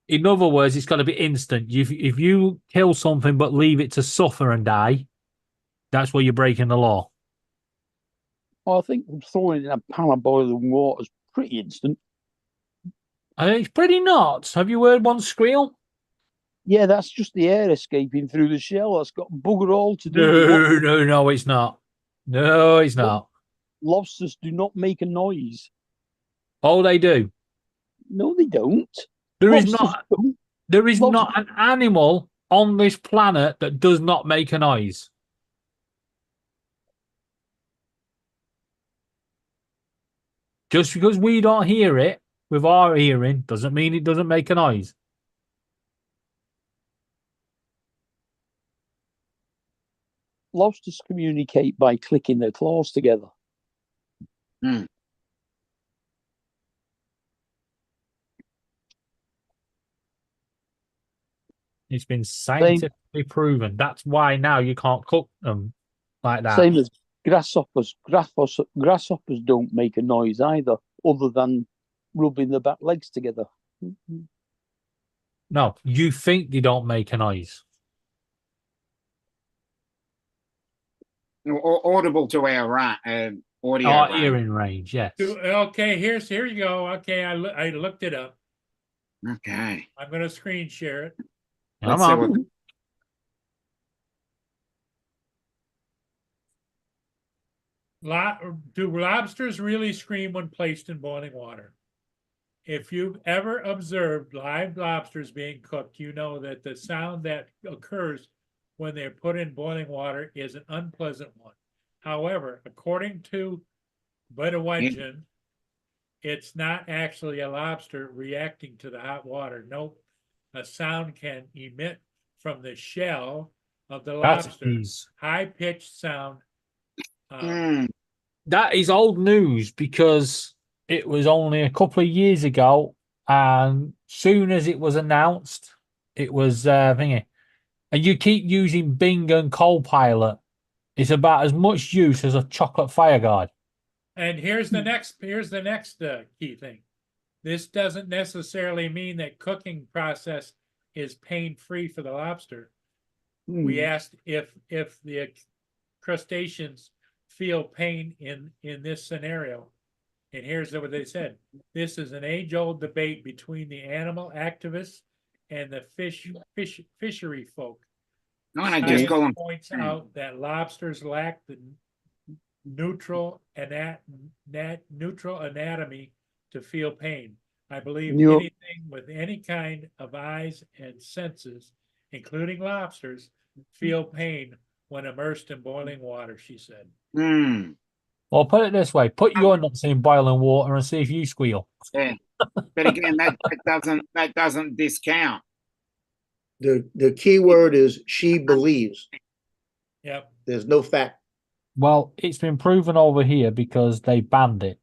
In other words, it's got to be instant. If you kill something but leave it to suffer and die, that's where you're breaking the law. I think throwing it in a pan of boiling water is pretty instant. I think it's pretty nuts. Have you heard one squeal? Yeah, that's just the air escaping through the shell. That's got bugger all to do. No, it's not. No, it's not. Lobsters do not make a noise. Oh, they do. No, they don't. There is Lobsters not. don't. There is Lobsters- not an animal on this planet that does not make a noise. Just because we don't hear it with our hearing doesn't mean it doesn't make a noise. Lobsters communicate by clicking their claws together. It's been scientifically proven. That's why now you can't cook them like that. Same as grasshoppers. Grasshoppers don't make a noise either, other than rubbing their back legs together. No, you think they don't make a noise. Audible to our audio. Our range. hearing range, yes. Okay, here you go. Okay, I looked it up. Okay. I'm going to screen share it. Come Let's see on. what- Do lobsters really scream when placed in boiling water? If you've ever observed live lobsters being cooked, you know that the sound that occurs when they're put in boiling water is an unpleasant one. However, according to Budweiser, it's not actually a lobster reacting to the hot water. Nope. A sound can emit from the shell of the That's lobster. easy. High-pitched sound. That is old news because it was only a couple of years ago, and soon as it was announced, it was thingy. And you keep using Bing and Copilot. It's about as much use as a chocolate fire guard. And here's the next key thing. This doesn't necessarily mean that cooking process is pain-free for the lobster. We asked if the crustaceans feel pain in this scenario. And here's what they said. This is an age-old debate between the animal activists and the fishery folk. I just Science call them. points out that lobsters lack the neutral anatomy to feel pain. I believe You- anything with any kind of eyes and senses, including lobsters, feel pain when immersed in boiling water, she said. Hmm. Well, put it this way: put your nuts in boiling water and see if you squeal. Yeah. But again, that doesn't discount. The key word is she believes. Yep. There's no fact. Well, it's been proven over here because they banned it.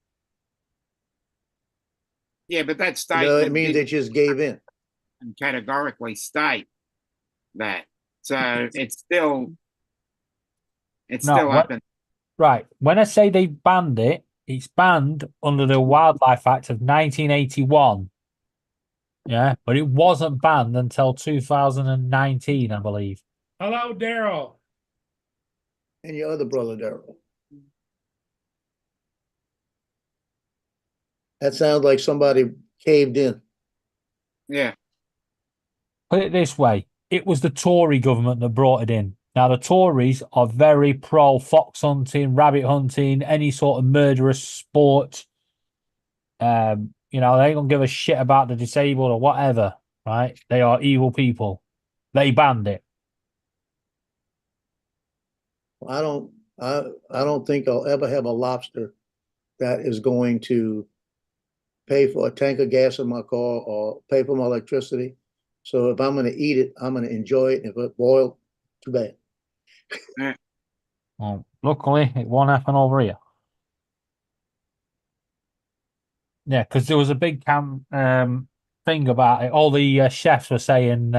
Yeah, but that You statement know, it means they didn't just gave in. categorically state that. So it's still No, up in. Right. When I say they banned it, it's banned under the Wildlife Act of 1981. Yeah, but it wasn't banned until 2019, I believe. Hello, Daryl. And your other brother, Daryl. That sounds like somebody caved in. Yeah. Put it this way: it was the Tory government that brought it in. Now, the Tories are very pro fox hunting, rabbit hunting, any sort of murderous sport. You know, they don't give a shit about the disabled or whatever, right? They are evil people. They banned it. I don't think I'll ever have a lobster that is going to pay for a tank of gas in my car or pay for my electricity. So if I'm going to eat it, I'm going to enjoy it. If it boiled, too bad. Well, luckily, it won't happen over here. Yeah, because there was a big thing about it. All the chefs were saying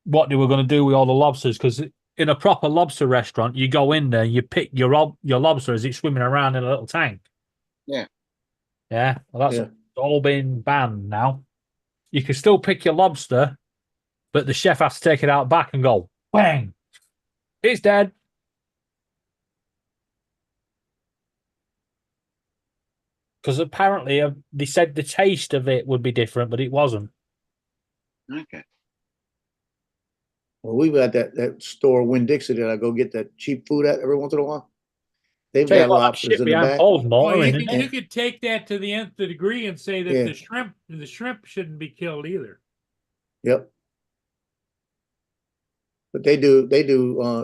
what they were going to do with all the lobsters. Because in a proper lobster restaurant, you go in there, you pick your lobster as it's swimming around in a little tank. Yeah. Yeah. Well, that's Yeah. all been banned now. You can still pick your lobster, but the chef has to take it out back and go, bang, it's dead. Because apparently they said the taste of it would be different, but it wasn't. Okay. Well, we've got that store Winn-Dixie that I go get that cheap food at every once in a while. They've Tell you got what, that lobsters shit in the behind back. Paul's motor, Well, isn't it? you could take that to the nth degree and say that Yeah. the shrimp shouldn't be killed either. Yep. But they do,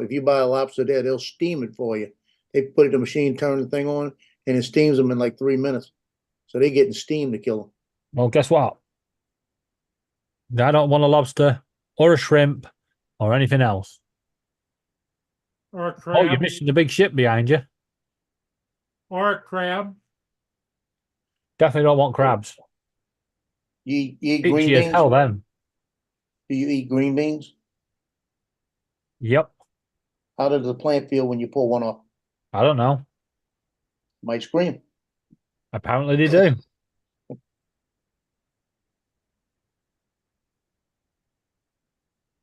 if you buy a lobster there, they'll steam it for you. They put it in the machine, turn the thing on, and it steams them in like 3 minutes. So they getting steam to kill them. Well, guess what? I don't want a lobster or a shrimp or anything else. Or a Oh, crab. you're missing the big ship behind you. Or a crab. Definitely don't want crabs. You eat green Itchy as beans? hell then. Do you eat green beans? Yep. How does the plant feel when you pull one off? I don't know. Might scream. Apparently they do.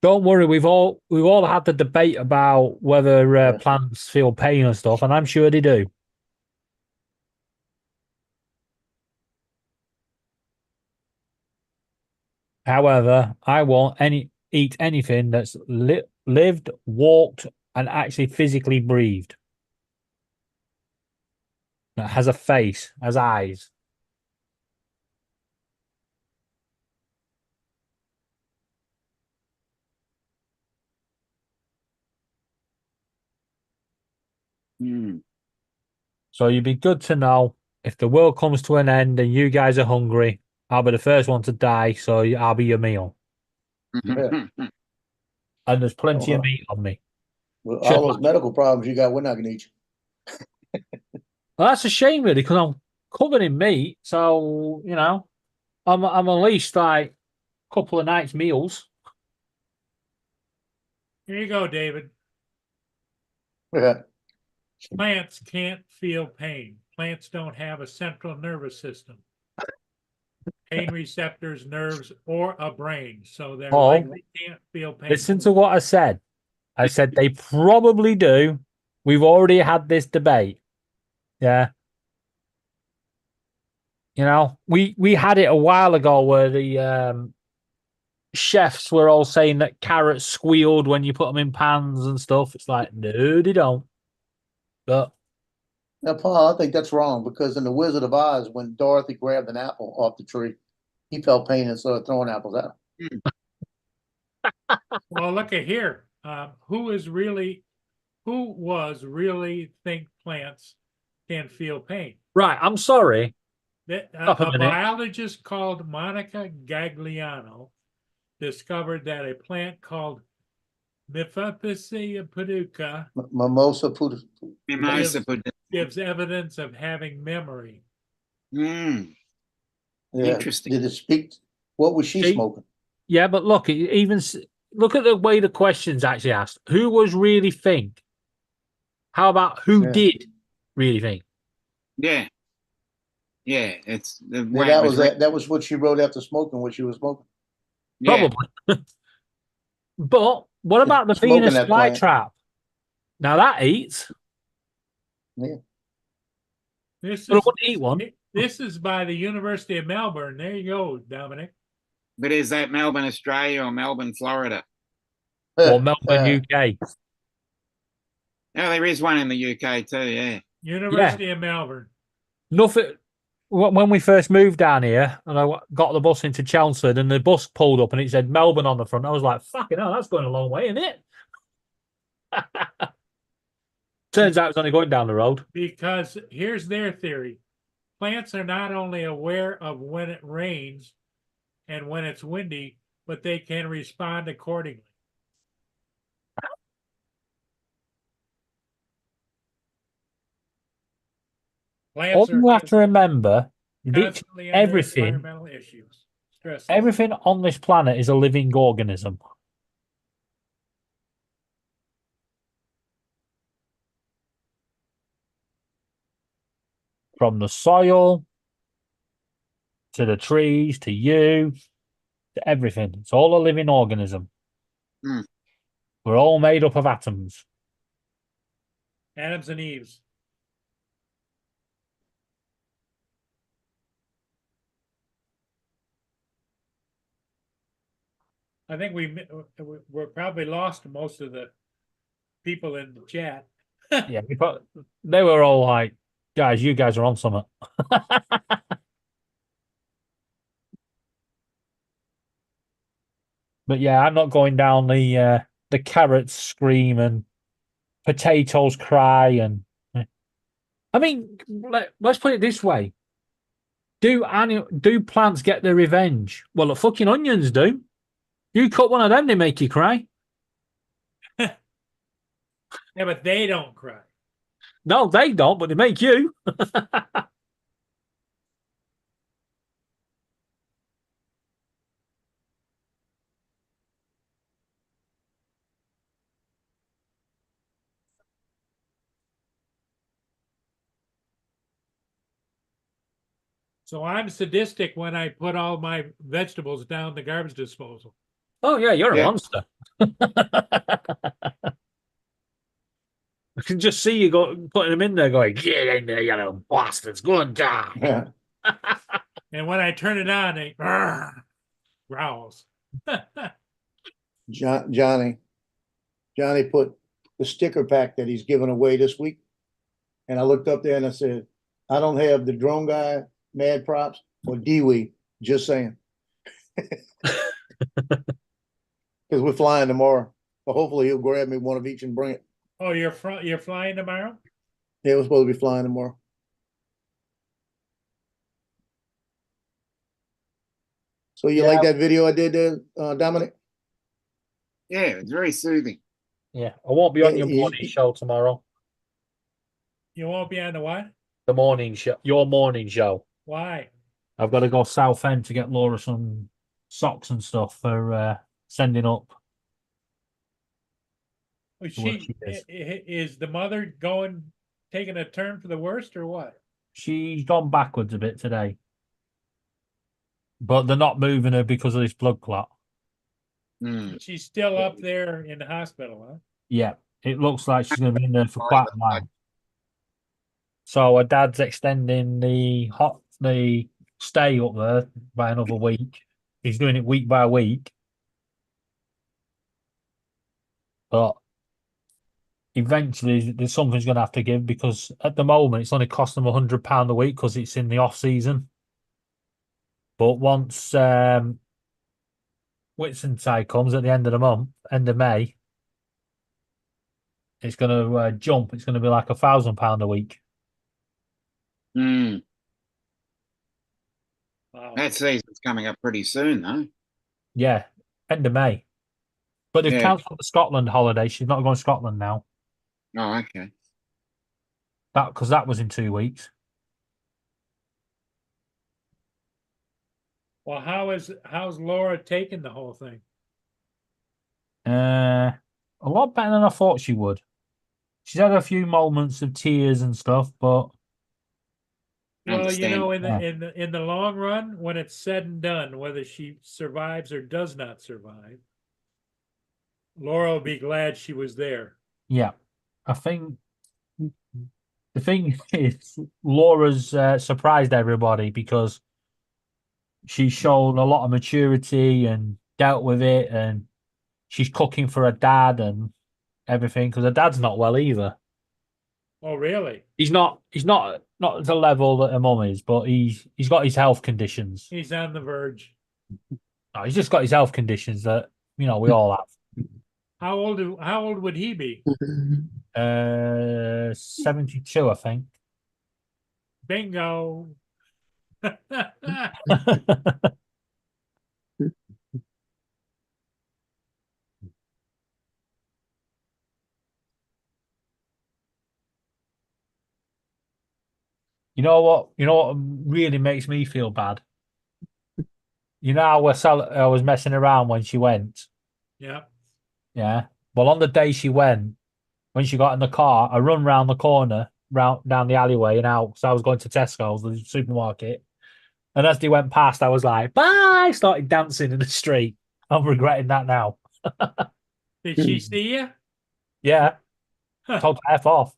Don't worry, we've all had the debate about whether Yeah. plants feel pain and stuff, and I'm sure they do. However, I won't eat anything that's lived, walked, and actually physically breathed. That has a face, has eyes. Hmm. So you'd be good to know if the world comes to an end and you guys are hungry, I'll be the first one to die, so I'll be your meal. And there's plenty of meat on me. With Sure. all those medical problems you got, we're not gonna eat you. Well, that's a shame, really, because I'm covered in meat. So, you know, I'm at least like a couple of nights' meals. Here you go, David. Yeah. Plants can't feel pain. Plants don't have a central nervous system. pain receptors, nerves, or a brain, so they Paul, likely can't feel pain. Listen to what I said. I said they probably do. We've already had this debate. Yeah. You know, we had it a while ago where the chefs were all saying that carrots squealed when you put them in pans and stuff. It's like, no, they don't. But Now, Paul, I think that's wrong because in The Wizard of Oz, when Dorothy grabbed an apple off the tree, he felt pain and started throwing apples at him. Well, look at here. Who was really think plants can feel pain? right, I'm sorry. Stop a A minute. biologist called Monica Gagliano discovered that a plant called Mimosapia pudica Mimosa puta. Mimosa gives evidence of having memory. Mm, Yeah. Interesting. Did it speak? What was she See? smoking? Yeah, but look, look at the way the questions actually asked. Who was really think? How about who Yeah. did really think? yeah. Yeah, it's the Yeah, way that it was written. that was what she wrote after smoking what she was smoking. Yeah. Probably. But what about the Smoking Venus that plant. flytrap? Now that eats. This But I is wouldn't eat one. This is by the University of Melbourne. There you go, Dominic. But is that Melbourne, Australia or Melbourne, Florida? Or Melbourne, UK. Oh, there is one in the UK too, yeah. University of Melbourne. Nothing. When we first moved down here, and I got the bus into Chelmsford, and the bus pulled up, and it said Melbourne on the front. I was like, "Fucking hell, that's going a long way, isn't it?" Turns out it's only going down the road. Because here's their theory. Plants are not only aware of when it rains and when it's windy, but they can respond accordingly. All Plants you have to remember, constantly under everything, environmental issues. Stresses. everything on this planet is a living organism. From the soil to the trees to you to everything. It's all a living organism. Hmm. We're all made up of atoms. Adams and Eves. I think we're probably lost most of the people in the chat. Yeah, they were all like, guys, you guys are on something. But yeah, I'm not going down the carrots scream and potatoes cry and I mean, let's put it this way. Do plants get their revenge? Well, the fucking onions do. You cut one of them, they make you cry. Yeah, but they don't cry. No, they don't, but they make you. So I'm sadistic when I put all my vegetables down the garbage disposal. Oh yeah, you're a Yeah. monster. I can just see you putting them in there, going, "Get in there, you little bastards, go and die." Yeah. And when I turn it on, they growls. Johnny put the sticker pack that he's giving away this week. And I looked up there and I said, I don't have the drone guy, Mad Props, or Dewey, just saying. Because we're flying tomorrow. But hopefully he'll grab me one of each and bring it. Oh, you're flying tomorrow? Yeah, we're supposed to be flying tomorrow. So you like that video I did there, Dominic? Yeah, it's very soothing. Yeah, I won't be on Yeah, your morning show tomorrow. You won't be on the what? The morning show, your morning show. Why? I've got to go Southend to get Laura some socks and stuff for sending up. Was To what she she is. is the mother taking a turn for the worst or what? She's gone backwards a bit today. but they're not moving her because of this blood clot. Hmm. She's still up there in the hospital, huh? Yeah, it looks like she's going to be in there for quite a while. So her dad's extending the stay up there by another week. He's doing it week by week. But eventually there's something's going to have to give, because at the moment it's only costing them £100 a week because it's in the off season. But once Whitsuntide comes at the end of the month, end of May, it's going to jump. It's going to be like £1,000 a week. Hmm. Wow. That season's coming up pretty soon, though. Yeah, end of May. But they've Yeah. cancelled the Scotland holiday. She's not going to Scotland now. Oh, okay. Because that was in 2 weeks. Well, how's Laura taking the whole thing? A lot better than I thought she would. She's had a few moments of tears and stuff, but Well, you know, in Yeah. in the long run, when it's said and done, whether she survives or does not survive, Laura will be glad she was there. yeah, I think the thing is, Laura's surprised everybody because she's shown a lot of maturity and dealt with it, and she's cooking for her dad and everything, because her dad's not well either. Oh, really? He's not at the level that her mum is, but he's got his health conditions. He's on the verge. No, he's just got his health conditions that we all have. How old would he be? 72, I think. Bingo. You know what? You know what really makes me feel bad? You know how I was messing around when she went? Yeah. Yeah. Well, on the day she went, when she got in the car, I run round the corner, down the alleyway and out, because I was going to Tesco's, the supermarket. And as they went past, I was like, bye! Started dancing in the street. I'm regretting that now. Did she see you? Yeah. Told to F off.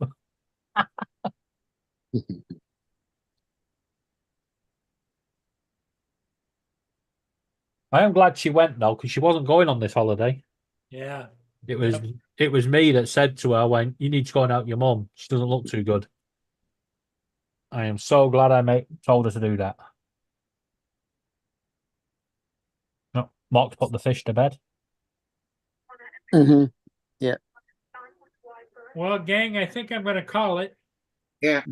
I am glad she went though, because she wasn't going on this holiday. Yeah. It was Yep. it was me that said to her, when you need to go and help your mum. She doesn't look too good. I am so glad I told her to do that. No, Mark's put the fish to bed. Mhm. Well, gang, I think I'm gonna call it. Yeah.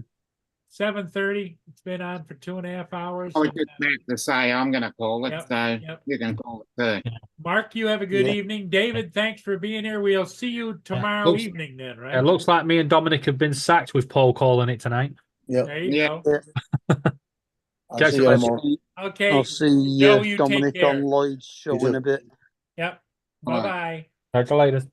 7:30. It's been on for 2.5 hours. I was and, just about to say I'm going to call it, Yep, so yep. you can call it too. Mark, you have a good Yeah. evening. David, thanks for being here. We'll see you tomorrow Looks- evening then, right? It looks like me and Dominic have been sacked with Paul calling it tonight. Yep. There you Yeah. go. I'll Catch see you you later. tomorrow. Okay. I'll see Joe, you take Dominic care. on Lloyd's show You in too. a bit. Yep. All right. Bye-bye. Catch you later.